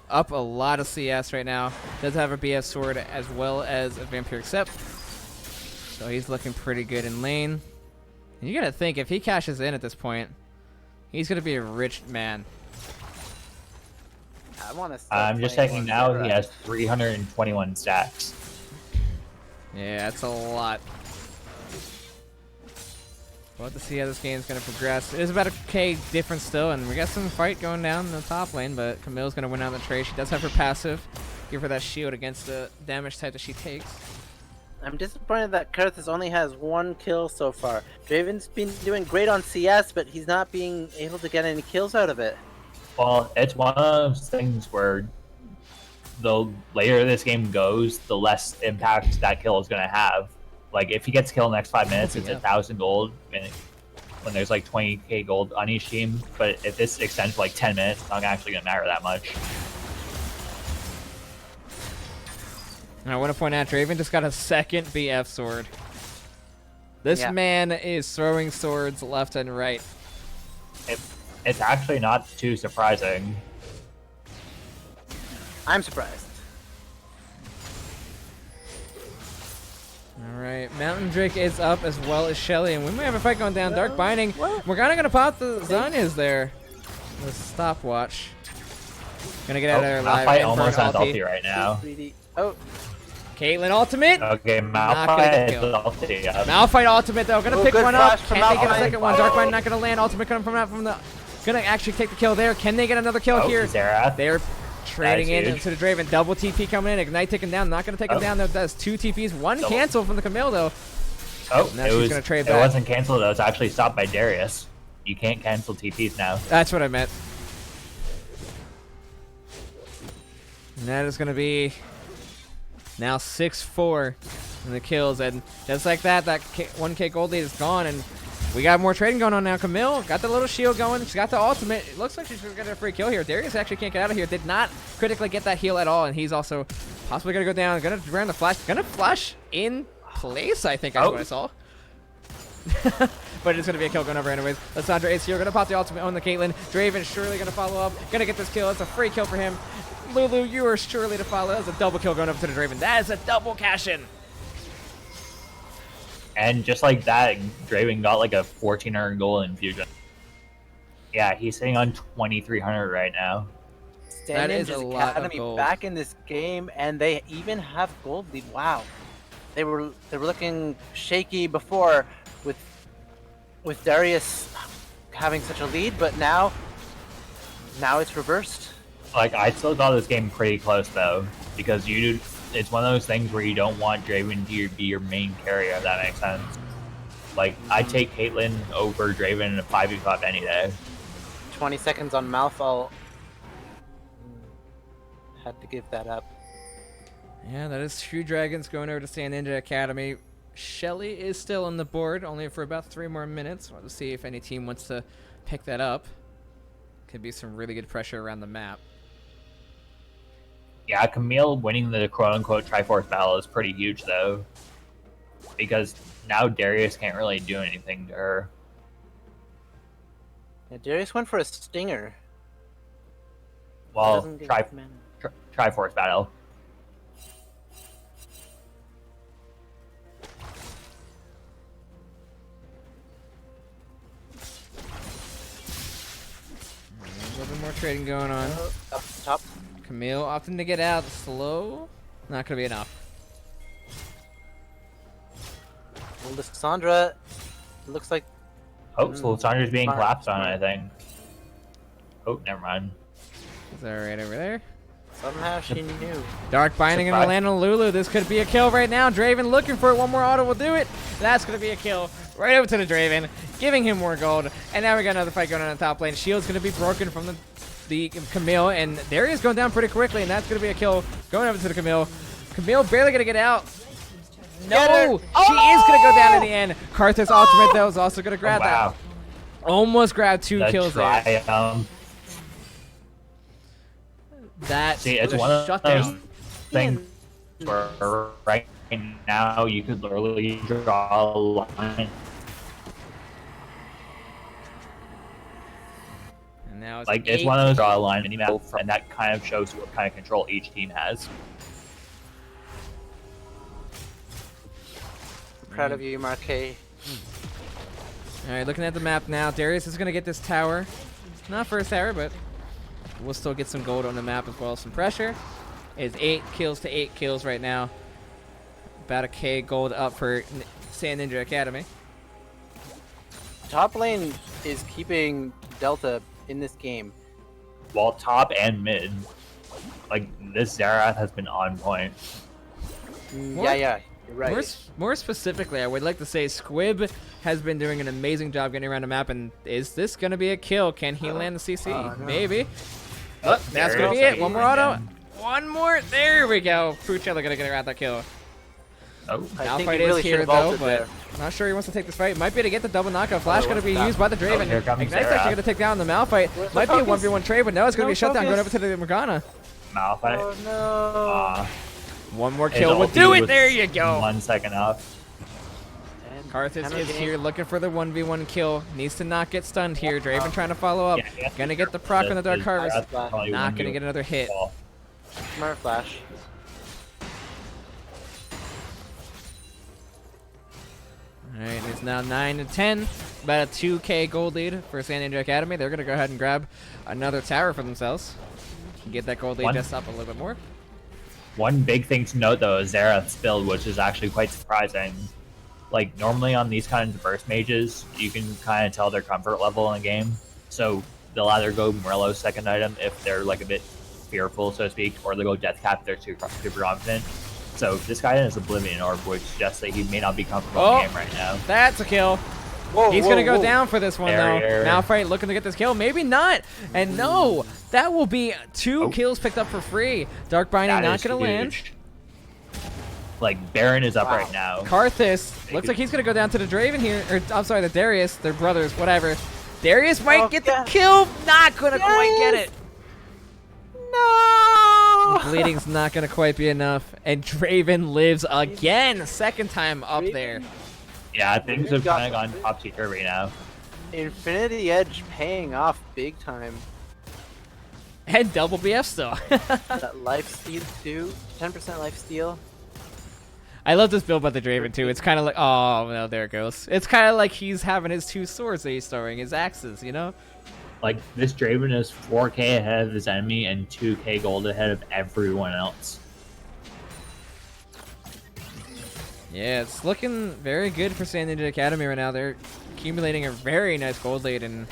Up a lot of CS right now. Does have a BF sword as well as a Vampiric Sep. So he's looking pretty good in lane. And you gotta think, if he cashes in at this point, he's gonna be a rich man. I want to. I'm just checking now, he has 321 stacks. Yeah, that's a lot. We'll have to see how this game's going to progress. It is about a K difference still, and we got some fight going down in the top lane, but Camille's going to win out the trade. She does have her passive. Give her that shield against the damage type that she takes. I'm disappointed that Karthus only has one kill so far. Draven's been doing great on CS, but he's not being able to get any kills out of it. Well, it's one of those things where the later this game goes, the less impact that kill is going to have. Like, if he gets killed in the next 5 minutes, it's 1,000 gold when there's like 20k gold on each team. But if this extends for like 10 minutes, it's not actually going to matter that much. And I want to point out, Draven just got a second BF sword. This man is throwing swords left and right. It's actually not too surprising. I'm surprised. Alright, Mountain Drake is up as well as Shelly, and we might have a fight going down. Dark Binding. We're kind of going to pop the Zanya's there. The stopwatch. Gonna get out of there alive. Malphite and almost burn has ulti. ulti right now. Oh, Caitlyn ultimate. Okay, Not gonna get Malphite killed. ulti up. Malphite ultimate though. Gonna Oh, pick good one up. flash from Can they get a Malphite. second one? Darkbind not gonna land. Ultimate coming from the. Gonna actually take the kill there. Can they get another kill Oh, here? Xerath. They're trading That is in huge. to the Draven. Double TP coming in. Ignite taking down. Not gonna take him Oh. down. That's 2 TPs. One Double. cancel from the Camille though. Oh, Now it she's was. gonna trade It back. wasn't canceled though. It's actually stopped by Darius. You can't cancel TPs now. That's what I meant. And that is gonna be now 6-4 in the kills, and just like that, that 1K gold lead is gone, and we got more trading going on now. Camille got the little shield going. She's got the ultimate. It looks like she's gonna get a free kill here. Darius actually can't get out of here. Did not critically get that heal at all, and he's also possibly gonna go down. Gonna run the flash. Gonna flash in place. I think that's what I saw. But it's gonna be a kill going over anyways. Lissandra is here. Gonna pop the ultimate on the Caitlyn. Draven surely gonna follow up. Gonna get this kill. It's a free kill for him. Lulu, you are surely to follow. That's a double kill going up to the Draven. That is a double cash in. And just like that, Draven got like a 1400 gold infusion. Yeah, he's sitting on 2300 right now. That is a lot of Academy gold. back in this game, and they even have gold lead. Wow, they were looking shaky before with Darius having such a lead, but now it's reversed. Like, I still thought this game pretty close though, because it's one of those things where you don't want Draven to be your main carrier, if that makes sense. Like, I take Caitlyn over Draven in a 5v5 any day. 20 seconds on Malphite. Had to give that up. Yeah, that is True Dragons going over to Sand Ninja Academy. Shelly is still on the board, only for about 3 more minutes. Want to see if any team wants to pick that up. Could be some really good pressure around the map. Yeah, Camille winning the quote-unquote Triforce battle is pretty huge though, because now Darius can't really do anything to her. Yeah, Darius went for a stinger. Well, Doesn't get mana. Triforce battle. A little bit more trading going on. Up top. Camille opting to get out slow. Not going to be enough. Well, Lissandra looks like Oh, so Lissandra's being Smart, collapsed on, I smart. think. Oh, never mind. Is that right over there? somehow she knew. Dark binding and Surprise. land on Lulu. This could be a kill right now. Draven looking for it. One more auto will do it. That's going to be a kill right over to the Draven, giving him more gold. And now we got another fight going on in the top lane. Shield's going to be broken from the Camille, and Darius going down pretty quickly, and that's going to be a kill going over to the Camille. Camille barely going to get out. Get her. No! She is going to go down in the end. Karthus ultimate, though, is also going to grab Wow. that. Almost grabbed 2 The kills there. triumph. That See, it's was one of shut those down. things where right now you could literally draw a line. And now it's Like, it's 8. one of those draw a line mini-map, and that kind of shows you what kind of control each team has. Proud of you, Marquet. All right, looking at the map now. Darius is going to get this tower. Not first tower, but we'll still get some gold on the map as well as some pressure. It's 8 kills to 8 kills right now. About a K gold up for Sand Ninja Academy. Top lane is keeping Delta in this game. While top and mid, like, this Xerath has been on point. What? Yeah, you're right. More specifically, I would like to say Squib has been doing an amazing job getting around the map. And is this going to be a kill? Can he land the CC? no. Maybe. Oh, that's going to be Darius it. One more again. auto. One more. There we go. Fruchella going to get around that kill. Oh, I think Malphite he really is should here have though, ulted but there. not sure he wants to take this fight. Might be to get the double knockout. Flash going to be stop. used by the Draven. here comes Ignite's Xerath. actually going to take down the Malphite. Where's the Might be a focus? 1v1 trade, but no, it's going to be No a shutdown going over focus. to the Morgana. Malphite. Oh no. Aw, One more his kill will ulti do it. was There you go. 1 second off. And Karthus time of is game. here looking for the 1v1 kill. Needs to not get stunned here. Draven trying to follow up. Yeah, Going to get the proc on the Dark Harvest. Xerath probably Not won going to you. get another hit. Smart flash. All right, it's now 9 to 10. About a 2K gold lead for San Diego Academy. They're going to go ahead and grab another tower for themselves. Get that gold lead One. just up a little bit more. One big thing to note though is Xerath's build, which is actually quite surprising. Like normally on these kinds of burst mages, you can kind of tell their comfort level in the game. So they'll either go Morello's second item if they're like a bit fearful, so to speak, or they'll go Death Cap if they're super confident. So this guy has Oblivion Orb, which suggests that he may not be comfortable in the game right now. That's a kill. Whoa, He's going to go down for this one, Barrier. though. Malphite looking to get this kill. Maybe not. And no, that will be 2 kills picked up for free. Dark Binding not going to land. Like, Baron is up right now. Karthus looks like he's going to go down to the Draven here. Or, I'm sorry, the Darius. They're brothers, whatever. Darius might get the kill. Not going to quite get it. No! The bleeding's not going to quite be enough. And Draven lives again. Second time up there. Yeah, things have kind of gone topsy-turvy now. Infinity Edge paying off big time. And double BF still. That life steal too. 10% life steal. I love this build by the Draven too. It's kind of like, oh no, there it goes. It's kind of like he's having his 2 swords that he's throwing, his axes, you know? Like, this Draven is 4k ahead of his enemy and 2k gold ahead of everyone else. Yeah, it's looking very good for Sand Ninja Academy right now. They're accumulating a very nice gold lead, and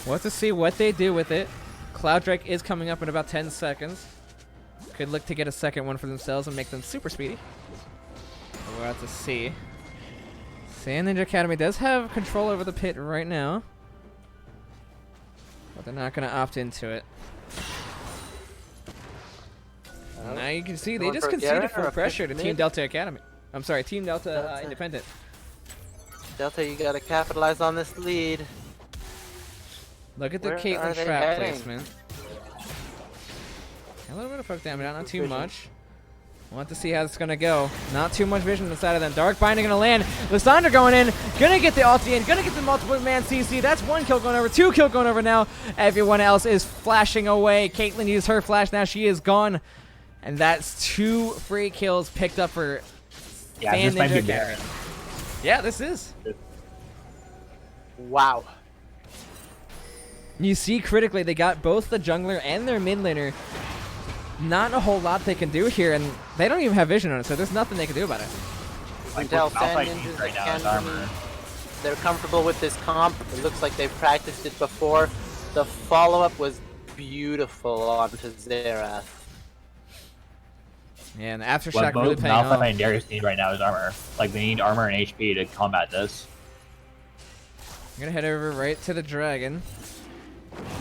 we'll have to see what they do with it. Cloud Drake is coming up in about 10 seconds. Could look to get a second one for themselves and make them super speedy. We'll have to see. Sand Ninja Academy does have control over the pit right now, but they're not going to opt into it. Now you can see they just conceded full pressure to Team Delta Academy. I'm sorry, Team Delta Independent. Delta, you gotta capitalize on this lead. Look at the Where are Caitlyn they trap heading? placement. A little bit of poke damage, not too much. We'll have to see how it's gonna go. Not too much vision inside of them. Dark Binding gonna land. Lysandra going in. Gonna get the ulti in. Gonna get the multiple man CC. That's 1 kill going over. 2 kill going over now. Everyone else is flashing away. Caitlyn used her flash. Now she is gone. And that's 2 free kills picked up for Yeah, this might be Ninja Baron. Academy. Yeah, this is. Wow. You see critically, they got both the jungler and their mid laner. Not a whole lot they can do here, and they don't even have vision on it, so there's nothing they can do about it. Like, Tell with Malphite Sand Ninjas right now is Academy, armor. they're comfortable with this comp. It looks like they've practiced it before. The follow-up was beautiful onto Xerath. Yeah, and the What Aftershock really both paying off. Malphite and Darius need right now is armor. Like, they need armor and HP to combat this. I'm gonna head over right to the dragon.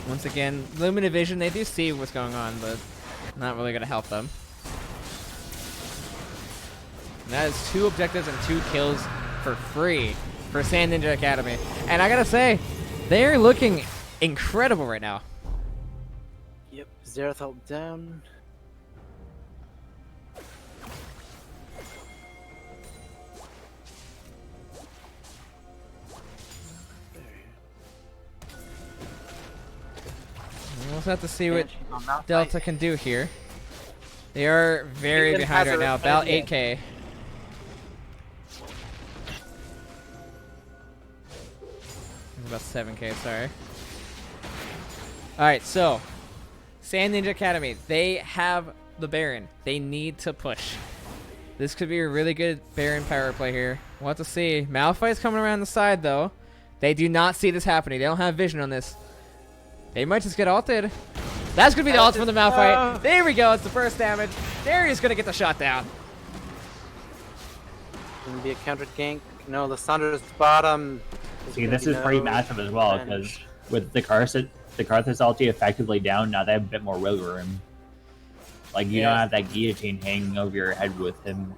Once again, limited vision, they do see what's going on, but not really gonna help them. And that is 2 objectives and 2 kills for free for Sand Ninja Academy. And I gotta say, they're looking incredible right now. Yep, Xerath held down. We'll have to see what Banshee on Malphite. Delta can do here. They are very Caitlyn behind has right a now, about rebellion. 8k. About 7k, sorry. Alright, so Sand Ninja Academy, they have the Baron. They need to push. This could be a really good Baron power play here. We'll have to see. Malphite's coming around the side, though. They do not see this happening. They don't have vision on this. They might just get ulted. That's going to be the ult from the Malphite. There we go. It's the first damage. Darius going to get the shot down. Gonna be a counter gank. No, Lysandra's bottom. See, this is pretty massive as well, because with the Karthus ulti effectively down, now they have a bit more wiggle room. Like, you don't have that guillotine hanging over your head with him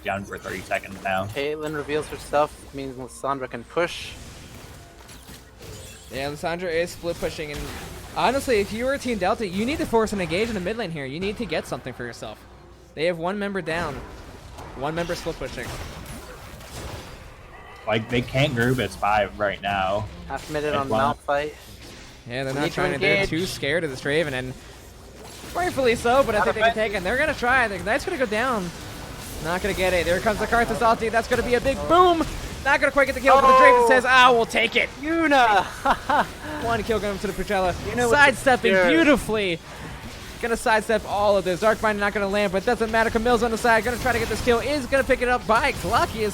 down for 30 seconds now. Caitlyn reveals herself, means Lysandra can push. Yeah, Lysandra is split pushing, and honestly, if you were Team Delta, you need to force an engage in the mid lane here. You need to get something for yourself. They have 1 member down, 1 member split pushing. Like, they can't group as 5 right now. Half minute As on well. Malphite. Yeah, they're Need not to trying to. They're engage. too scared of this Draven, and rightfully so. But I think they can take it. They're gonna try. The Knight's gonna go down. Not gonna get it. There comes the Karthus ulti. That's gonna be a big boom. Not gonna quite get the kill, but the Draven says, "Ah, we'll take it." Yuna! 1 kill going to the Puchella. You know what the Sidestepping spirit- beautifully. Gonna sidestep all of this. Darkbind not gonna land, but doesn't matter. Camille's on the side. Gonna try to get this kill. Is gonna pick it up by Cluckius.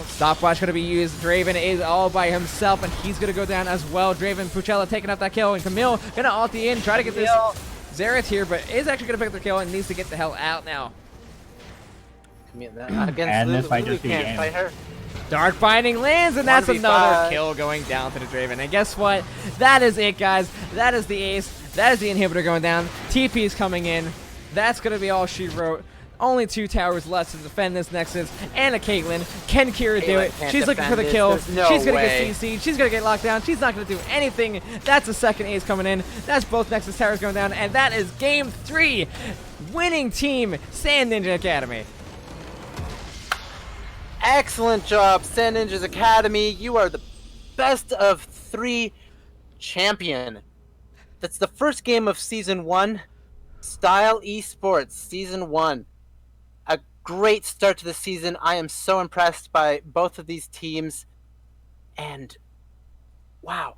Stopwatch gonna be used. Draven is all by himself, and he's gonna go down as well. Draven, Puchella taking up that kill, and Camille gonna ulti in, try to get this Xerath here, but is actually gonna pick up the kill and needs to get the hell out now. And this might just be can't game. fight her. Dark Binding lands, and that's 1v5. another kill going down to the Draven. And guess what? That is it, guys. That is the ace. That is the inhibitor going down. TP is coming in. That's going to be all she wrote. Only 2 towers left to defend this Nexus. And a Caitlyn. Can Kira do it? can't She's looking for the defend kill. this. There's no She's going to way. get CC'd. She's going to get locked down. She's not going to do anything. That's a second ace coming in. That's both Nexus towers going down. And that is game 3. Winning team, Sand Ninja Academy. Excellent job, Sand Ninjas Academy. You are the best of 3 champion. That's the first game of Season 1. Style Esports, Season 1. A great start to the season. I am so impressed by both of these teams. And, wow,